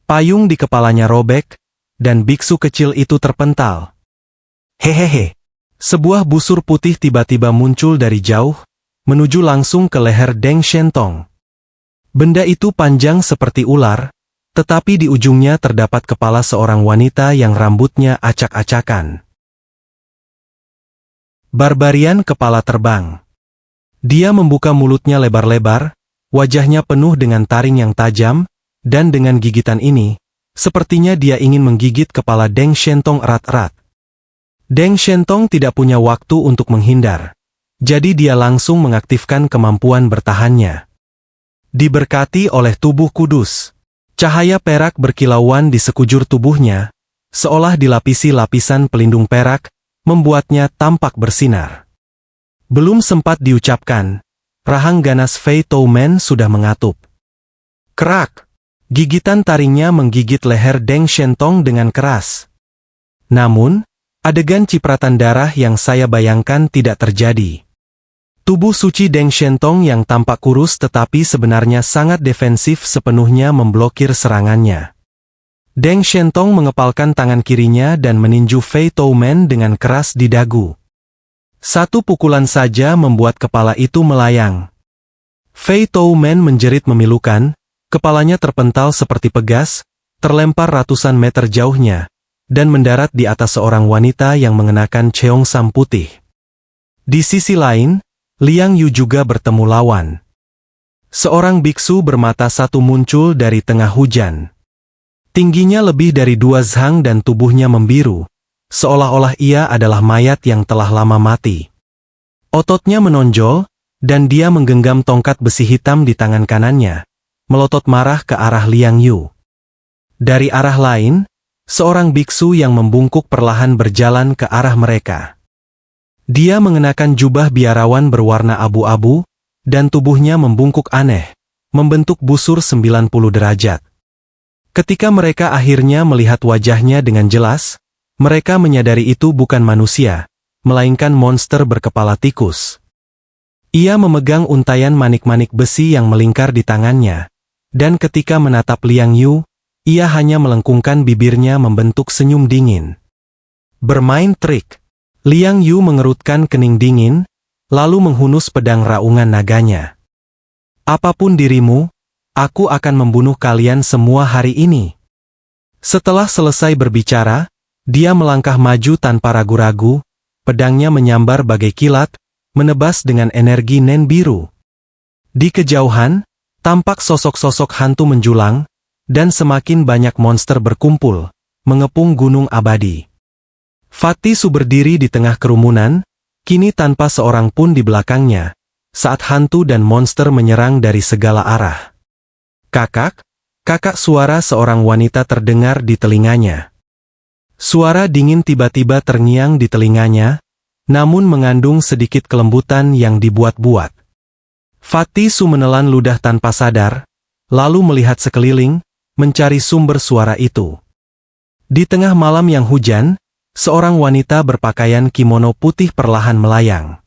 Payung di kepalanya robek, dan biksu kecil itu terpental. Hehehe. Sebuah busur putih tiba-tiba muncul dari jauh, menuju langsung ke leher Deng Shentong. Benda itu panjang seperti ular, tetapi di ujungnya terdapat kepala seorang wanita yang rambutnya acak-acakan. Barbarian kepala terbang. Dia membuka mulutnya lebar-lebar, wajahnya penuh dengan taring yang tajam, dan dengan gigitan ini, sepertinya dia ingin menggigit kepala Deng Shentong erat-erat. Deng Shentong tidak punya waktu untuk menghindar, jadi dia langsung mengaktifkan kemampuan bertahannya. Diberkati oleh tubuh kudus, cahaya perak berkilauan di sekujur tubuhnya, seolah dilapisi lapisan pelindung perak, membuatnya tampak bersinar. Belum sempat diucapkan, rahang ganas Fei Toumen sudah mengatup. Kerak! Gigitan taringnya menggigit leher Deng Shentong dengan keras. Namun, adegan cipratan darah yang saya bayangkan tidak terjadi. Tubuh suci Deng Shentong yang tampak kurus tetapi sebenarnya sangat defensif sepenuhnya memblokir serangannya. Deng Shentong mengepalkan tangan kirinya dan meninju Fei Toumen dengan keras di dagu. Satu pukulan saja membuat kepala itu melayang. Fei Toumen menjerit memilukan, kepalanya terpental seperti pegas, terlempar ratusan meter jauhnya, dan mendarat di atas seorang wanita yang mengenakan cheongsam putih. Di sisi lain, Liang Yu juga bertemu lawan. Seorang biksu bermata satu muncul dari tengah hujan. Tingginya lebih dari 2 zhang dan tubuhnya membiru, seolah-olah ia adalah mayat yang telah lama mati. Ototnya menonjol, dan dia menggenggam tongkat besi hitam di tangan kanannya, melotot marah ke arah Liang Yu. Dari arah lain, seorang biksu yang membungkuk perlahan berjalan ke arah mereka. Dia mengenakan jubah biarawan berwarna abu-abu, dan tubuhnya membungkuk aneh, membentuk busur 90 derajat. Ketika mereka akhirnya melihat wajahnya dengan jelas, mereka menyadari itu bukan manusia, melainkan monster berkepala tikus. Ia memegang untayan manik-manik besi yang melingkar di tangannya, dan ketika menatap Liang Yu, ia hanya melengkungkan bibirnya membentuk senyum dingin. Bermain trik. Liang Yu mengerutkan kening dingin, lalu menghunus pedang raungan naganya. Apapun dirimu, aku akan membunuh kalian semua hari ini. Setelah selesai berbicara, dia melangkah maju tanpa ragu-ragu, pedangnya menyambar bagai kilat, menebas dengan energi nen biru. Di kejauhan, tampak sosok-sosok hantu menjulang, dan semakin banyak monster berkumpul, mengepung gunung abadi. Fatih Su berdiri di tengah kerumunan, kini tanpa seorang pun di belakangnya, saat hantu dan monster menyerang dari segala arah. Kakak, kakak, suara seorang wanita terdengar di telinganya. Suara dingin tiba-tiba terngiang di telinganya, namun mengandung sedikit kelembutan yang dibuat-buat. Fatih Su menelan ludah tanpa sadar, lalu melihat sekeliling, mencari sumber suara itu. Di tengah malam yang hujan, seorang wanita berpakaian kimono putih perlahan melayang.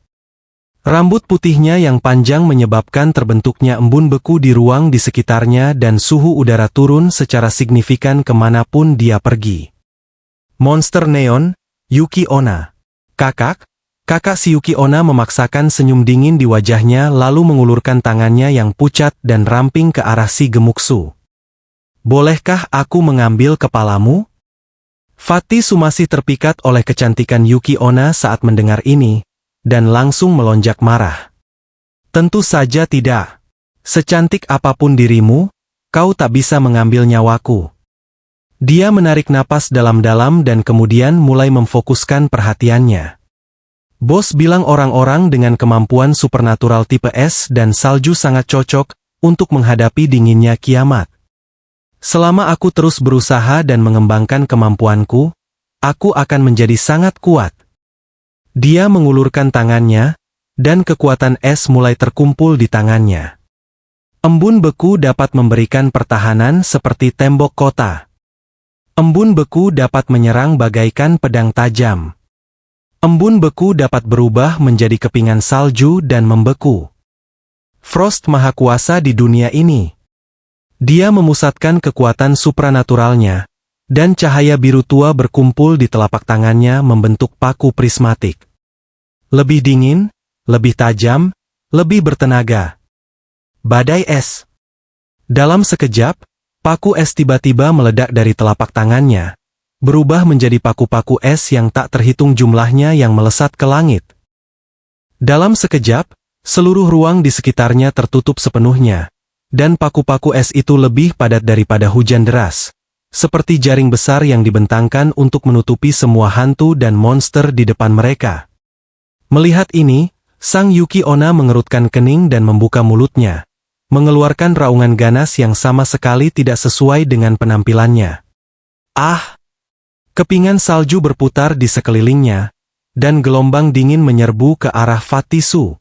Rambut putihnya yang panjang menyebabkan terbentuknya embun beku di ruang di sekitarnya dan suhu udara turun secara signifikan kemanapun dia pergi. Monster Neon, Yuki Onna. Kakak, Kakak si Yuki Onna memaksakan senyum dingin di wajahnya lalu mengulurkan tangannya yang pucat dan ramping ke arah si Gemuksu. Bolehkah aku mengambil kepalamu? Fatisu masih terpikat oleh kecantikan Yuki Onna saat mendengar ini, dan langsung melonjak marah. Tentu saja tidak. Secantik apapun dirimu, kau tak bisa mengambil nyawaku. Dia menarik napas dalam-dalam dan kemudian mulai memfokuskan perhatiannya. Bos bilang orang-orang dengan kemampuan supernatural tipe es dan salju sangat cocok untuk menghadapi dinginnya kiamat. Selama aku terus berusaha dan mengembangkan kemampuanku, aku akan menjadi sangat kuat. Dia mengulurkan tangannya, dan kekuatan es mulai terkumpul di tangannya. Embun beku dapat memberikan pertahanan seperti tembok kota. Embun beku dapat menyerang bagaikan pedang tajam. Embun beku dapat berubah menjadi kepingan salju dan membeku. Frost Maha Kuasa di dunia ini. Dia memusatkan kekuatan supranaturalnya, dan cahaya biru tua berkumpul di telapak tangannya membentuk paku prismatik. Lebih dingin, lebih tajam, lebih bertenaga. Badai es. Dalam sekejap, paku es tiba-tiba meledak dari telapak tangannya, berubah menjadi paku-paku es yang tak terhitung jumlahnya yang melesat ke langit. Dalam sekejap, seluruh ruang di sekitarnya tertutup sepenuhnya, dan paku-paku es itu lebih padat daripada hujan deras, seperti jaring besar yang dibentangkan untuk menutupi semua hantu dan monster di depan mereka. Melihat ini, Sang Yuki Onna mengerutkan kening dan membuka mulutnya, mengeluarkan raungan ganas yang sama sekali tidak sesuai dengan penampilannya. Ah! Kepingan salju berputar di sekelilingnya, dan gelombang dingin menyerbu ke arah Fatisu.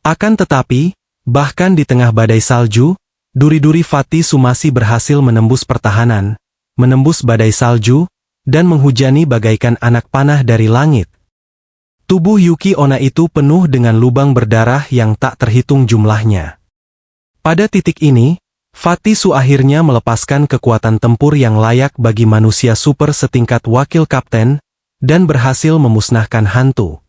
Akan tetapi, bahkan di tengah badai salju, duri-duri Fatisu masih berhasil menembus pertahanan, menembus badai salju, dan menghujani bagaikan anak panah dari langit. Tubuh Yuki Onna itu penuh dengan lubang berdarah yang tak terhitung jumlahnya. Pada titik ini, Fatisu akhirnya melepaskan kekuatan tempur yang layak bagi manusia super setingkat wakil kapten, dan berhasil memusnahkan hantu.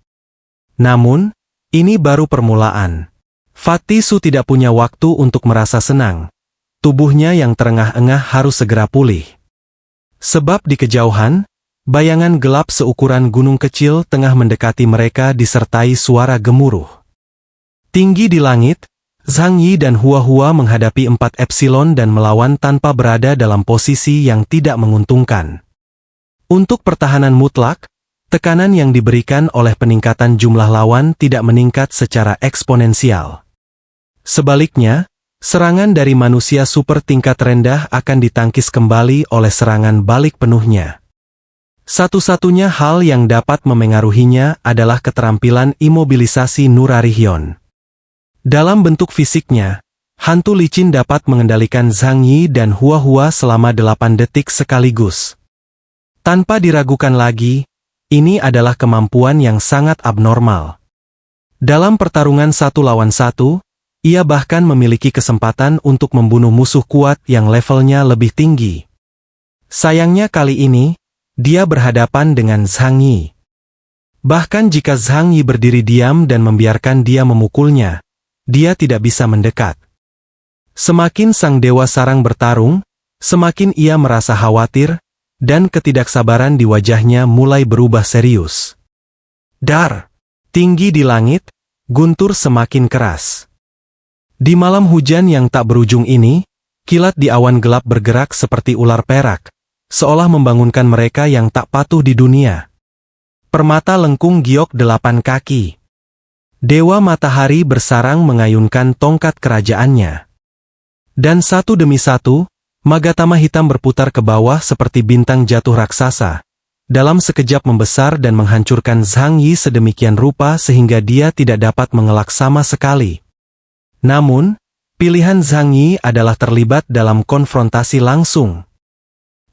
Namun, ini baru permulaan. Fatisu tidak punya waktu untuk merasa senang. Tubuhnya yang terengah-engah harus segera pulih. Sebab di kejauhan, bayangan gelap seukuran gunung kecil tengah mendekati mereka disertai suara gemuruh. Tinggi di langit, Zhang Yi dan Hua Hua menghadapi 4 Epsilon dan melawan tanpa berada dalam posisi yang tidak menguntungkan. Untuk pertahanan mutlak, tekanan yang diberikan oleh peningkatan jumlah lawan tidak meningkat secara eksponensial. Sebaliknya, serangan dari manusia super tingkat rendah akan ditangkis kembali oleh serangan balik penuhnya. Satu-satunya hal yang dapat memengaruhinya adalah keterampilan imobilisasi Nurarihyun. Dalam bentuk fisiknya, hantu licin dapat mengendalikan Zhang Yi dan Hua Hua selama 8 detik sekaligus. Tanpa diragukan lagi, ini adalah kemampuan yang sangat abnormal. Dalam pertarungan 1 lawan 1, ia bahkan memiliki kesempatan untuk membunuh musuh kuat yang levelnya lebih tinggi. Sayangnya kali ini, dia berhadapan dengan Zhang Yi. Bahkan jika Zhang Yi berdiri diam dan membiarkan dia memukulnya, dia tidak bisa mendekat. Semakin sang dewa sarang bertarung, semakin ia merasa khawatir, dan ketidaksabaran di wajahnya mulai berubah serius. Dar! Tinggi di langit, guntur semakin keras. Di malam hujan yang tak berujung ini, kilat di awan gelap bergerak seperti ular perak, seolah membangunkan mereka yang tak patuh di dunia. Permata lengkung giok 8 kaki. Dewa Matahari bersarang mengayunkan tongkat kerajaannya. Dan satu demi satu, Magatama hitam berputar ke bawah seperti bintang jatuh raksasa. Dalam sekejap membesar dan menghancurkan Zhang Yi sedemikian rupa sehingga dia tidak dapat mengelak sama sekali. Namun, pilihan Zhang Yi adalah terlibat dalam konfrontasi langsung.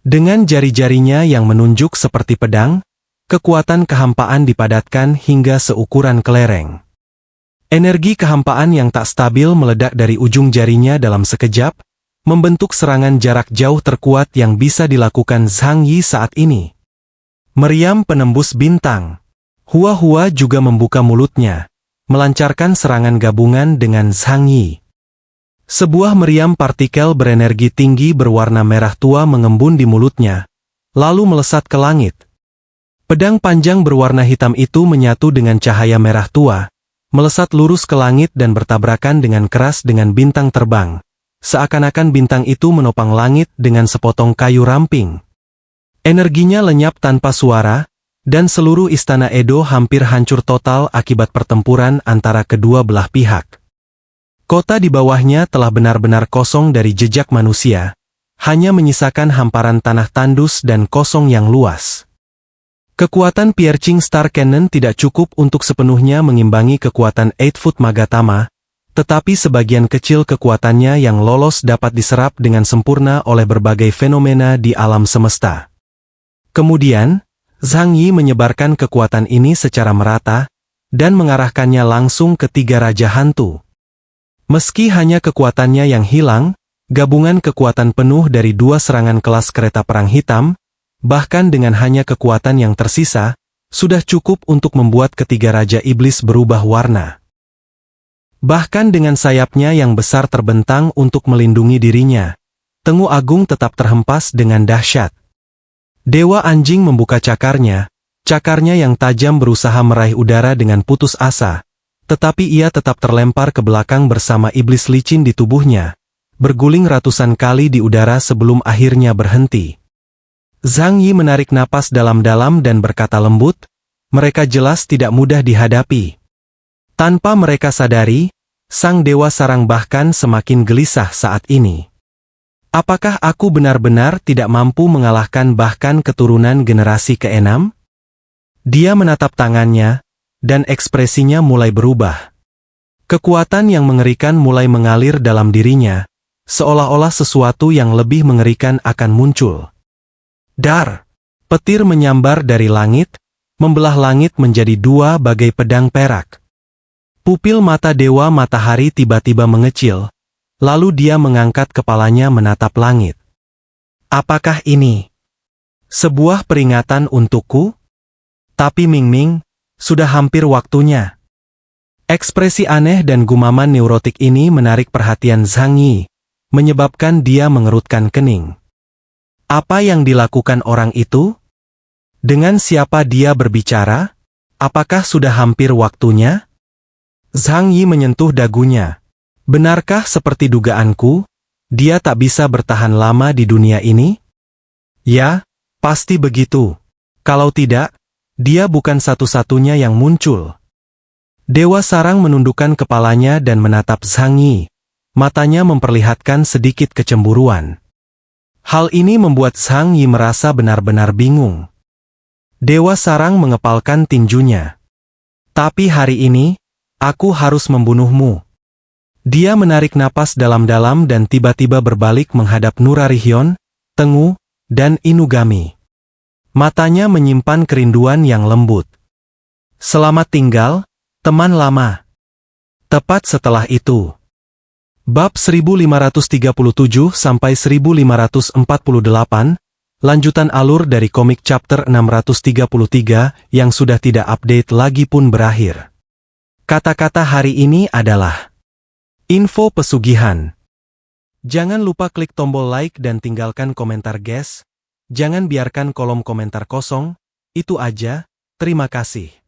Dengan jari-jarinya yang menunjuk seperti pedang, kekuatan kehampaan dipadatkan hingga seukuran kelereng. Energi kehampaan yang tak stabil meledak dari ujung jarinya dalam sekejap, membentuk serangan jarak jauh terkuat yang bisa dilakukan Zhang Yi saat ini. Meriam penembus bintang. Hua juga membuka mulutnya, melancarkan serangan gabungan dengan Zhang Yi. Sebuah meriam partikel berenergi tinggi berwarna merah tua mengembun di mulutnya, lalu melesat ke langit. Pedang panjang berwarna hitam itu menyatu dengan cahaya merah tua, melesat lurus ke langit dan bertabrakan dengan keras dengan bintang terbang. Seakan-akan bintang itu menopang langit dengan sepotong kayu ramping. Energinya lenyap tanpa suara, dan seluruh istana Edo hampir hancur total akibat pertempuran antara kedua belah pihak. Kota di bawahnya telah benar-benar kosong dari jejak manusia, hanya menyisakan hamparan tanah tandus dan kosong yang luas. Kekuatan Piercing Star Cannon tidak cukup untuk sepenuhnya mengimbangi kekuatan 8-Foot Magatama, tetapi sebagian kecil kekuatannya yang lolos dapat diserap dengan sempurna oleh berbagai fenomena di alam semesta. Kemudian, Zhang Yi menyebarkan kekuatan ini secara merata, dan mengarahkannya langsung ke tiga raja hantu. Meski hanya kekuatannya yang hilang, gabungan kekuatan penuh dari dua serangan kelas kereta perang hitam, bahkan dengan hanya kekuatan yang tersisa, sudah cukup untuk membuat ketiga raja iblis berubah warna. Bahkan dengan sayapnya yang besar terbentang untuk melindungi dirinya, Tengu Agung tetap terhempas dengan dahsyat. Dewa Anjing membuka cakarnya yang tajam berusaha meraih udara dengan putus asa, tetapi ia tetap terlempar ke belakang bersama iblis licin di tubuhnya, berguling ratusan kali di udara sebelum akhirnya berhenti. Zhang Yi menarik napas dalam-dalam dan berkata lembut, mereka jelas tidak mudah dihadapi. Tanpa mereka sadari, sang Dewa Sarang bahkan semakin gelisah saat ini. Apakah aku benar-benar tidak mampu mengalahkan bahkan keturunan generasi ke-6? Dia menatap tangannya, dan ekspresinya mulai berubah. Kekuatan yang mengerikan mulai mengalir dalam dirinya, seolah-olah sesuatu yang lebih mengerikan akan muncul. Dar! Petir menyambar dari langit, membelah langit menjadi dua bagai pedang perak. Pupil mata Dewa Matahari tiba-tiba mengecil, lalu dia mengangkat kepalanya menatap langit. Apakah ini sebuah peringatan untukku? Tapi Ming, sudah hampir waktunya. Ekspresi aneh dan gumaman neurotik ini menarik perhatian Zhang Yi, menyebabkan dia mengerutkan kening. Apa yang dilakukan orang itu? Dengan siapa dia berbicara? Apakah sudah hampir waktunya? Zhang Yi menyentuh dagunya. Benarkah seperti dugaanku, dia tak bisa bertahan lama di dunia ini? Ya, pasti begitu. Kalau tidak, dia bukan satu-satunya yang muncul. Dewa Sarang menundukkan kepalanya dan menatap Zhang Yi. Matanya memperlihatkan sedikit kecemburuan. Hal ini membuat Zhang Yi merasa benar-benar bingung. Dewa Sarang mengepalkan tinjunya. Tapi hari ini, aku harus membunuhmu. Dia menarik napas dalam-dalam dan tiba-tiba berbalik menghadap Nurarihyon, Tengu, dan Inugami. Matanya menyimpan kerinduan yang lembut. Selamat tinggal, teman lama. Tepat setelah itu. Bab 1537-1548, lanjutan alur dari komik chapter 633 yang sudah tidak update lagi pun berakhir. Kata-kata hari ini adalah info pesugihan. Jangan lupa klik tombol like dan tinggalkan komentar guys. Jangan biarkan kolom komentar kosong. Itu aja, terima kasih.